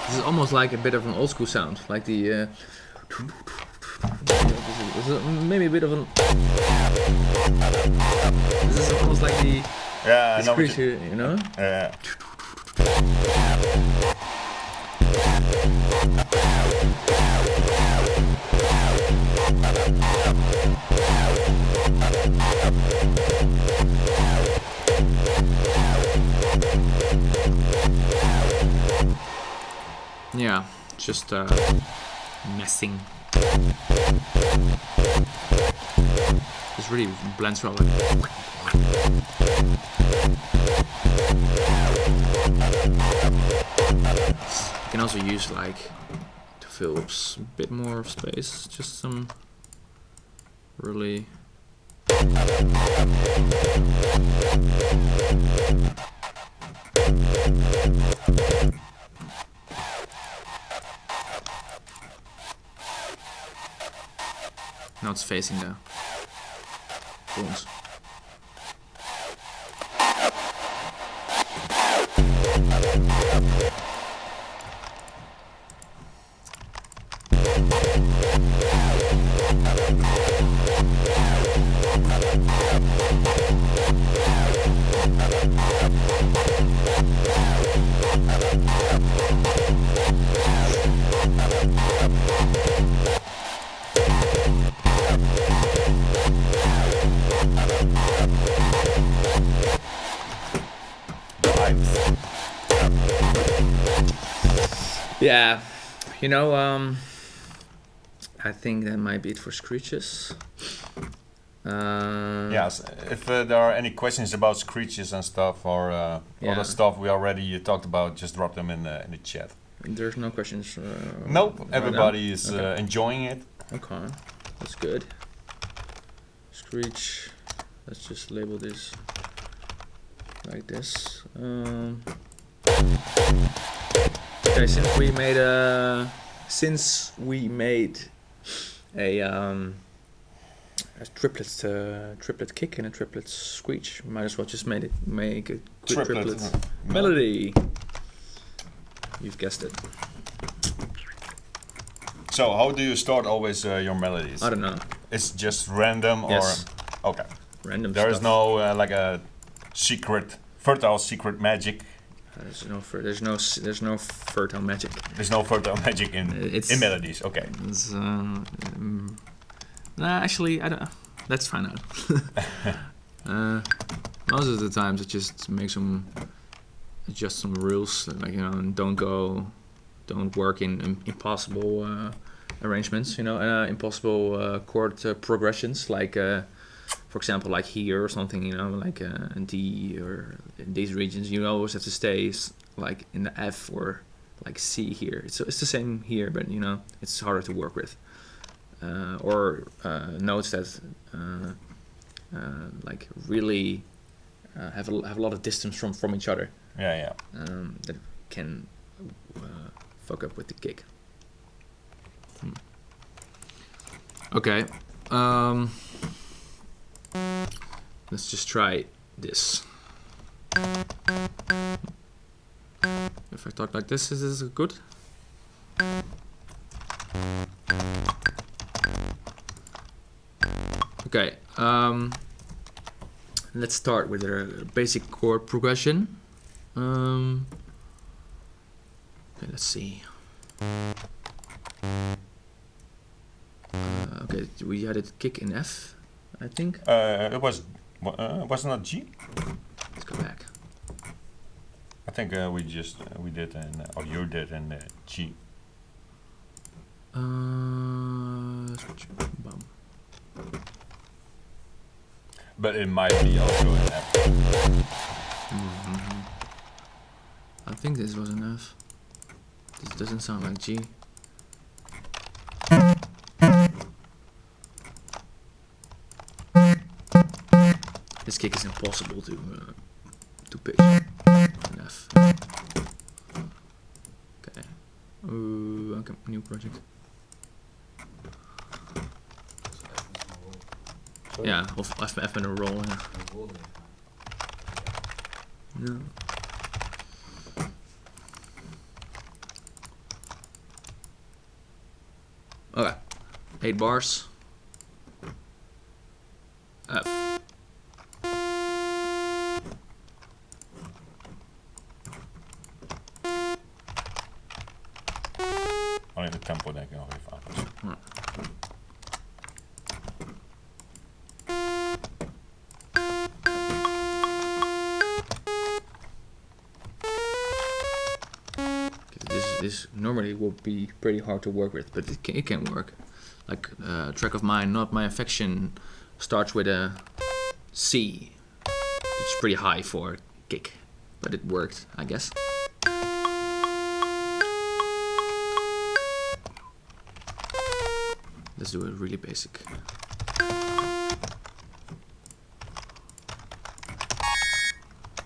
This is almost like a bit of an old school sound, like the this is maybe a bit of an. This is almost like the Screech, you know? Yeah. Yeah, just messing. This really blends well. You can also use like to fill up a bit more of space, just some really. Now it's facing the horns. Yeah, you know, I think that might be it for Screetches. Yes, if there are any questions about Screetches and stuff or other stuff we already talked about, just drop them in the chat. There's no questions. Nope, everybody right is enjoying it. Okay, that's good. Screech, let's just label this like this. Okay, since we made a since we made a triplet kick and a triplet screech, we might as well just make a quick triplet melody. You've guessed it. So how do you start always your melodies? I don't know. It's just random, Yes. or okay. Random There is stuff. no like a secret, Vertile secret magic. There's no fertile magic. There's no Vertile magic in melodies. Okay. It's, nah, actually, I don't. Let's find out. Most of the times, I just make adjust some rules, like, you know, and don't work in impossible arrangements. You know, impossible chord progressions, like for example, like here or something. You know, like D, or in these regions, you always have to stay like in the F or like C here. It's the same here, but you know, it's harder to work with. Or notes that like really have a lot of distance from each other. Yeah. That can fuck up with the kick. Okay. Let's just try this. If I talk like this, is this good? Okay, let's start with a basic chord progression. Okay, let's see. Okay, we had a kick in F, I think. It was not G. Let's go back. I think we did or you did in G. Bum. But it might be also an F. I think this was an F. This doesn't sound like G. This kick is impossible to pitch. An F. Okay. Okay, new project. Yeah, of I've been a roll. Yeah. No. Okay, 8 bars. Up. Alleen de tempo denk ik nog even aanpassen. Ja. This normally would be pretty hard to work with, but it can work. Like a track of mine, Not My Affection, starts with a C, which is pretty high for a kick, but it worked, I guess. Let's do a really basic.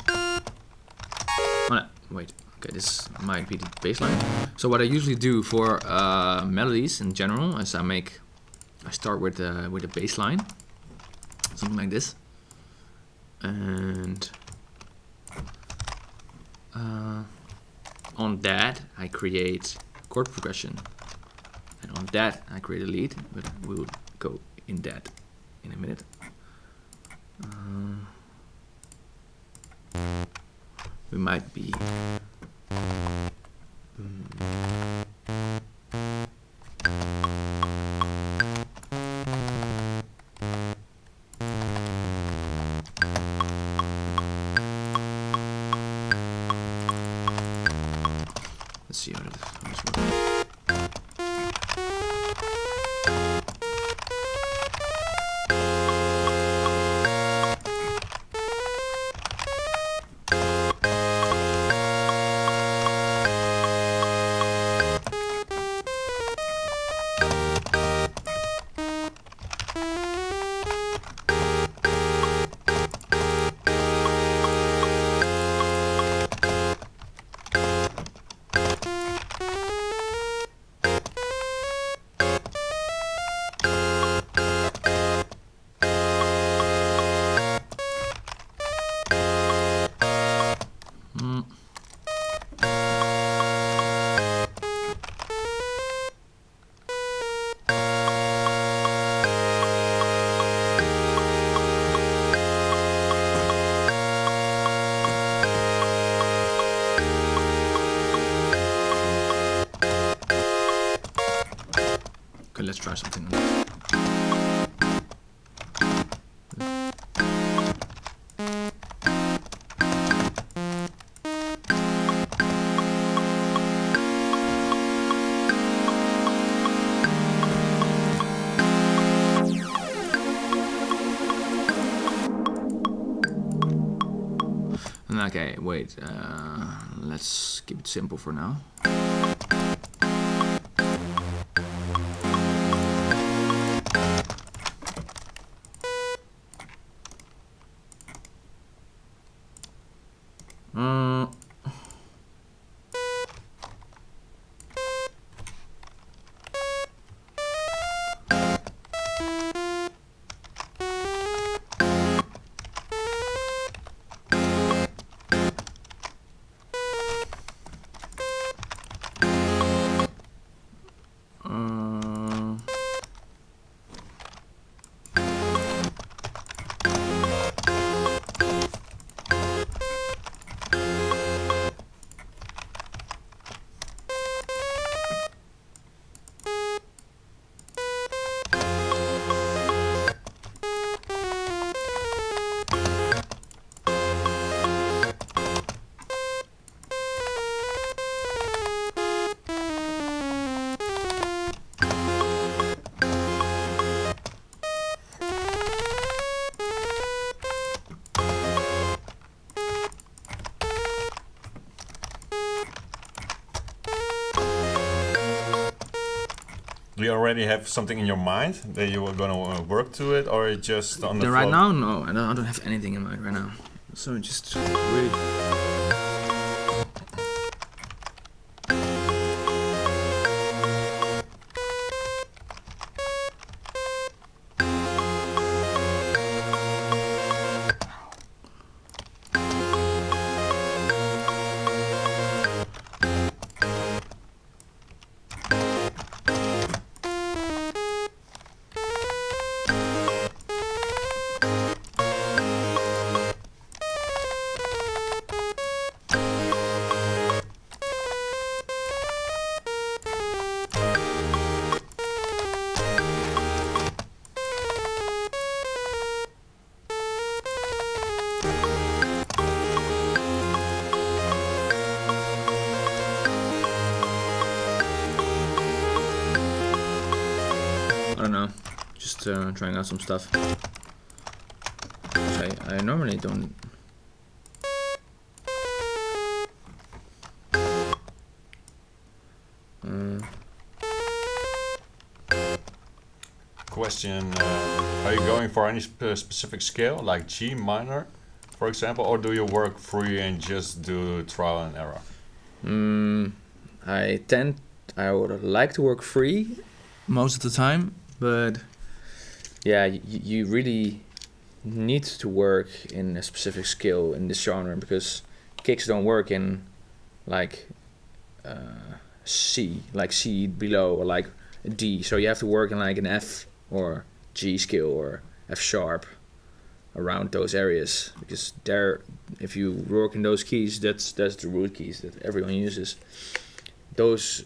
Oh, no, wait. Okay, this might be the bass line. So what I usually do for melodies in general is I start with a bass line, something like this, and on that I create chord progression, and on that I create a lead. But we will go in that in a minute. We might be. Let's see how this works. Okay, let's try something on that. Okay, wait, let's keep it simple for now. Do you already have something in your mind that you were gonna work to it, or just on the flow? Right now, no, I don't have anything in mind right now. So just really. I don't know, just trying out some stuff. I normally don't. Question, are you going for any specific scale, like G minor, for example, or do you work free and just do trial and error? I would like to work free most of the time, but yeah, you really need to work in a specific scale in this genre, because kicks don't work in like C, like C below, or like a D, so you have to work in like an F or G scale or F sharp around those areas, because there, if you work in those keys, that's the root keys that everyone uses. Those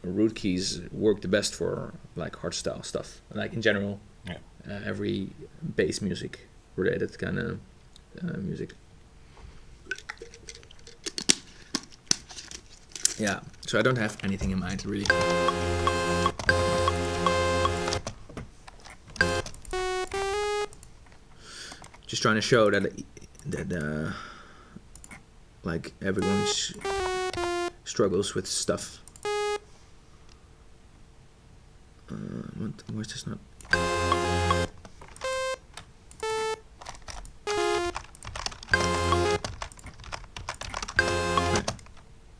root keys work the best for like hardstyle stuff, like in general. Yeah. Every bass music related kind of music. Yeah, so I don't have anything in mind really. Just trying to show that like everyone struggles with stuff. Why is this not?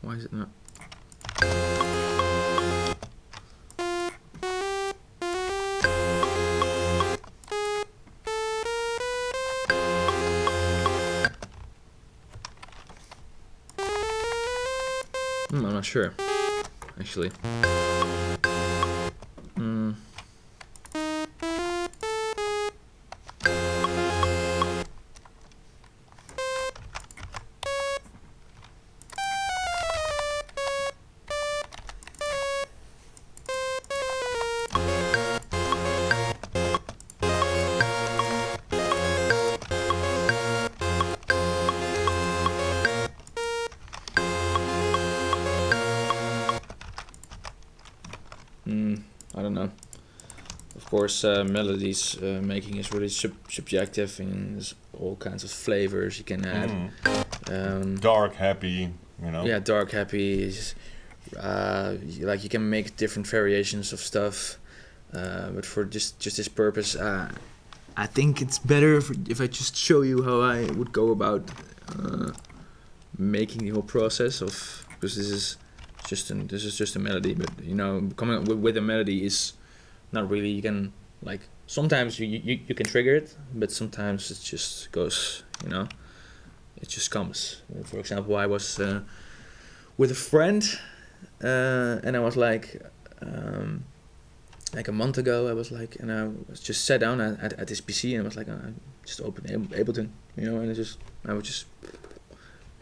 Why is it not? I'm not sure, actually. I don't know. Of course, melodies making is really subjective, and there's all kinds of flavors you can add. Dark, happy, you know. Yeah, dark, happy. Is, like you can make different variations of stuff, but for just this purpose, I think it's better if I just show you how I would go about making the whole process of, because this is just a melody, but you know, coming up with a melody is not really, you can like sometimes you can trigger it, but sometimes it just goes, you know, it just comes. For example, I was with a friend and I was like a month ago, I was like, and I was just sat down at this PC and I was like, I'm just Ableton, you know, and I was just,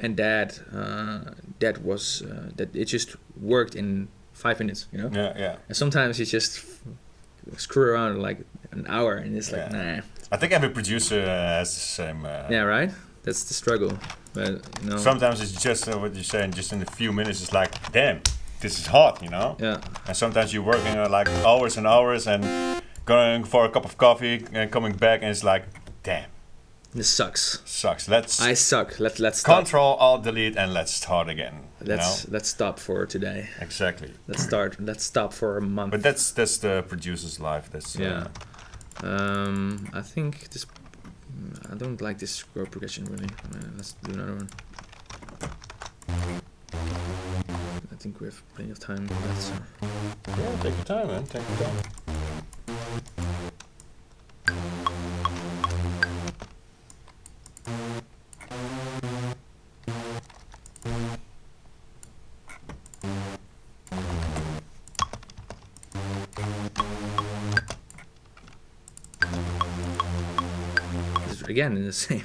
and that was that it just worked in 5 minutes, you know. Yeah. And sometimes you just screw around like an hour, and it's like, nah. I think every producer has the same. Yeah, right. That's the struggle, but you know. Sometimes it's just what you're saying. Just in a few minutes, it's like, damn, this is hot, you know. Yeah. And sometimes you're working like hours and hours and going for a cup of coffee and coming back, and it's like, damn, this sucks. I suck. Let's stop. Control Alt Delete and let's start again. Let's stop for today. Exactly. Let's stop for a month. But that's the producer's life. That's yeah. I think this. I don't like this chord progression really. Let's do another one. I think we have plenty of time. Yeah, take your time, man. Take your time. Again in the same.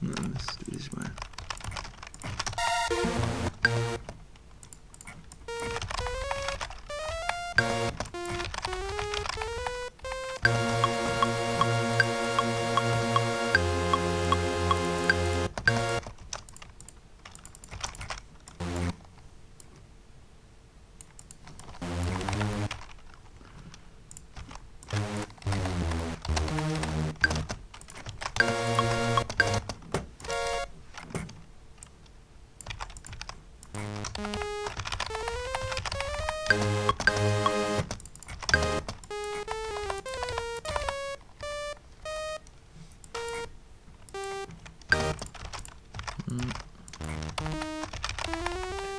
Let's do this one.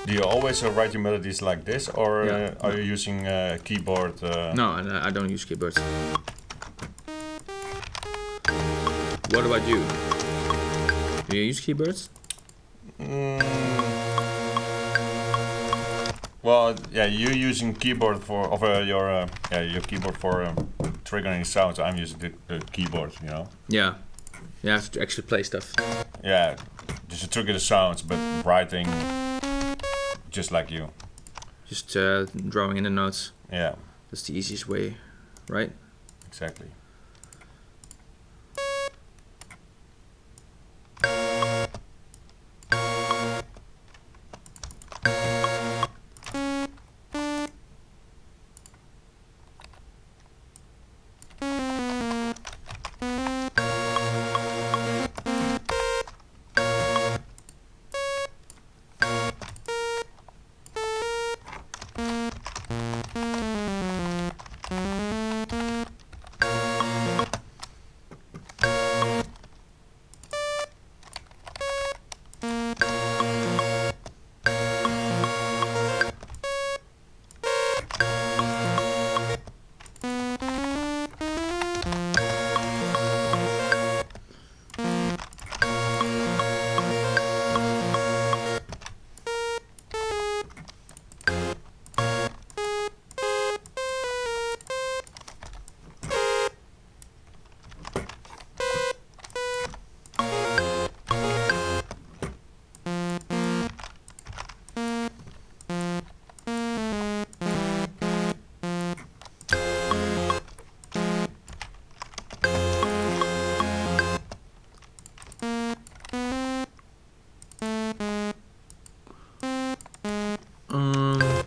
Do you always write your melodies like this, or Yeah. are you using keyboard? No, I don't use keyboards. What about you? Do you use keyboards? Well, yeah, you're using keyboard for your keyboard for triggering sounds. I'm using the keyboard, you know. Yeah, you have to actually play stuff. Yeah, just to trigger the sounds, but writing just like you. Just drawing in the notes. Yeah, That's the easiest way, right? exactly.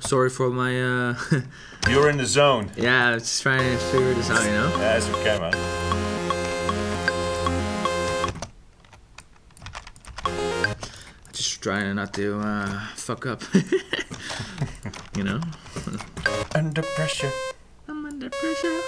sorry for my. You're in the zone. Yeah, I'm just trying to figure this out, you know. As you can, man. Just trying not to fuck up. You know. Under pressure. I'm under pressure.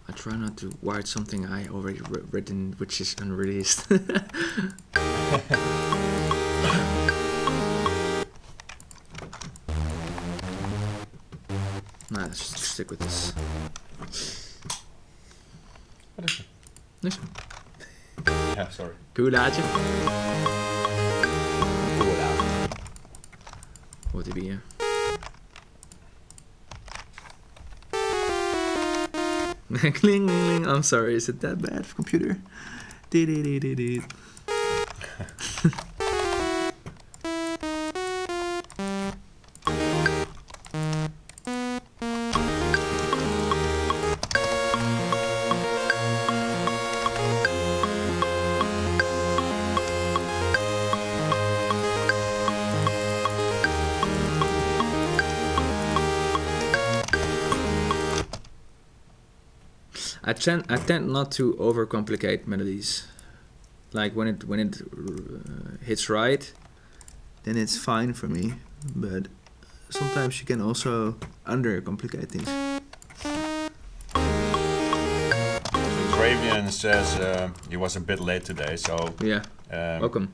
I try not to write something I already written, which is unreleased. Nah, let's just stick with this. What is it? Niks. Yeah, sorry. Coolaatje. Cola. Hoort hij bier. Kling, kling, kling. I'm sorry, is it that bad, computer? Dee. I tend not to overcomplicate melodies. Like when it hits right, then it's fine for me. But sometimes you can also undercomplicate things. Dravian says he was a bit late today, so Yeah. Welcome.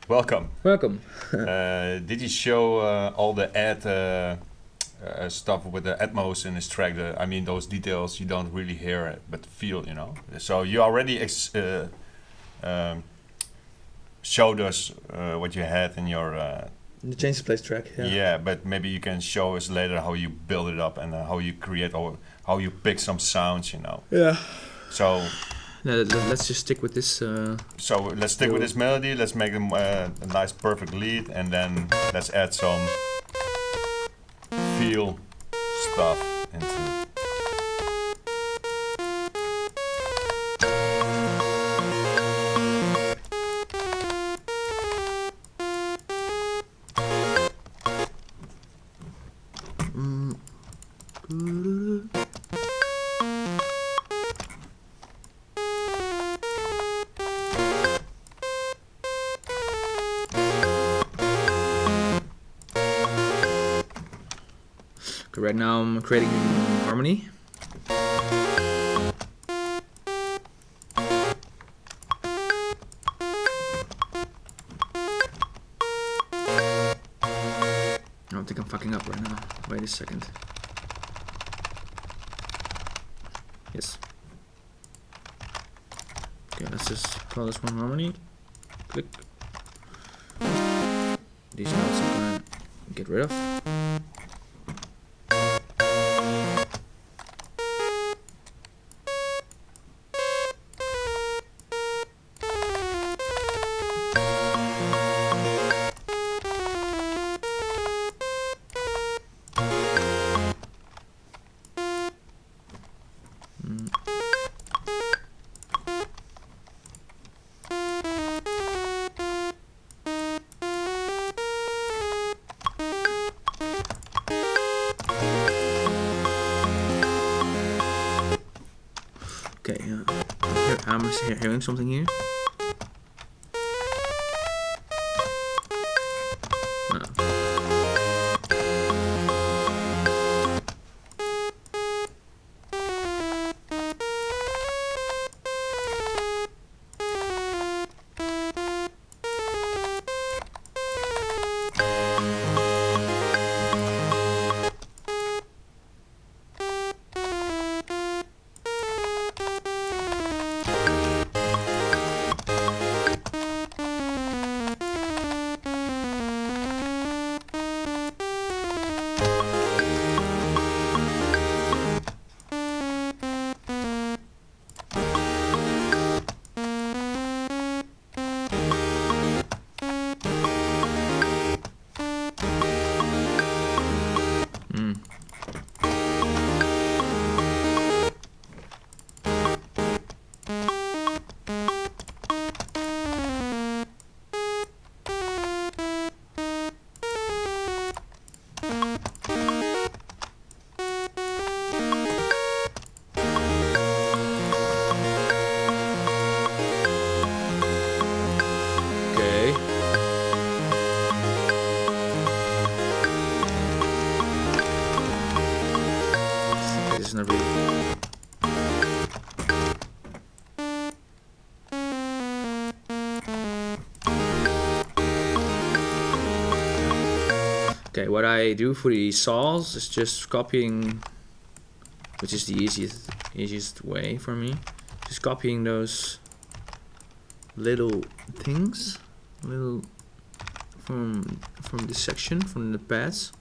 Welcome. Did he show all the stuff with the Atmos in his track? I mean, those details you don't really hear it, but feel, you know. So you already showed us what you had in your. The Change the Place track. Yeah, but maybe you can show us later how you build it up and how you create or how you pick some sounds, you know. Yeah. So. Let's just stick with this. So let's stick with this melody. Let's make a nice, perfect lead, and then let's add some feel stuff into. Right now I'm creating harmony. I don't think I'm fucking up right now. Wait a second. Yes. Okay, let's just call this one harmony. Click. These notes I'm gonna get rid of. Okay, I'm hearing something here. No. Okay, what I do for the saws is just copying, which is the easiest way for me. Just copying those little things, from this section, from the pads.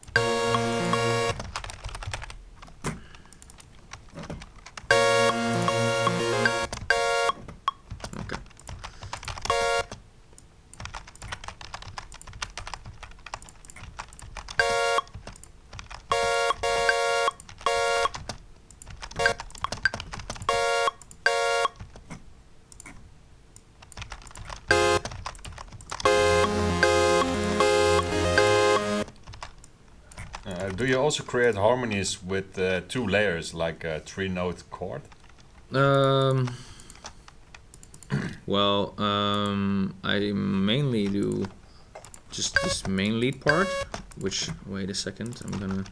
Do you also create harmonies with 2 layers, like a 3-note chord? Well, I mainly do just this main lead part, which, wait a second, I'm gonna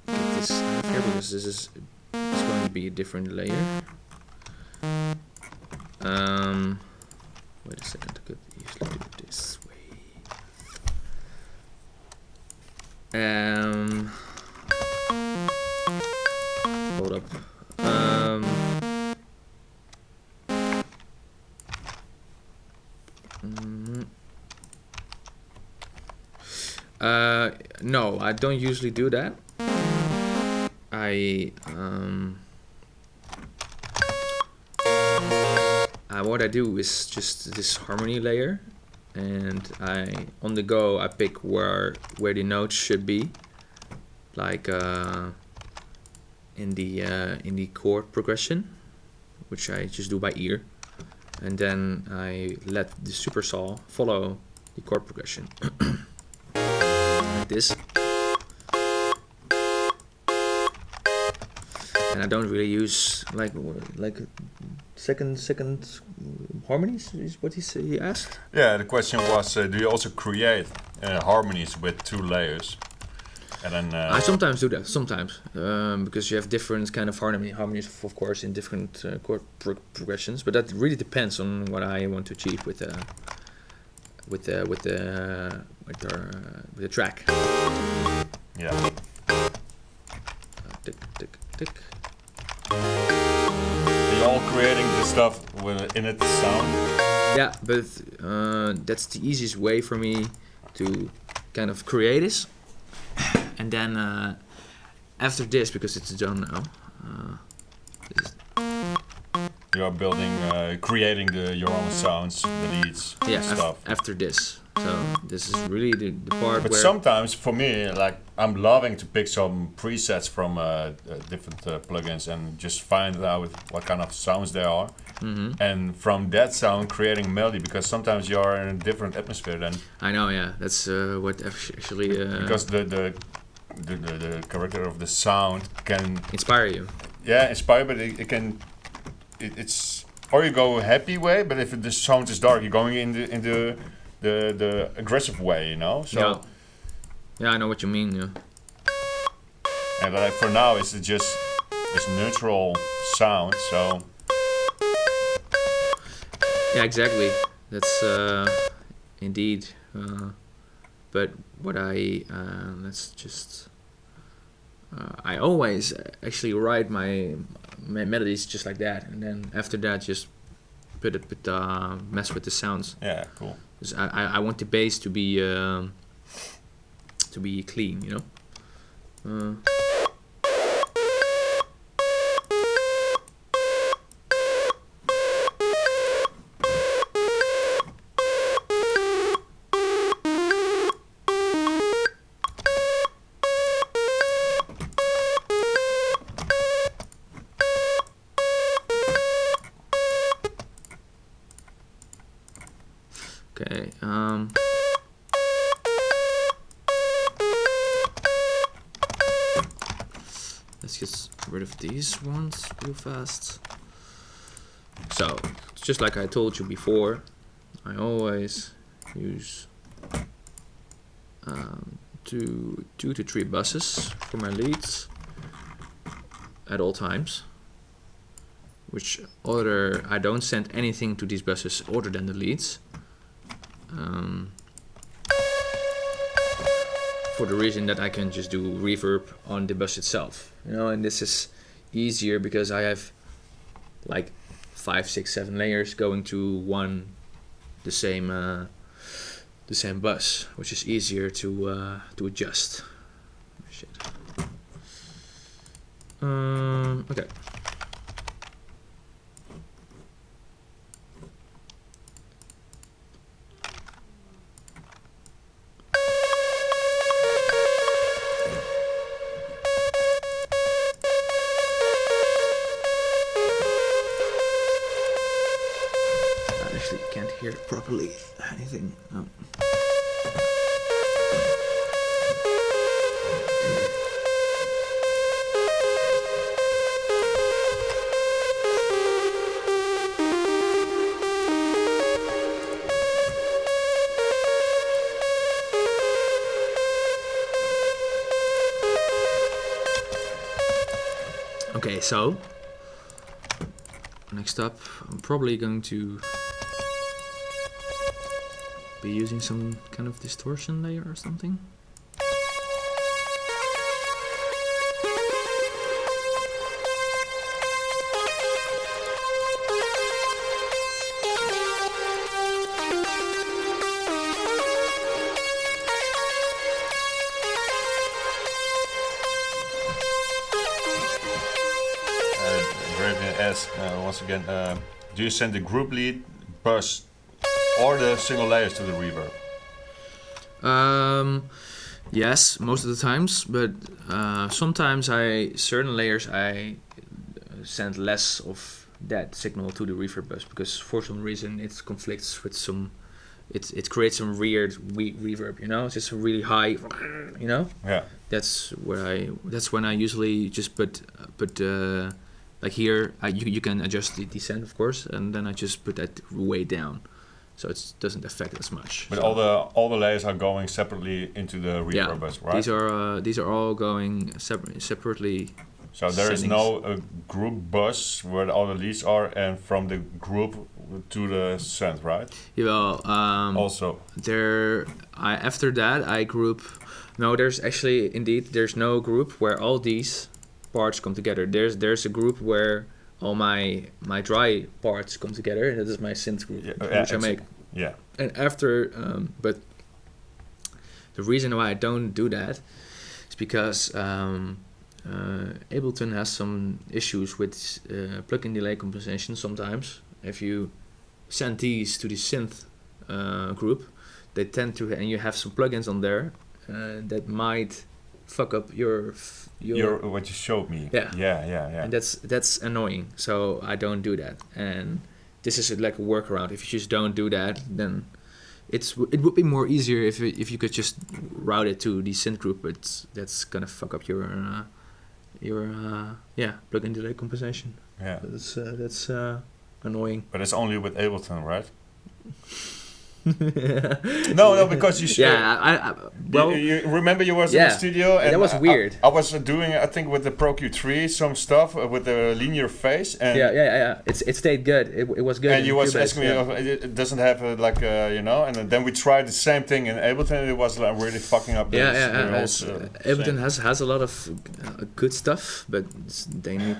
get this out of here because it's going to be a different layer. Wait a second, I could usually do it this way. Hold up. No, I don't usually do that. What I do is just this harmony layer, and on the go I pick where the notes should be, like in the chord progression, which I just do by ear, and then I let the super saw follow the chord progression like this. And I don't really use like second harmonies, is what he asked. Yeah, the question was, do you also create harmonies with 2 layers? And then I sometimes do that, because you have different kind of harmonies, of course, in different chord progressions. But that really depends on what I want to achieve with the track. Yeah. Tick, tick, tick. Are you all creating this stuff with in it sound? Yeah, but that's the easiest way for me to kind of create this. And then after this, because it's done now, You are building, creating your own sounds, the leads, stuff. After this. So this is really the part But where... sometimes, for me, like, I'm loving to pick some presets from different plugins and just find out what kind of sounds there are. And from that sound, creating melody, because sometimes you are in a different atmosphere than... I know, yeah. That's what actually... because the character of the sound can... inspire you. Yeah, inspire, but it can... It's... Or you go happy way, but if the sound is dark, you're going into the aggressive way, you know. So yeah, I know what you mean. Yeah. And like for now, it's just this neutral sound. So yeah, exactly. That's indeed. But what I let's just. I always actually write my melodies just like that, and then after that, just mess with the sounds. Yeah, cool. I want the bass to be clean, you know. Okay. Let's get rid of these ones real fast. So, just like I told you before, I always use 2 to 3 buses for my leads at all times. Which I don't send anything to these buses other than the leads. for the reason that I can just do reverb on the bus itself, you know, and this is easier because I have like 5, 6, 7 layers going to the same bus, which is easier to adjust. Shit. Okay. Can't hear properly anything. No. Okay, so next up, I'm probably going to be using some kind of distortion layer or something. Once again, do you send the group lead, bus, or the single layers to the reverb? Yes, most of the times, but sometimes certain layers I send less of that signal to the reverb bus because for some reason it conflicts with some. It creates some weird reverb, you know. It's just really high, you know. Yeah. That's when I usually just put like here you can adjust the descent, of course, and then I just put that way down, so it doesn't affect as much. But so all the layers are going separately into the reverb bus, right? These are all going separately. So there is no group bus where all the leads are, and from the group to the synth, right? Yeah, well, also after that I group. No, there's no group where all these parts come together. There's a group where all my dry parts come together, and that is my synth group, which I make. Yeah. And after, but the reason why I don't do that is because Ableton has some issues with plugin delay compensation. Sometimes, if you send these to the synth group, they tend to, and you have some plugins on there that might fuck up your what you showed me. Yeah. And that's annoying. So I don't do that. And this is like a workaround. If you just don't do that, then it would be more easier if you could just route it to the synth group. But that's gonna fuck up your plugin delay compensation. Yeah. That's annoying. But it's only with Ableton, right? No, because you should. Yeah, you remember you was in the studio and that was weird. I was doing, I think, with the Pro Q3 some stuff with the linear phase. And yeah. It stayed good. It was good. And you was asking me, it doesn't have you know. And then we tried the same thing in Ableton. And it was like really fucking up. Ableton has a lot of good stuff, but they need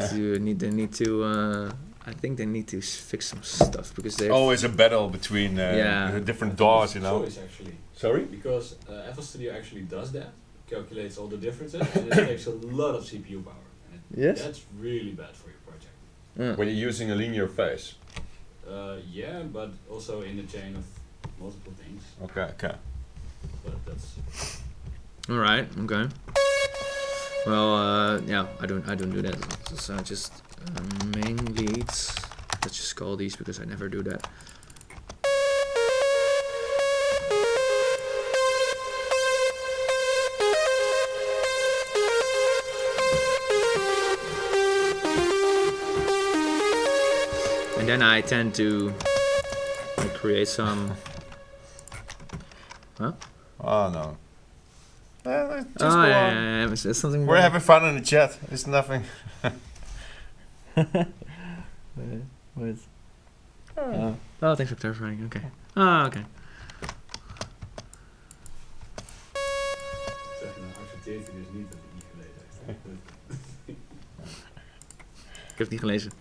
to. I think they need to fix some stuff because there's always a battle between the different DAWs, you know. Choice, actually. Sorry? Because FL Studio actually does that, calculates all the differences, and it takes a lot of CPU power. And that's really bad for your project. When you're using a linear phase. Yeah, but also in the chain of multiple things. Okay. But that's. All right. Okay. Well, I don't do that. So I just. Main leads, let's just call these because I never do that. And then I tend to create some. Huh? Oh no. Just go on. It's something. We're having fun in the chat. It's nothing. What is? Oh, thanks for clarifying. Okay. Oh, okay. zit hij dus niet dat hij niet gelezen heeft. Ik heb het niet gelezen.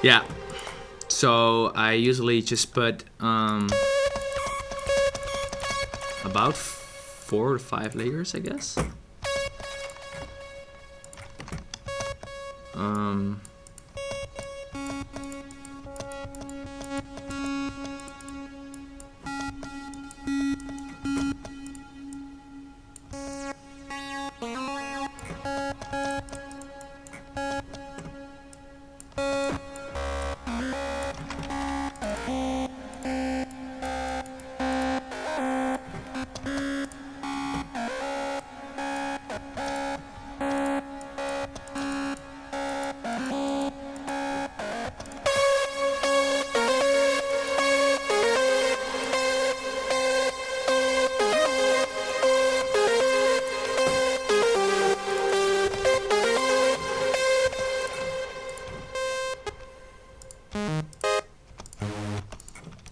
Yeah, so I usually just put about 4 to 5 layers, I guess.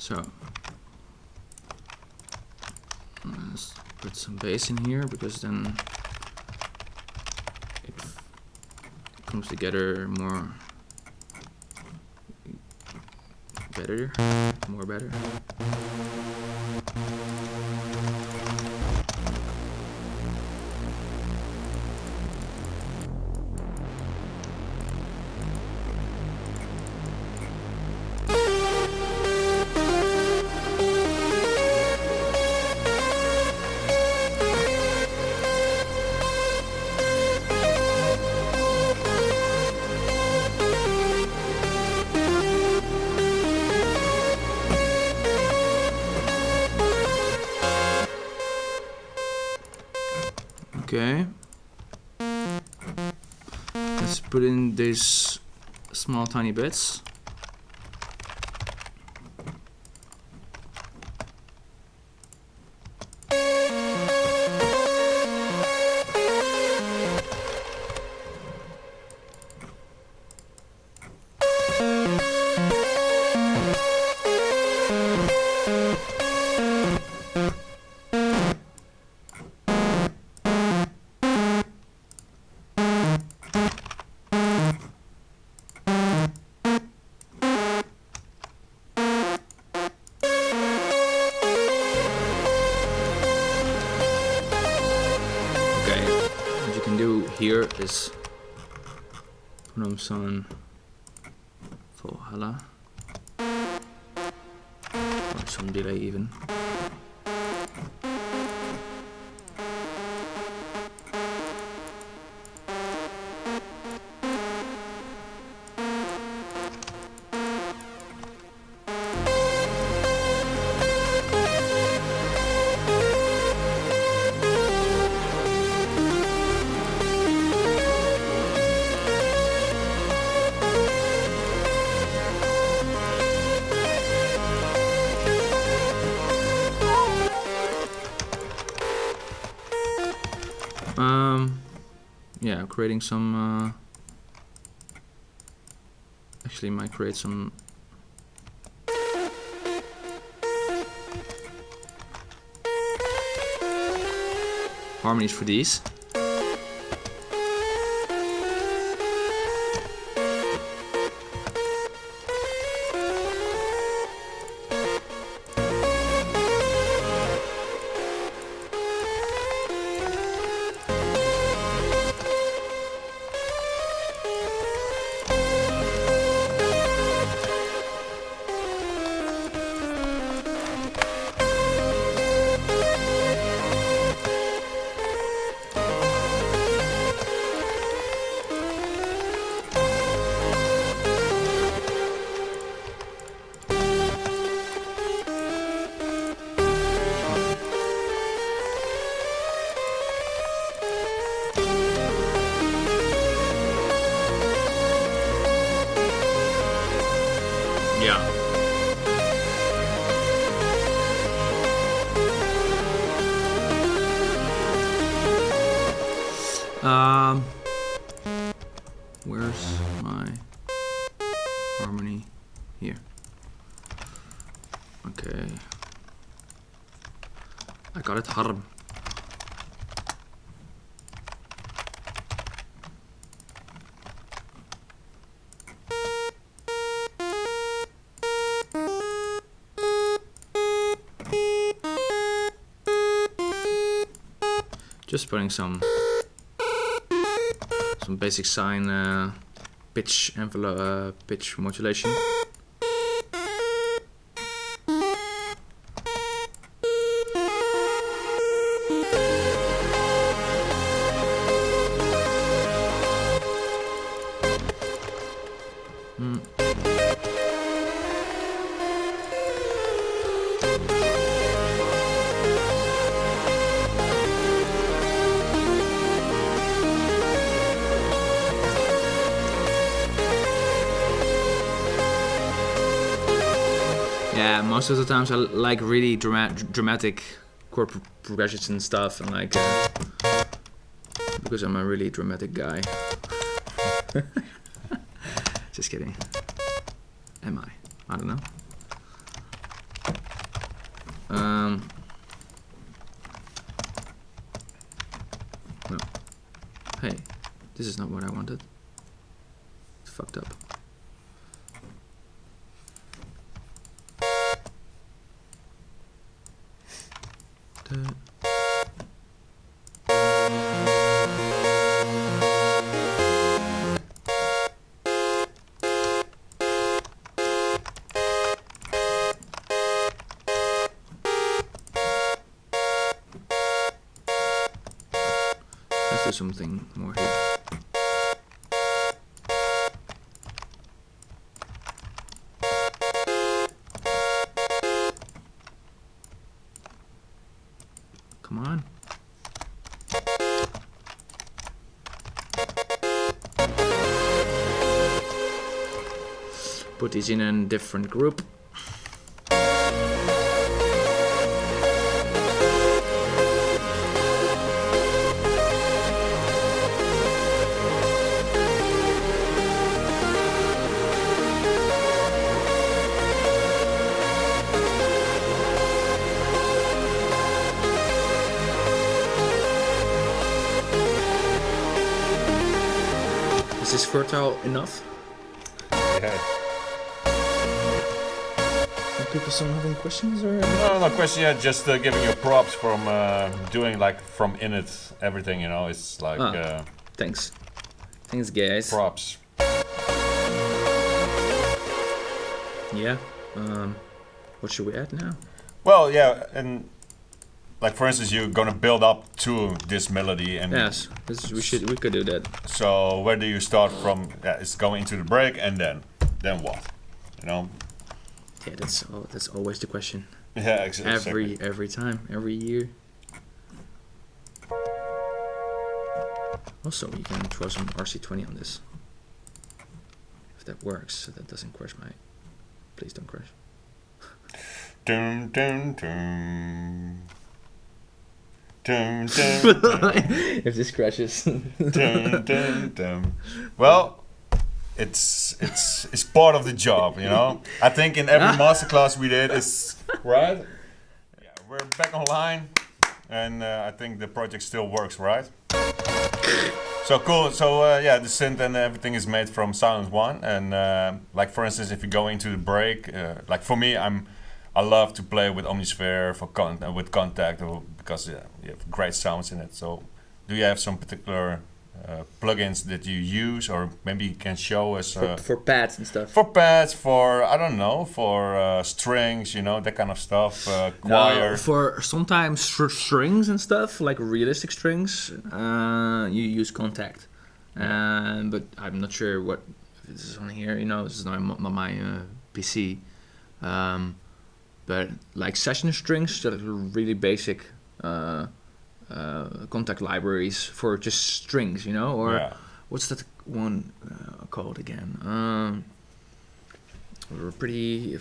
So let's put some bass in here, because then it comes together more better. Okay, let's put in these small tiny bits. Here is put some Valhalla, or some delay even. Yeah, creating some. Actually, might create some. Harmonies for these. Yeah. Where's my harmony? Here. Okay. I got it, harm. Just putting some basic sine pitch envelope pitch modulation. Yeah, most of the times I like really dramatic chord progressions and stuff, and like because I'm a really dramatic guy. Just kidding. Am I? I don't know. No. Hey, this is not what I wanted. It's fucked up. Let's do something more here. Come on. Put these in a different group. Is this Vertile enough? Yeah. Are people still having questions or? No question yet. Just giving you props from doing like from init everything. You know, it's like Thanks. Thanks, guys. props. Yeah. What should we add now? Well, yeah, and like for instance, you're gonna build up to this melody, and Yes, we could do that. so where do you start from? Yeah, it's going into the break, and then what? You know? Yeah, that's always the question. Yeah, exactly. Every time, every year. Also, you can throw some RC20 on this. If that works, so that doesn't crash my. Please don't crash. Dum, dum, dum. Dum, dum, dum. If this crashes. Dum, dum, dum. Well, it's part of the job, you know. I think in every masterclass we did, it's right. Yeah, we're back online, and I think the project still works, right? So cool. So yeah, the synth and everything is made from Sylenth 1, and like for instance, if you go into the break, like for me, I love to play with Omnisphere for with Contact, because you have great sounds in it. So, do you have some particular plugins that you use, or maybe you can show us for pads and stuff? For pads, for I don't know, for strings, you know, that kind of stuff. Choir. For sometimes for strings and stuff, like realistic strings, you use Contact. But I'm not sure what if this is on here. You know, this is not my PC. But like session strings, that are really basic Contact libraries for just strings, you know, or what's that one called again? pretty.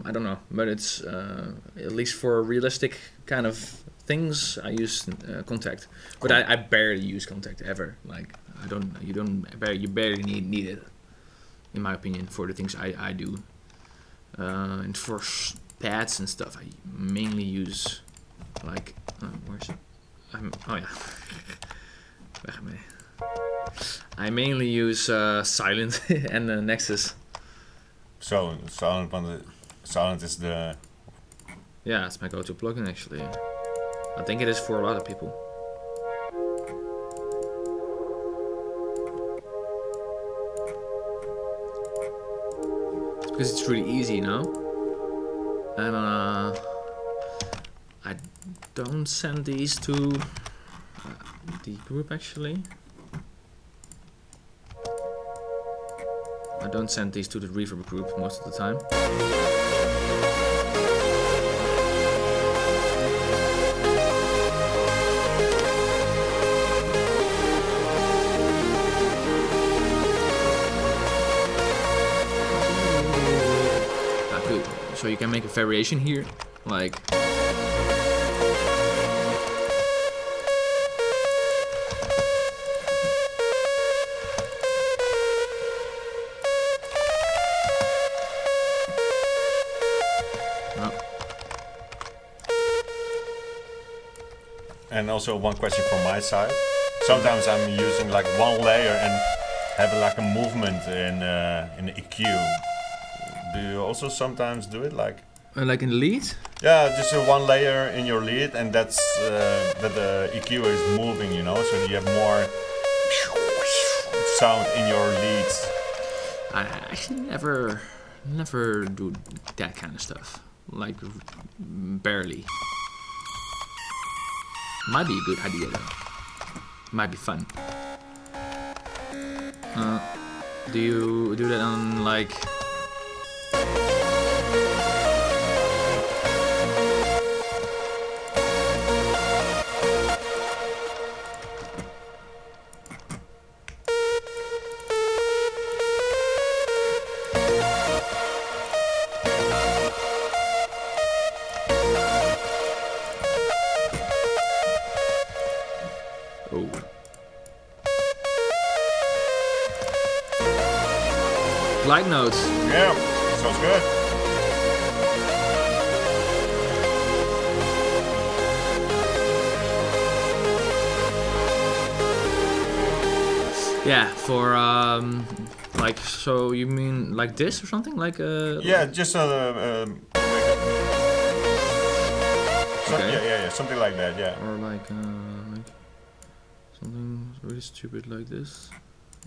I don't know, but it's at least for realistic kind of things. I use Contact, but I barely use Contact ever. Like you barely need it, in my opinion, for the things I do. And for pads and stuff, I mainly use like where's it? Oh yeah, weg ermee. I mainly use Sylenth and Nexus. So Sylenth is the. Yeah, it's my go-to plugin actually. I think it is for a lot of people. It's because it's really easy, you know. And I don't send these to the group actually. I don't send these to the reverb group most of the time. Good. So you can make a variation here, like. And also one question from my side. Sometimes I'm using like one layer and have like a movement in the EQ. Do you also sometimes do it like? Like in the lead? Yeah, just one layer in your lead, and that's that the EQ is moving, you know, so you have more sound in your leads. I actually never do that kind of stuff. Like barely. Might be a good idea though. Might be fun. Do you do that on like? Light notes. Yeah, sounds good. Yeah, for like, so you mean like this or something? Like yeah, just okay. Yeah, something like that. Yeah. Or like something really stupid like this.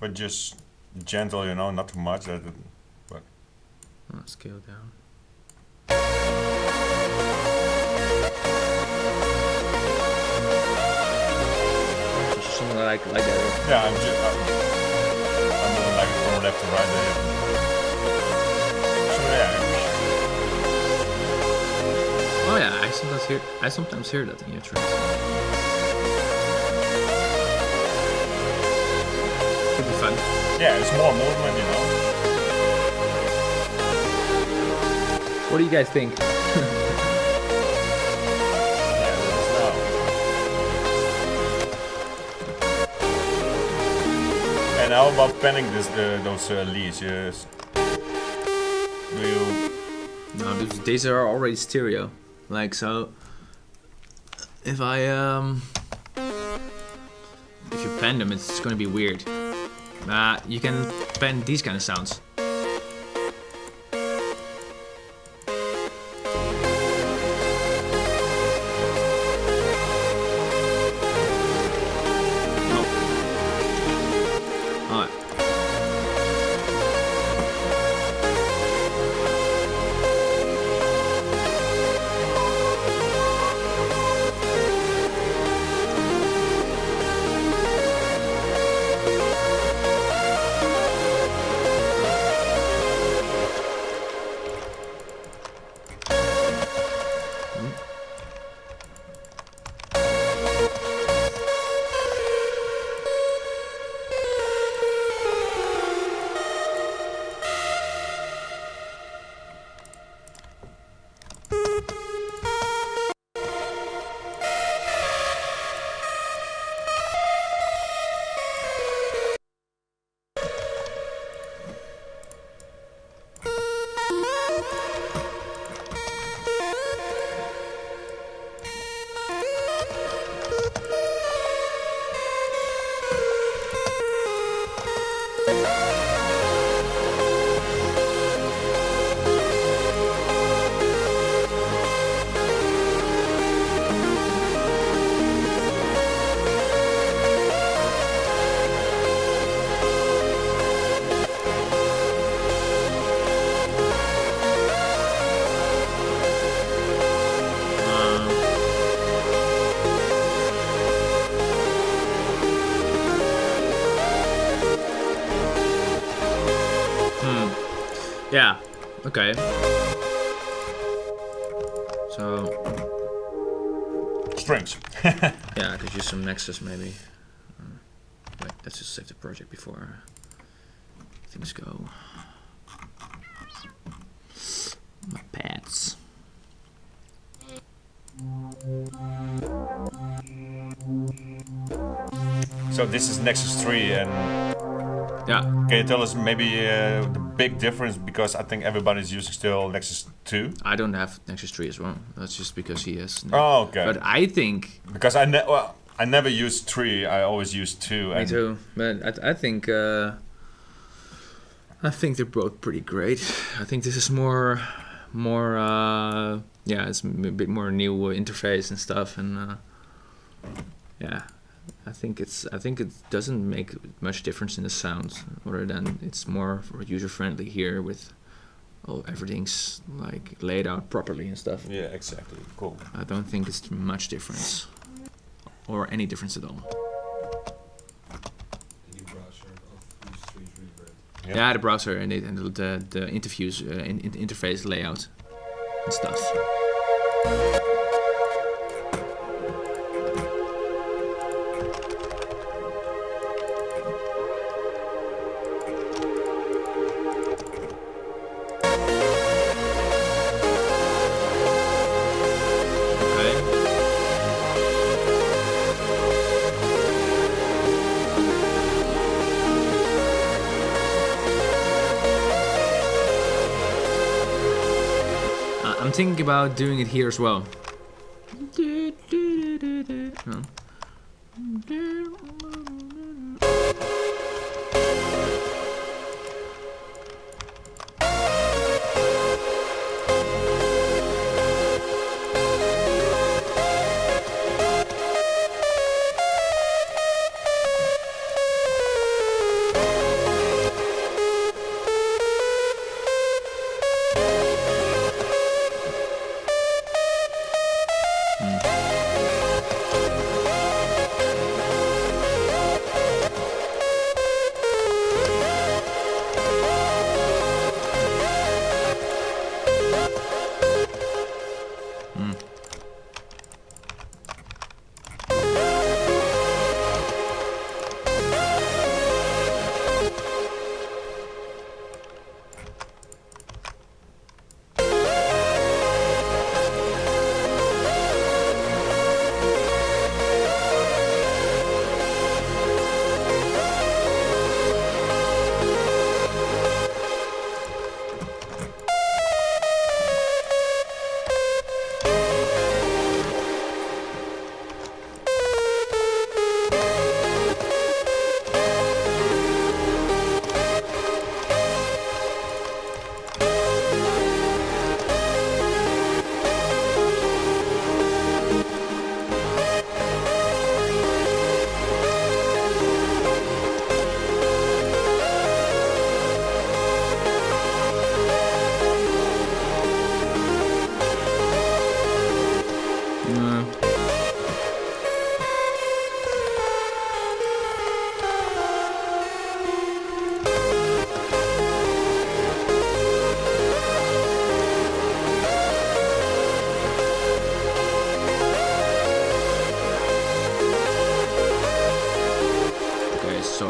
But just gentle, you know, not too much. But scale down. Just something like that. Yeah, I'm moving like from left to right there. So yeah. Oh yeah, I sometimes hear that in your tracks. Could be fun. Yeah, it's more movement, you know. What do you guys think? Yeah, let us know. And how about penning those leads? Yes. Do you? No, these are already stereo. Like so, if you pen them, it's gonna be weird. You can pen these kind of sounds. Yeah. Okay. So. Strings. Yeah, I could use some Nexus maybe. Wait, let's just save the project before things go. My pads. So this is Nexus 3, and yeah, can you tell us maybe the big difference, because I think everybody's using still Nexus 2? I don't have Nexus 3 as well. That's just because he has. Oh, okay. But I think because I never used 3. I always used 2. Me too. But I think they're both pretty great. I think this is more yeah, it's a bit more new interface and stuff, and yeah, I think it doesn't make much difference in the sound, other than it's more user friendly here with everything's like laid out properly and stuff. Yeah, exactly. Cool. I don't think it's much difference, or any difference at all. The new browser of these 3 is really great. Yeah, the browser and the interviews interface layout and stuff. I'm thinking about doing it here as well. No.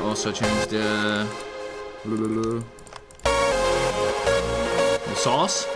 Also change the sauce.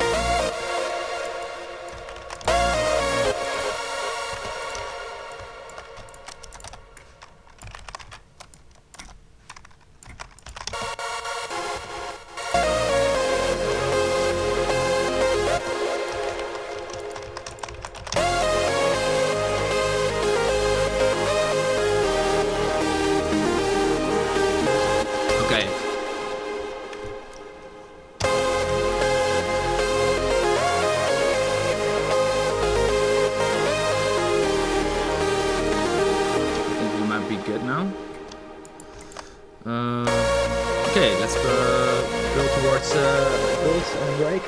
Okay, let's go towards builds and break.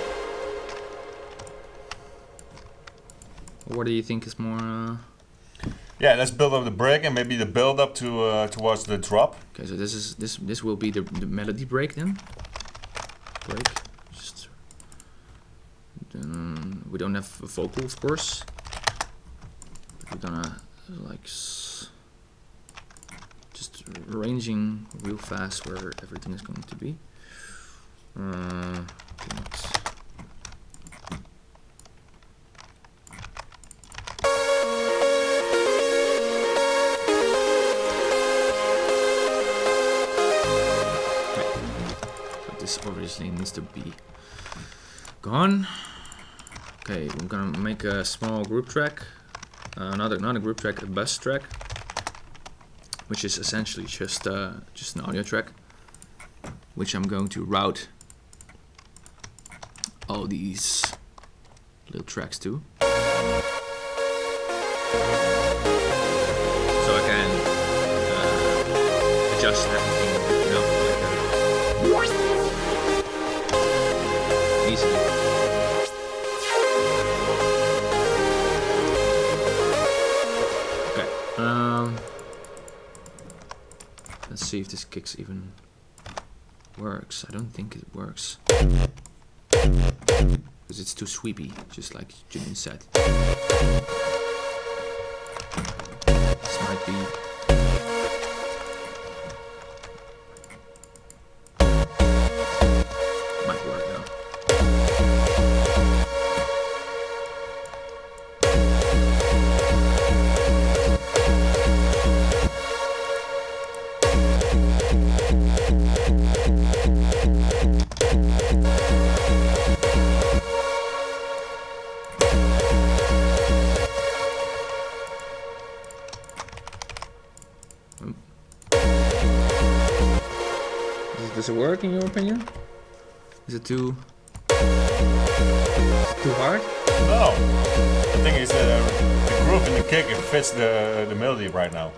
What do you think is more? Yeah, let's build up the break and maybe the build up to towards the drop. Okay, so this will be the melody break then. Break. Just we don't have a vocal, of course. But we're gonna like just arranging real fast where everything is going to be. This obviously needs to be gone. Okay, we're gonna make a small group track, not a group track, a bus track, which is essentially just an audio track, which I'm going to route all these little tracks to, so I can adjust everything, you know, like easily. Okay. Let's see if this kicks even works. I don't think it works because it's too sweepy, just like Julian said. This might be. Might work though. Does it work in your opinion? Is it too hard? No, I think it's the groove in the kick. It fits the melody right now.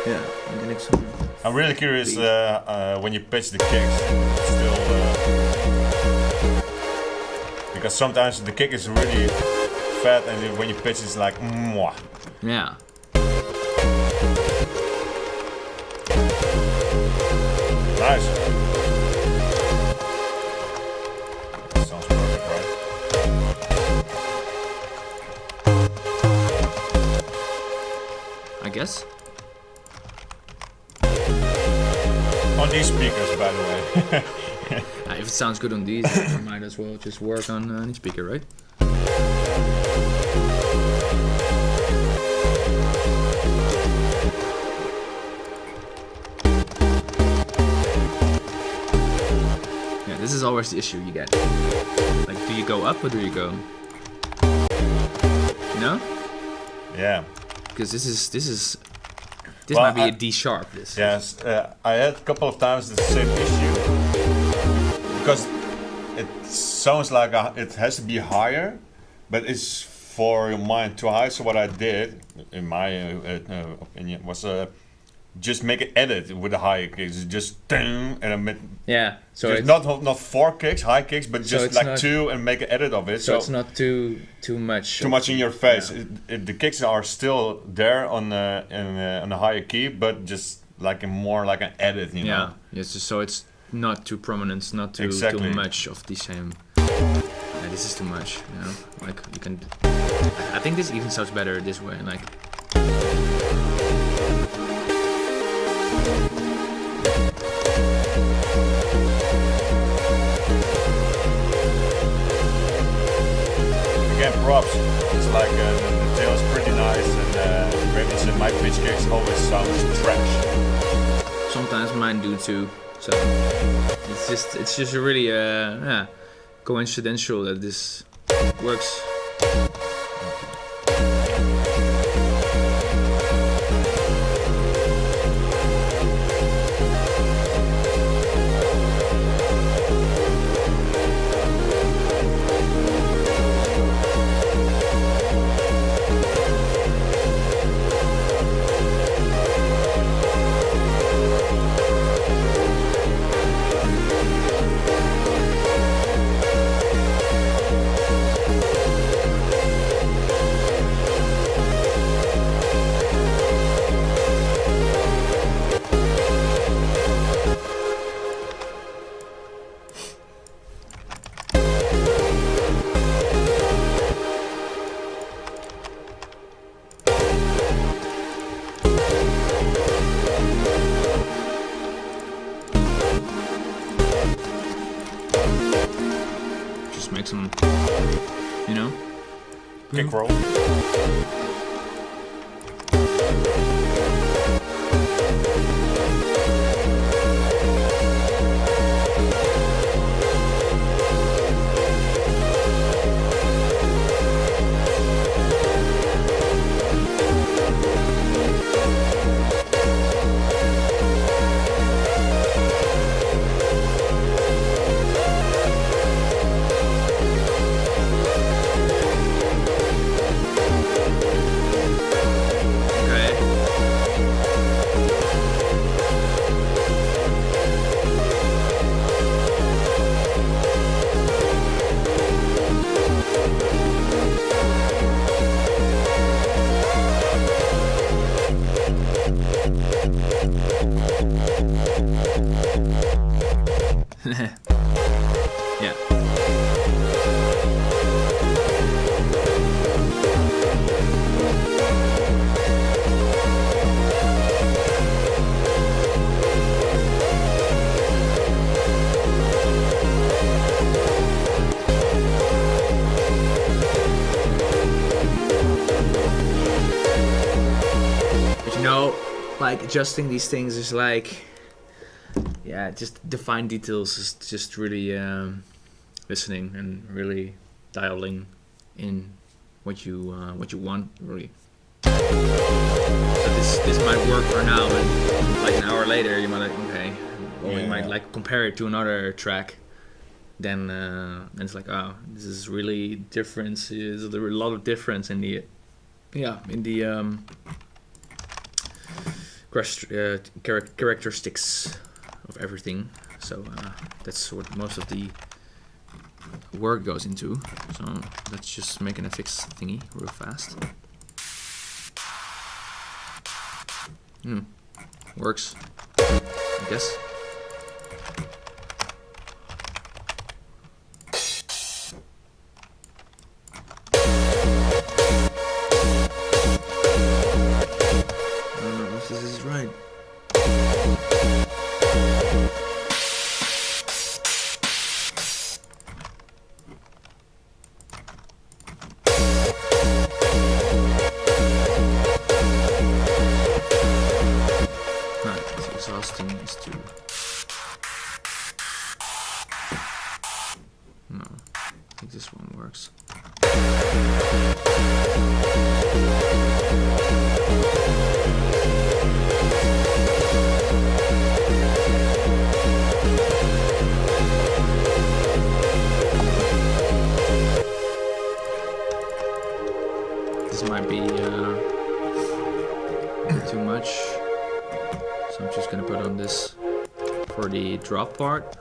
Yeah, I'm getting some. I'm really curious when you pitch the kicks. Still, because sometimes the kick is really fat, and when you pitch, it's like mwah. Yeah. Nice. Sounds perfect, right? I guess. On these speakers, by the way. If it sounds good on these, I might as well just work on any speaker, right? This is always the issue you get. Like, do you go up or do you go? You know? Yeah. Because this might be a D sharp. This. Yes, I had a couple of times the same issue because it sounds like it has to be higher, but it's for your mind too high. So what I did, in my opinion, was just make an edit with the high kicks, just ding, and I made so it's not 4 kicks, high kicks, but just like 2 and make an edit of it. So it's not too much. Too much in your face. Yeah. The kicks are still there on the higher key, but just like more like an edit, you know. Yeah. Yes. So it's not too prominent, not too much of the same. Yeah, this is too much, you know. Like you can. I think this even sounds better this way, like. Again, props. It's like the tail is pretty nice, and rhythms in my pitch kicks always sounds trash. Sometimes mine do too. So it's just really coincidental that this works. make some, you know, kick roll. Yeah. But you know, like adjusting these things is like, yeah, just the fine details is just really listening and really dialing in what you want really. So this might work for now, but like an hour later you might like, okay, or you might like compare it to another track. Then it's like, oh, this is really different. There's a lot of difference in the characteristics of everything. So that's what most of the work goes into. So let's just make an FX thingy real fast. Works, I guess. I don't know if this is right. Exhausting is too. No, I think this one works. This might be too much. So I'm just gonna put on this for the drop part.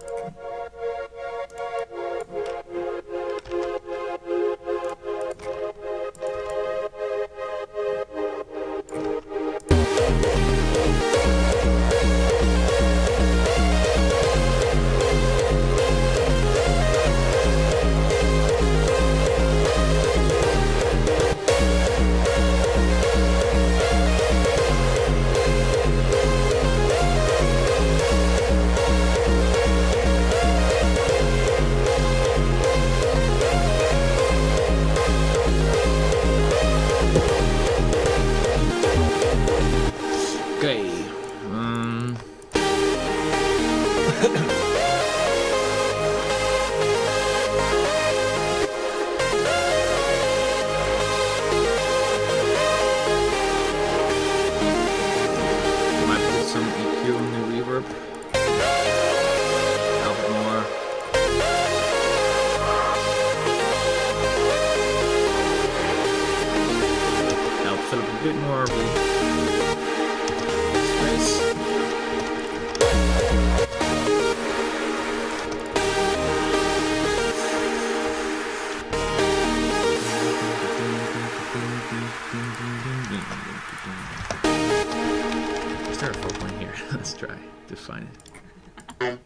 Is there a 4 point here? Let's try to find it.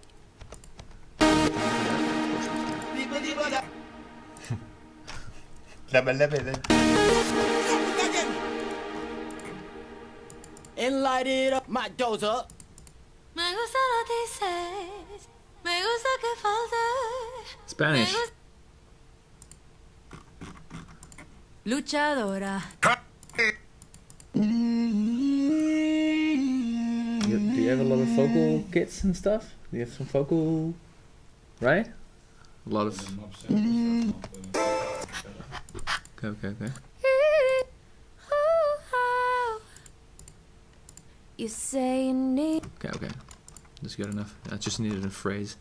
And light it up, my dozer. Spanish. Luchadora. Do you have a lot of vocal kits and stuff? Do you have some vocal, right? A lot of. Okay. You say you need. Okay. That's good enough. I just needed a phrase.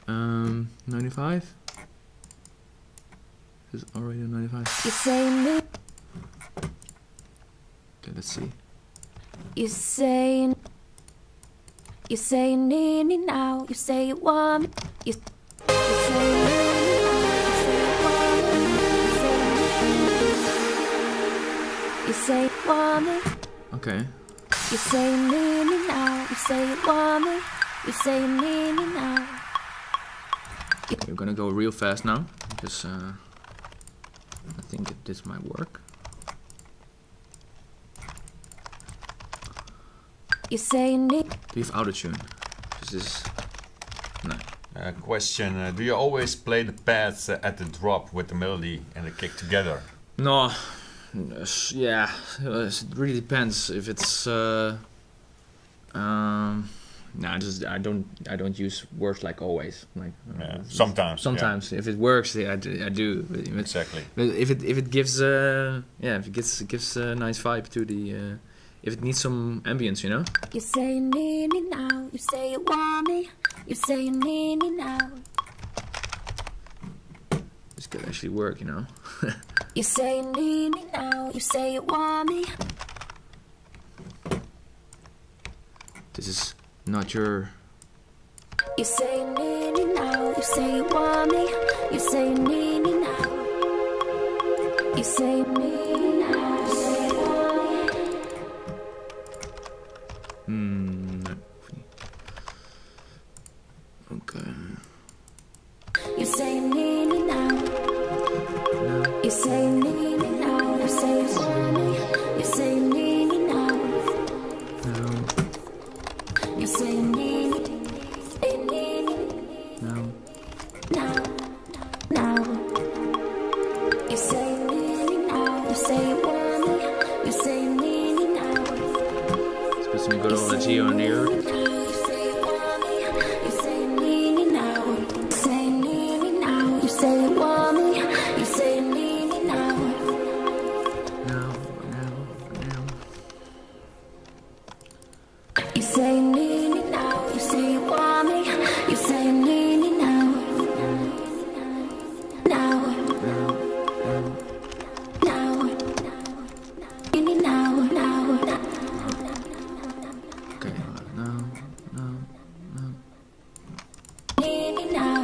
95? Is it already a 95? You say you need. Okay, let's see. You say you need me now. You say you want me. You say you need me now. You say you want me. Okay. You say you need me now. You say you want me. You say you need me now. We're gonna go real fast now because I think this might work. You say you need. Do you have autotune? This is no. Question: do you always play the pads at the drop with the melody and the kick together? No. Yeah, it really depends if it's. No, I don't use words like always. Like sometimes. Sometimes, if it works, I do. But Exactly. But if it gives if it gives a nice vibe to the if it needs some ambience, you know. You say you need me now. You say you want me. You say you need me now. This could actually work, you know. You say you need me now. You say you want me. This is not your. You say you need me now. You say you want me. You say you need me now. You say you need me now. You say you want me. Okay. You say you need me now. No. You say you need me now. You say you want me. You say you need me now. No. You say you need me. You need me No. now. Now. You say you need me now. You say you want me. You say you need me now. It's supposed to be good on the G on the ear. You say you want me. You say you need me now. You say you need me now. You say you want me. You say you need me now. No. You say you need me now. You say you want me. You say you need me now. Now. Now. You need now. Now. Okay. No. Need me now.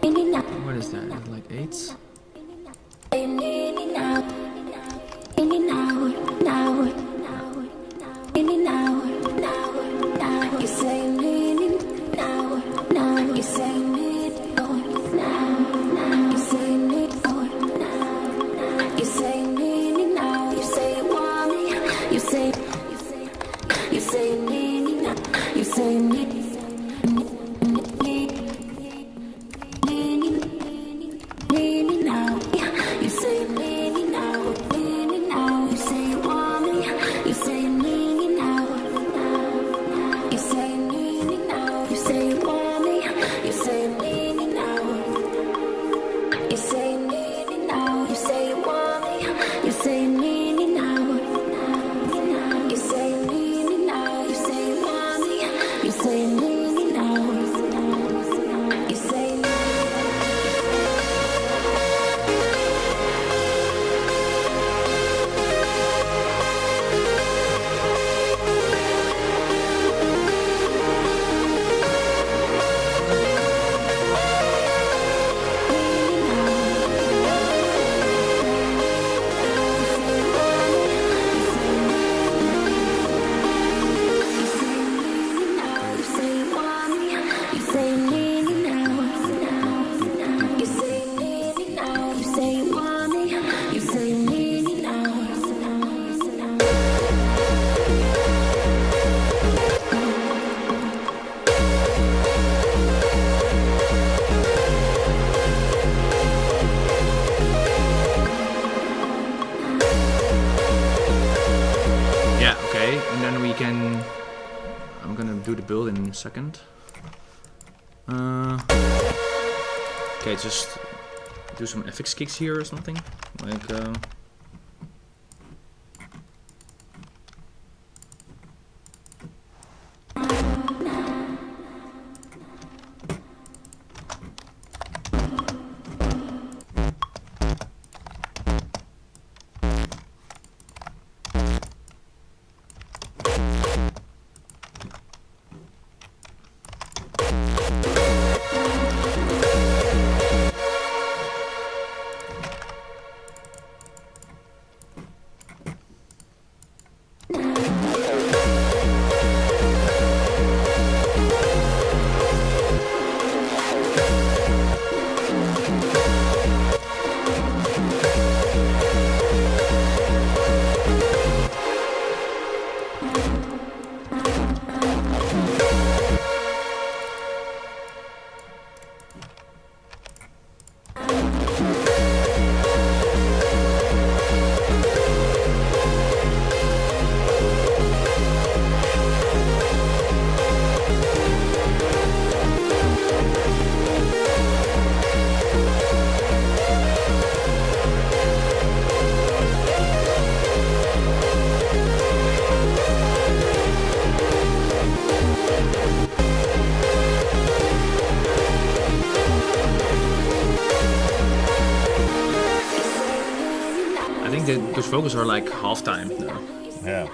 You need now. What is that? Like eights? You need me now. You need now. Now. You need now. Now. Now. You say you need me now. Now. You say you need now. You say you need now. You say you need me now. You say you want me. You say you need me now. You say you need. Need me now. You say you need me now. Need me now. You say you want me. You say you need me now. You say you need me now. You say you want me. You say you need me now. You say you need me now. You say you want me. You say you need me now. You say you need me now. You say you want me. You say you need me now. You say you I'm gonna do the build in a second. Okay, just do some FX kicks here or something. Like, those vocals are like halftime though. Yeah.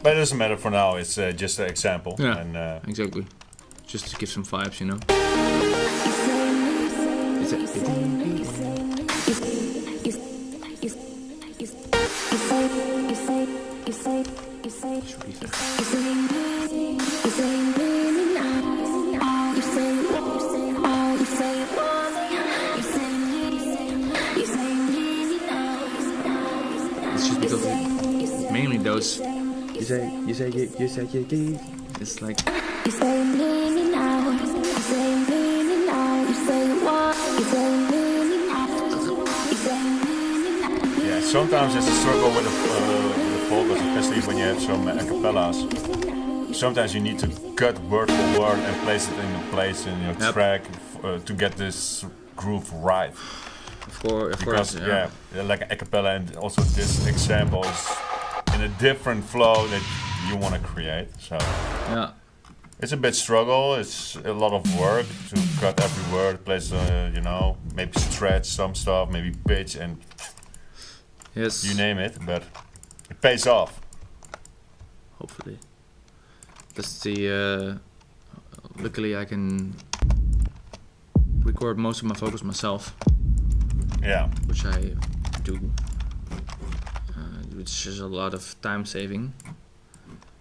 But it doesn't matter for now, it's just an example. Yeah, and, exactly. Just to give some vibes, you know. Should be fair. It's just because mainly those you say it's like You say me now, you say me now, you say what, you say me now, you say me now. yeah, sometimes it's a struggle with the vocals, especially when you have some a cappellas. Sometimes you need to cut word for word and place it in a place in your track to get this groove right. Of course, yeah, like a cappella, and also this example is in a different flow that you want to create. So yeah, it's a bit struggle. It's a lot of work to cut every word, place, you know, maybe stretch some stuff, maybe pitch, and yes, you name it. But it pays off. Hopefully, that's the. Luckily, I can record most of my vocals myself. Yeah, which I do, which is a lot of time saving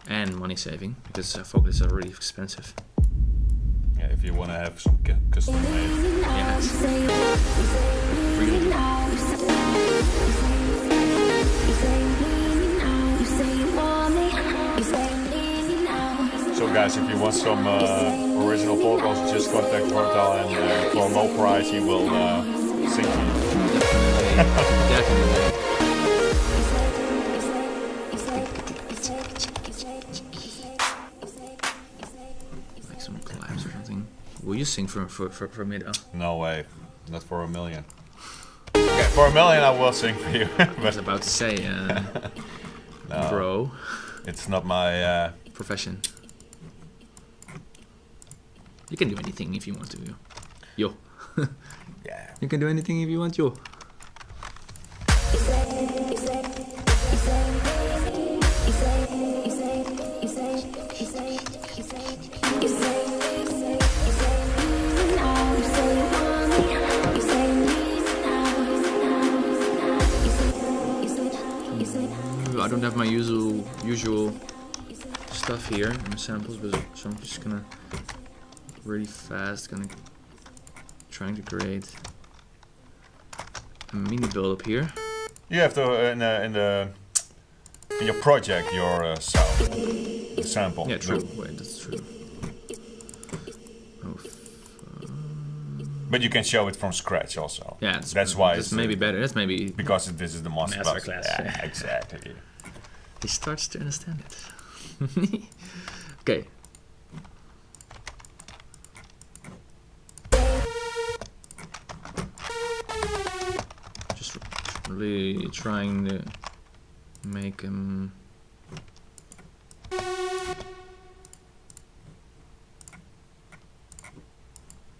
and money saving because vocals are really expensive. yeah. If you want to have some custom made, Yeah, it's really. so guys, if you want some original vocals, just contact Vertile, and for a low price, he will sing to you. Definitely. Like some collabs or something. Will you sing for me though? No way, not for $1 million. Okay, for $1 million I will sing for you. I was But about to say, no, bro, it's not my. profession. You can do anything if you want to, yo. Yeah. You can do anything if you want, yo. I don't have my usual stuff here in the samples, but so I'm just gonna really fast trying to create a mini build up here. You have to in your project your sound, the sample. Yeah, true. Wait, that's true. Oh, But you can show it from scratch also. yeah, that's why that's it's maybe better. That's maybe because this is the Masterclass. Masterclass, Yeah, yeah. exactly. he starts to understand it. Okay. Just really trying to make him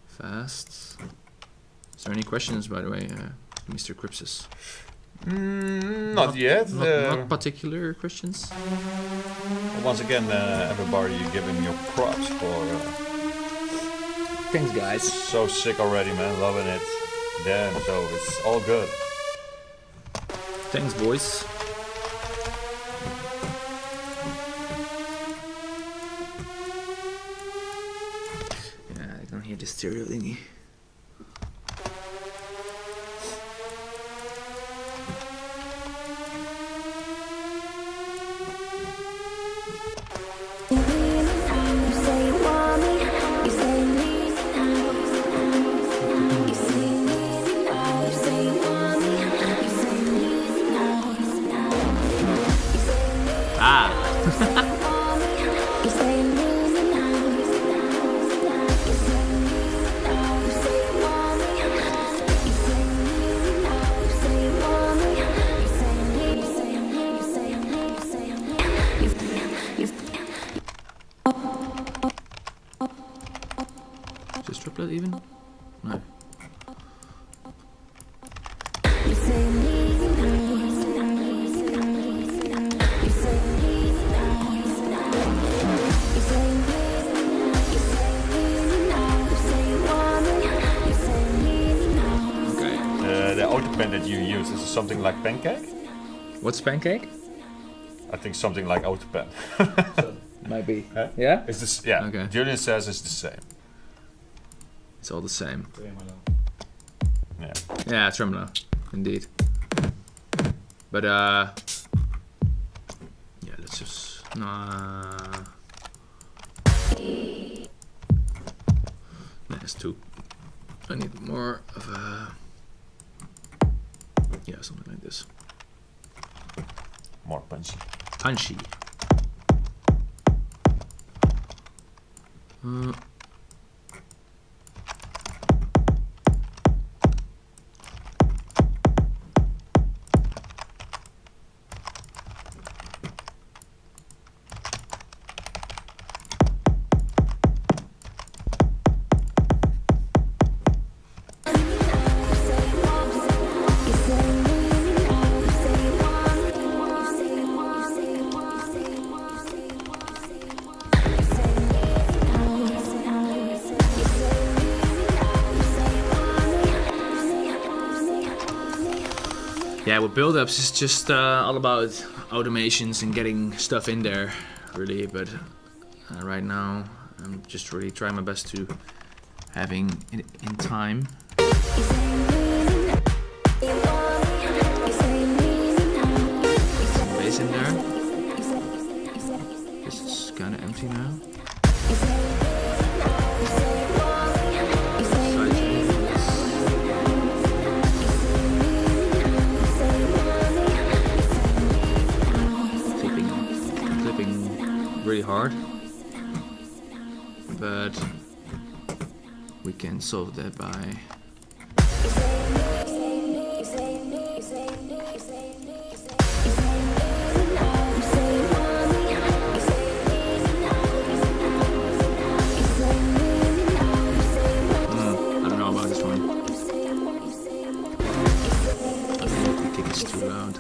fast. Is there any questions, by the way, Mr. Cripsis? Not yet. Not particular questions. Once again, everybody, you're giving your props for. Thanks, guys. So sick already, man. Loving it. Damn. So it's all good. Thanks, boys. Yeah, I can hear the stereo thingy. Just triplet even? No. The autopen that you use, is it something like Pancake? What's Pancake? I think something like autopen. Might be. Huh? Yeah? It's this, yeah. Okay. Julian says it's the same. It's all the same. Yeah. Yeah, tremolo, indeed. But yeah, let's just that's too. I need more of a something like this. More punchy. Punchy. Yeah, with build-ups, it's just all about automations and getting stuff in there, really. But right now, I'm just really trying my best to having it in time. Bass in there. This is kind of empty now. Really hard, but we can solve that by I don't know about this one. I think the kick is too loud.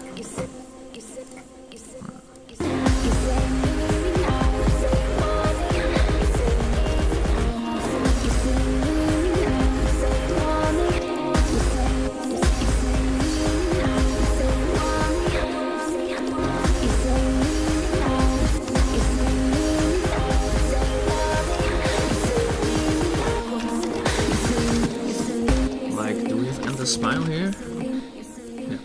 Smile here. Yeah.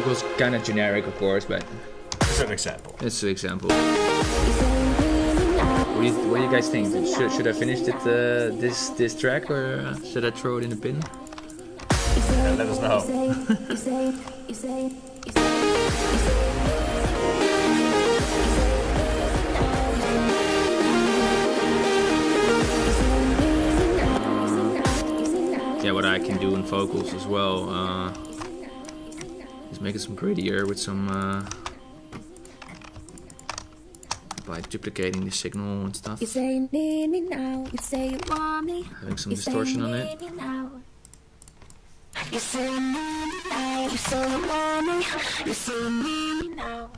vocals kind of generic, of course, but It's an example. it's an example. What do you guys think? Should I finish it, this track, or should I throw it in the bin? Yeah, let us know. Yeah, what I can do in vocals as well is make it some grittier with some by duplicating the signal and stuff. You say you need me now. You say you want me. Having some You say distortion you on need it. me now. You say you need me now. You say you want me. You say you need me now.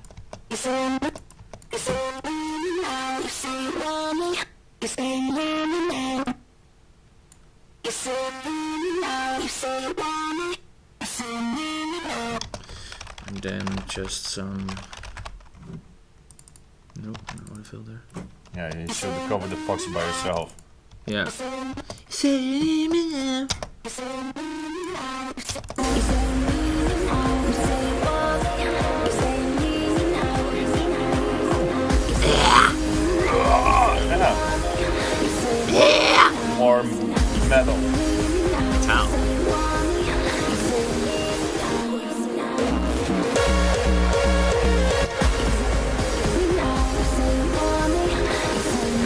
You say you need me now. You say you want me. You say you need me now. You say you need me now. You say you want me. You say you need me now. And then just some. Nope, no auto filter. Yeah, you should cover the Plucks by yourself. Yeah. You say you need me now. You say you need me now. You say you need me now. You say you want me. You say you need me now. Yeah. More metal. Town.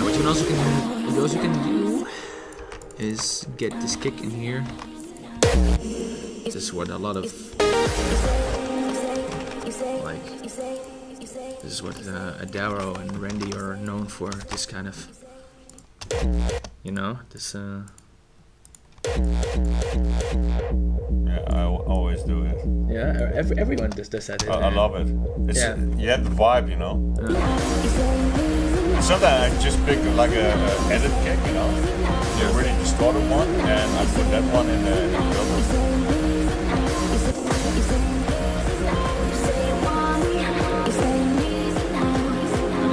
What you also can do is get this kick in here. This is what a lot of like. This is what Adaro and Randy are known for. This kind of, you know, this. Yeah, I always do it. Yeah, everyone does that. I love it. It's, Yeah. You have the vibe, you know. Sometimes I just pick like a edit kick, you know. The really distorted one, and I put that one in the build.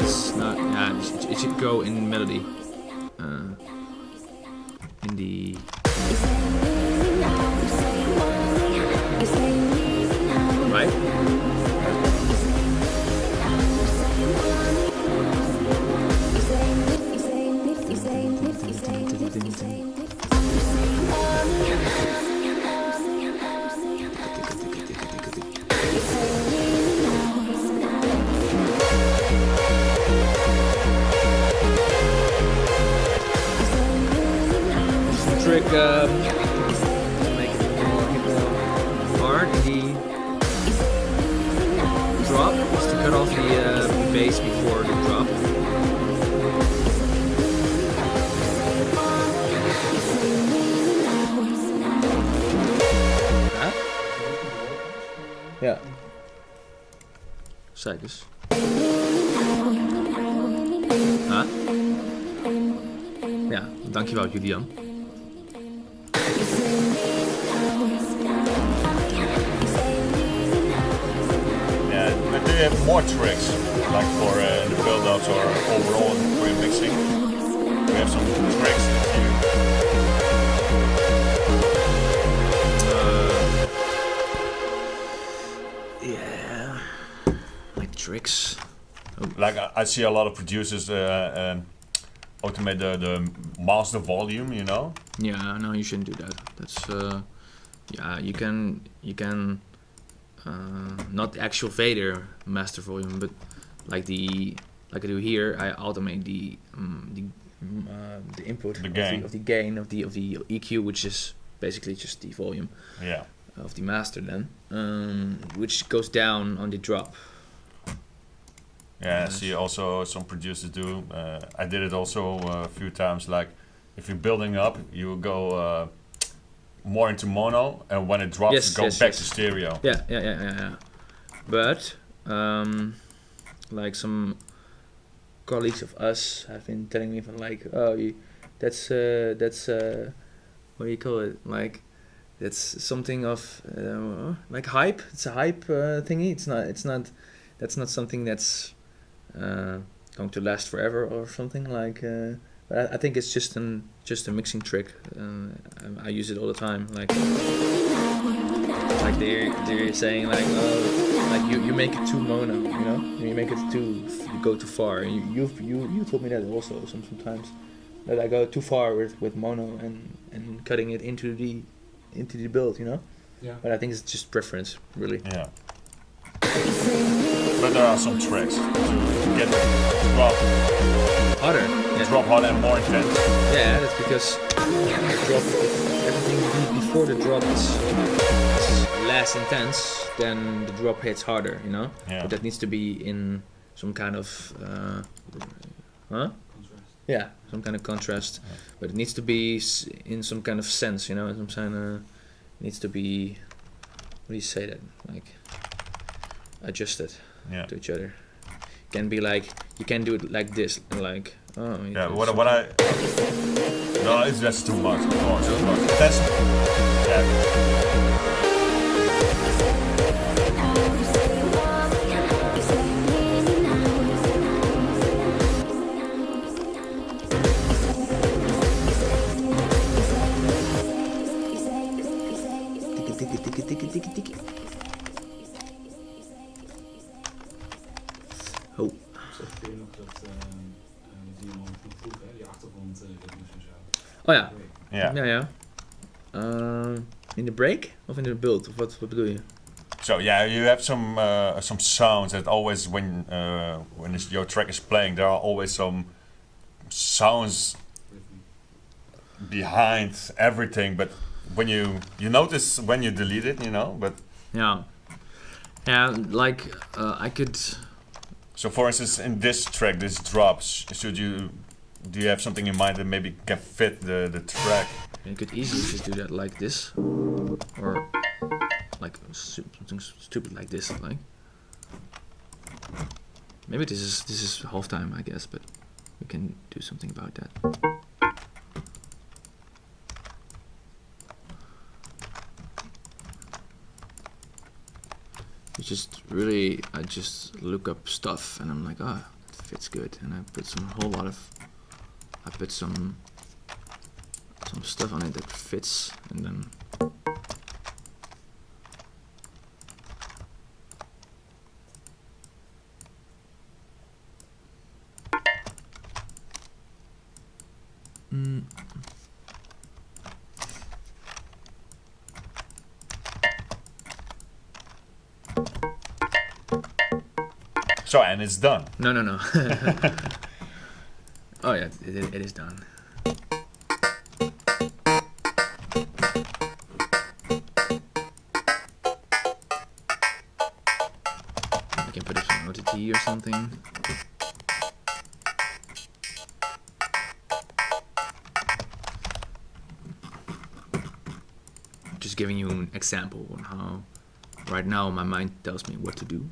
It's not. Yeah, it should go in melody. In the. Right. Trick to make it more hard. The drop is to cut off the bass before the drop. Huh? Ja. Cijfers. Huh? Ja, dankjewel Julian. Yeah, but do you have more tricks, like for the build-ups or overall for your mixing? We have some tricks that you... Yeah, like tricks. Like I see a lot of producers automate the master volume, you know? Yeah, no, you shouldn't do that. That's yeah, you can not the actual fader master volume, but like I do here, I automate the input The gain. of the gain of the EQ, which is basically just the volume Yeah. of the master then, which goes down on the drop. Yeah, I see also some producers do. I did it also a few times. Like if you're building up, you go more into mono, and when it drops, Yes, you go yes, back yes. to stereo. Yeah. But like some colleagues of us have been telling me from like, oh, that's what do you call it? Like that's something of like hype. It's a hype thingy. That's not something that's going to last forever or something like. But I think it's just a mixing trick. I use it all the time. Like they're saying like, oh, like you make it too mono, you know? You make it you go too far. You told me that also sometimes, that I go too far with mono and cutting it into the build, you know? Yeah. But I think it's just preference, really. Yeah. But there are some tricks to get the drop Harder. Yeah. drop harder and more intense. Yeah, that's because the drop, everything before the drop is less intense, then the drop hits harder, you know? Yeah. But that needs to be in some kind of, Contrast. Yeah, some kind of contrast. Yeah. But it needs to be in some kind of sense, you know? Some kind of, it needs to be, what do you say that? Like, adjusted to each other. Can be like, you can do it like this, like, oh. Yeah, what I... No, it's just too much, of course. That's... Yeah. Tiki. Oh. Zeg kun je nog dat die man van vroeger, die achtergrondritmes en zo. Oh ja. Yeah. Ja. In the break of in the build? Of wat bedoel je? So yeah, you have some sounds that always when your track is playing, there are always some sounds behind everything. But when you notice when you delete it, you know. But yeah, like I could. So for instance, in this track, this drops. Do you have something in mind that maybe can fit the track? You could easily just do that like this, or like something stupid like this. Like maybe this is halftime, I guess, but we can do something about that. It's just really, I just look up stuff and I'm like, oh, it fits good, and I put some stuff on it that fits, and then So, and it's done. No. Oh yeah, it is done. I can put it on OTT or something. Just giving you an example on how right now my mind tells me what to do.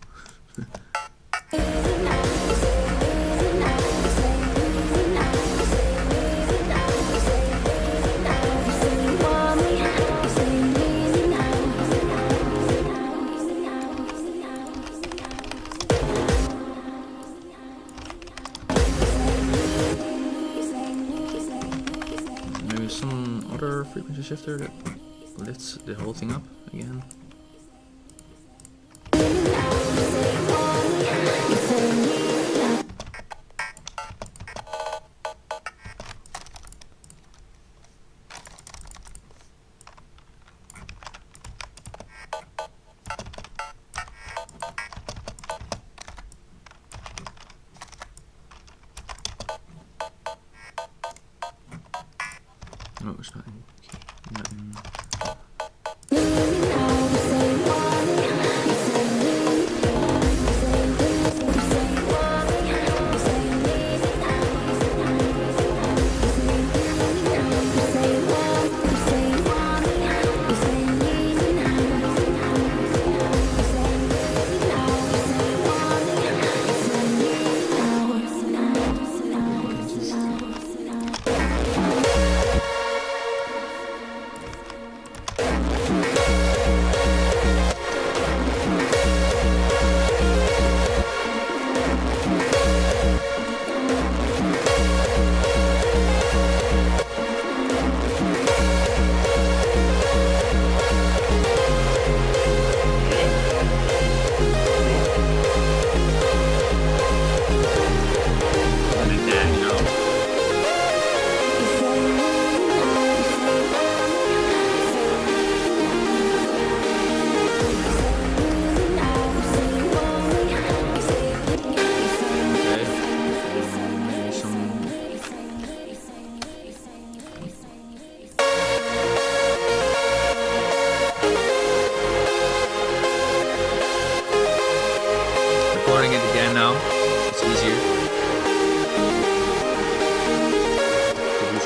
Maybe some other frequency shifter that lifts the whole thing up again. No, it's not in key. Not in.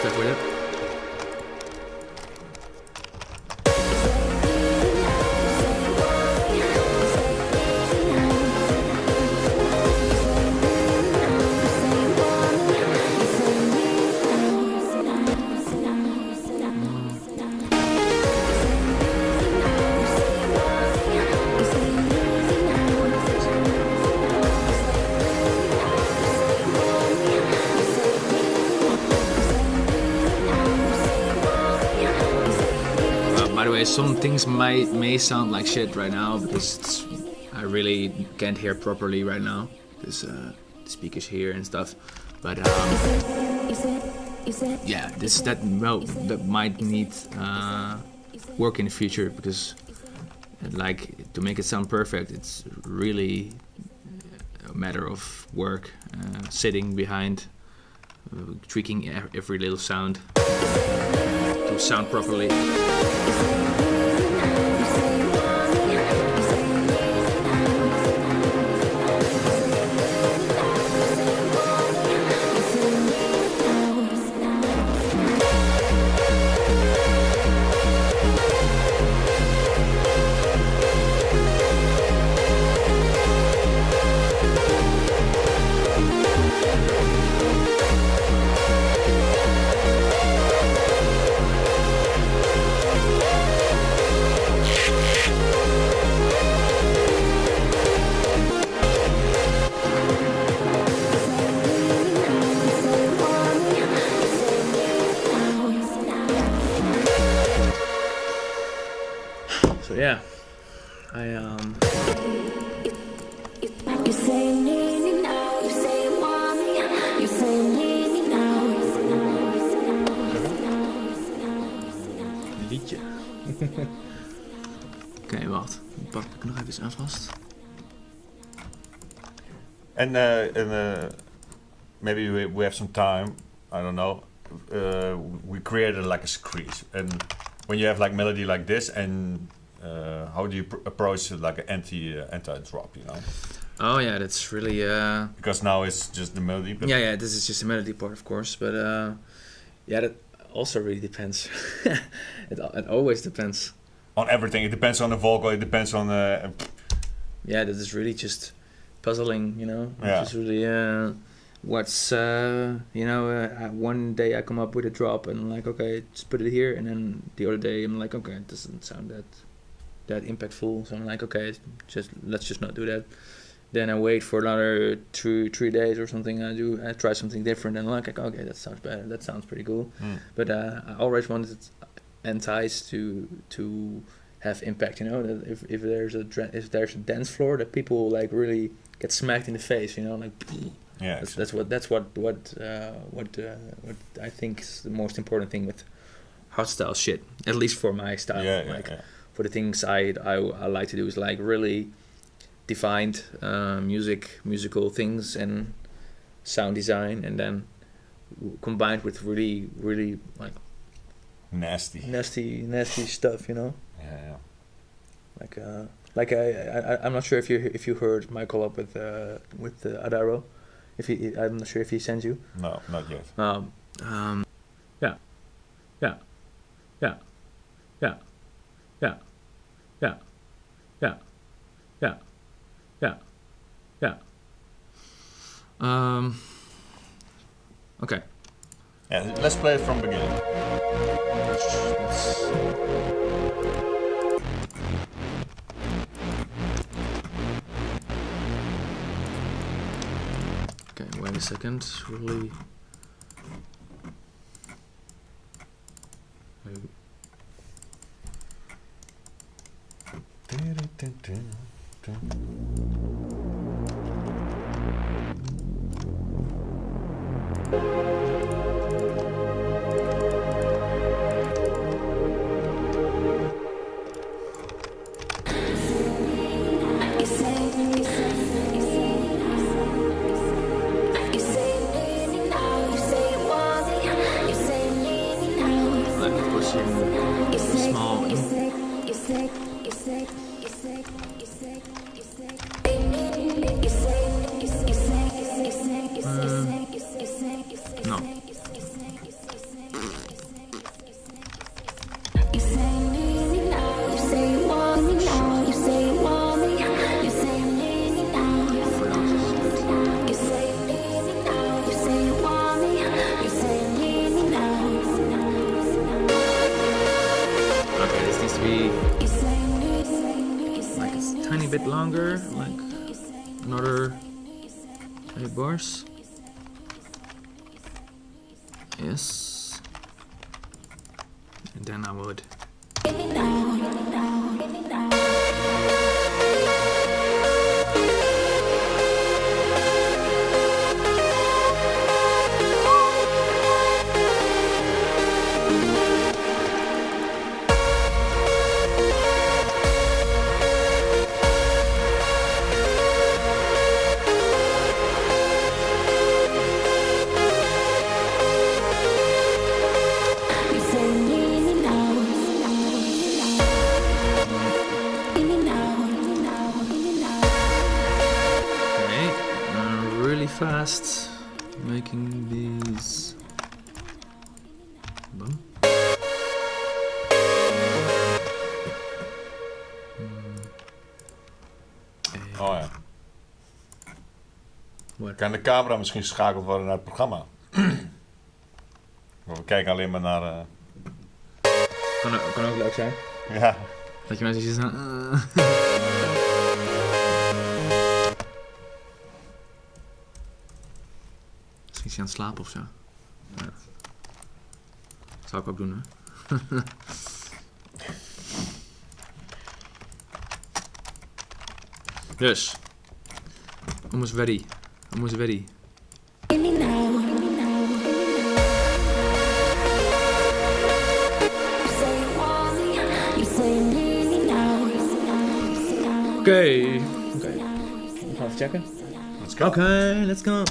stuff with it. By the way, some things may sound like shit right now because I really can't hear properly right now because the speakers here and stuff. But yeah, that might need work in the future because like to make it sound perfect, it's really a matter of work, sitting behind, tweaking every little sound to sound properly. So yeah, You say need me now, you say you want me, you say need me now. liedje. Oké, wacht. Ik pak ik nog even aan vast. And maybe we have some time. I don't know. We created like a Screech, and when you have like melody like this, and how do you approach it like an anti-drop? You know. Oh yeah, that's really. Because now it's just the melody. But Yeah, this is just the melody part, of course. But yeah, that also really depends. It always depends. On everything, it depends on the vocal. It depends on the. Yeah, that is really just puzzling, you know. Yeah. It's just really what's you know. One day I come up with a drop and I'm like, okay, just put it here, and then the other day I'm like, okay, it doesn't sound that impactful, so I'm like, okay, let's just not do that. Then I wait for another 3 days or something. I try something different, and I'm like, okay, that sounds better. That sounds pretty cool. But I always wanted antis to have impact. You know, that if there's a dance floor, that people like really get smacked in the face. You know, like Yeah. that's what I think is the most important thing with hardstyle shit. At least for my style. Yeah. For the things I like to do is like really defined musical things and sound design, and then combined with really like nasty stuff, you know. Yeah. Like I'm not sure if you heard my collab with Adaro. I'm not sure if he sent you. No, not yet. Yeah. Okay. Yeah, let's play it from beginning. Okay, wait a second. Really. bit longer, like another 8 bars. Yes. And then I would. Fast making these. Boom. Oh ja. What? Kan de camera misschien geschakeld worden naar het programma? We kijken alleen maar naar... Kan ook leuk zijn. Ja. Dat je mensen ziet van... Misschien is hij aan het slapen of zo. Ja. Zou ik ook doen, hè? Dus. Almost ready. Almost ready. Oké. We gaan even checken. Let's go. Oké, let's go.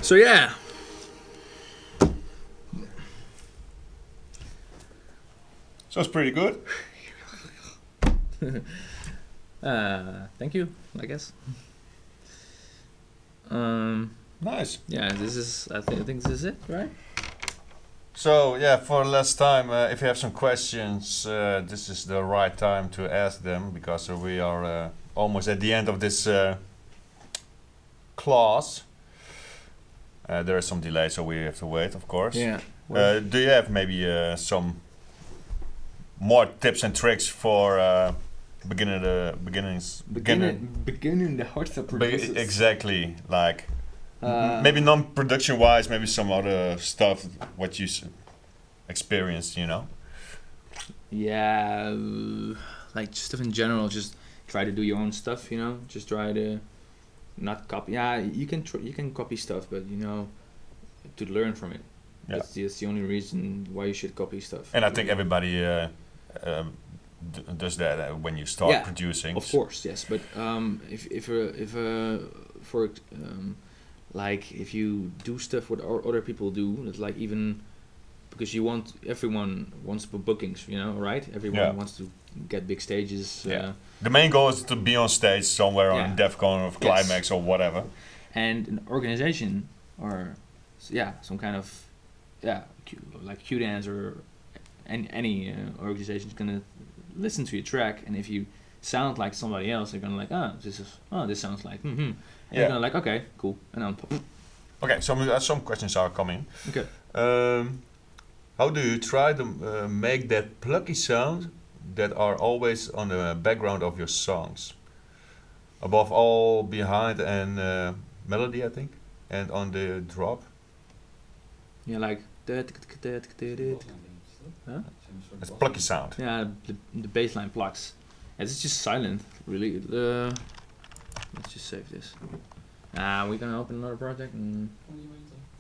So yeah. Sounds pretty good. Thank you, I guess. Nice. Yeah, this is. I think this is it, right? So yeah, for last time, if you have some questions, this is the right time to ask them because we are almost at the end of this class. There is some delay, so we have to wait, of course. Yeah. Do you have maybe some more tips and tricks for beginning the Hardstyle producers. Exactly, like maybe non-production wise, maybe some other stuff what you experienced, you know? Yeah, like stuff in general. Just try to do your own stuff, you know. Just try to not copy. Yeah, you can copy stuff, but you know, to learn from it. Yeah. That's the only reason why you should copy stuff. And I think everybody does that when you start producing. Of course, yes. But like if you do stuff what other people do, it's like even because everyone wants bookings, you know, right? Everyone wants to get big stages. The main goal is to be on stage somewhere on DEF CON or Climax or whatever. and an organization or some kind of like Qdance or any organization is gonna listen to your track, and if you sound like somebody else, they're gonna like, this sounds like, and you're gonna like, okay, cool, and then pop. Okay, some questions are coming. Okay. How do you try to make that plucky sound that are always on the background of your songs? Above all, behind and melody, I think, and on the drop. Yeah, like. Huh? It's plucky sound. Yeah, the bass line plucks. It's just Sylenth, really. Let's just save this. We're gonna open another project and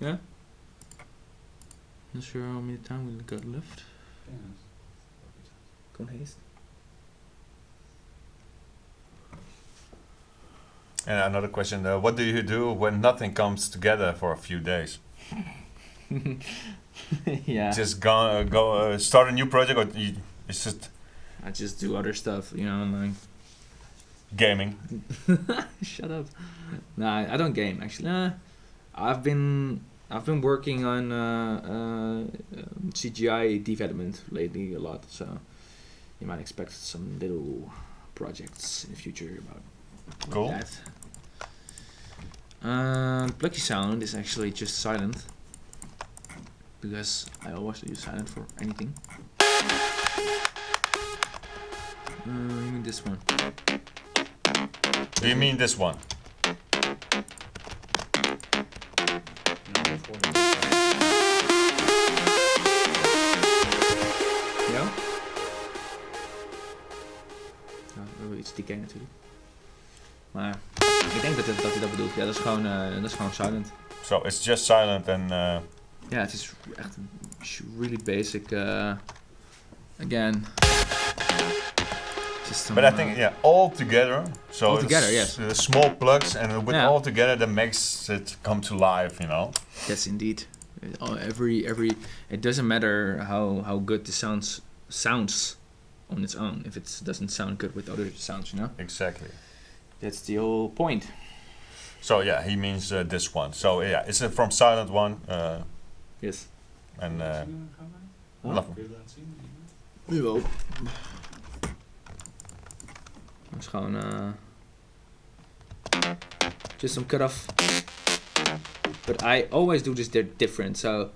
yeah. Not sure how many time we got left. Go haste. And another question: what do you do when nothing comes together for a few days? Yeah. Just go start a new project, or it's just. I just do other stuff, like gaming. Shut up. Nah, I don't game actually. I've been working on CGI development lately a lot, so you might expect some little projects in the future about cool. that. Plucky sound is actually just Sylenth, because I always use Sylenth for anything. You mean this one? Do you mean this one? Ja? Nou, we hebben iets decay natuurlijk. Maar ik denk dat hij dat bedoelt. Ja, dat is gewoon Sylenth. So it's just Sylenth and. Ja, het is echt really basic. Again. But I think all together. So all together, yes. The small plugs and with all together that makes it come to life, Yes, indeed. It doesn't matter how good the sounds on its own if it doesn't sound good with other sounds, Exactly. That's the whole point. So he means this one. So it's from Sylenth one. Yes. And Jawel. It's gewoon just some cutoff. But I always do this different, so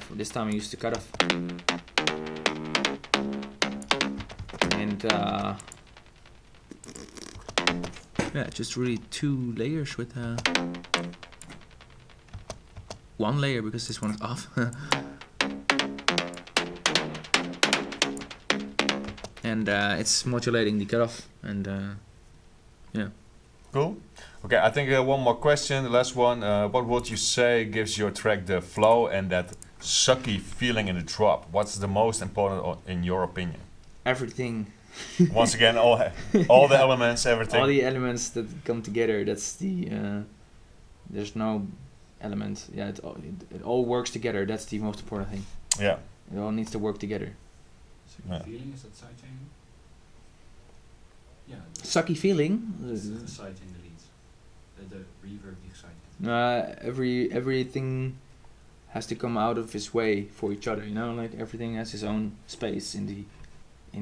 for this time I used the cutoff. And just really 2 layers with one layer because this one's off. And it's modulating the cutoff, and Cool. Okay, I think one more question, the last one. What would you say gives your track the flow and that sucky feeling in the drop? What's the most important in your opinion? Everything. Once again, all the elements, everything. All the elements that come together. That's the. There's no element. Yeah, it all works together. That's the most important thing. Yeah. It all needs to work together. Sucky feeling, is that sidechain? Yeah. Sucky feeling? It's the sidechain deletes. The reverb sidechain. Everything has to come out of its way for each other, like everything has its own space in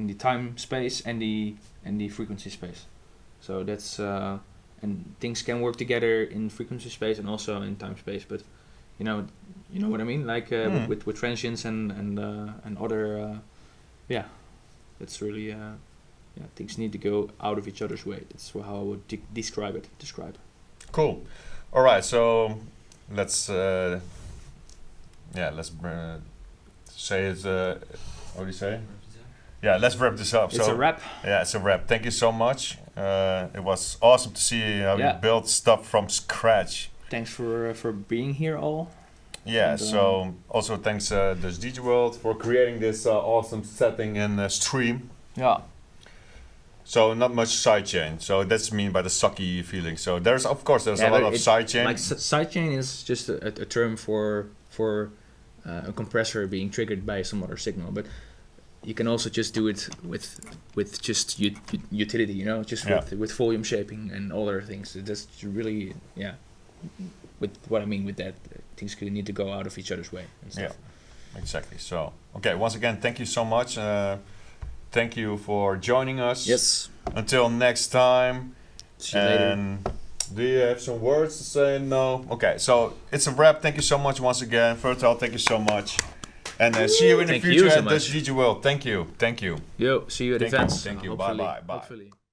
the time space and the frequency space. So that's and things can work together in frequency space and also in time space, but you know what I mean, like with transients and other that's really things need to go out of each other's way. That's how I would describe it. Cool. All right, so let's say it. What do you say? Yeah, let's wrap this up. It's a wrap. Yeah, it's a wrap. Thank you so much. It was awesome to see how you build stuff from scratch. Thanks for being here all. Yeah, and, so also thanks Dutch DJ World for creating this awesome setting and stream. Yeah. So not much sidechain. So that's mean by the sucky feeling. So there's a lot of sidechain. Like sidechain is just a term for a compressor being triggered by some other signal. But you can also just do it with just utility, you know, just with volume shaping and all other things. That's really, with what I mean with that, things could need to go out of each other's way and stuff. Yeah, exactly. So, okay, once again, thank you so much. Thank you for joining us. Yes. Until next time. See you later. Do you have some words to say? No? Okay, so it's a wrap. Thank you so much once again. Vertile, thank you so much. And see you in the future at Dutch DJ World. Thank you. Thank you. Yo, see you at events. Thank you. Hopefully. Bye. Hopefully.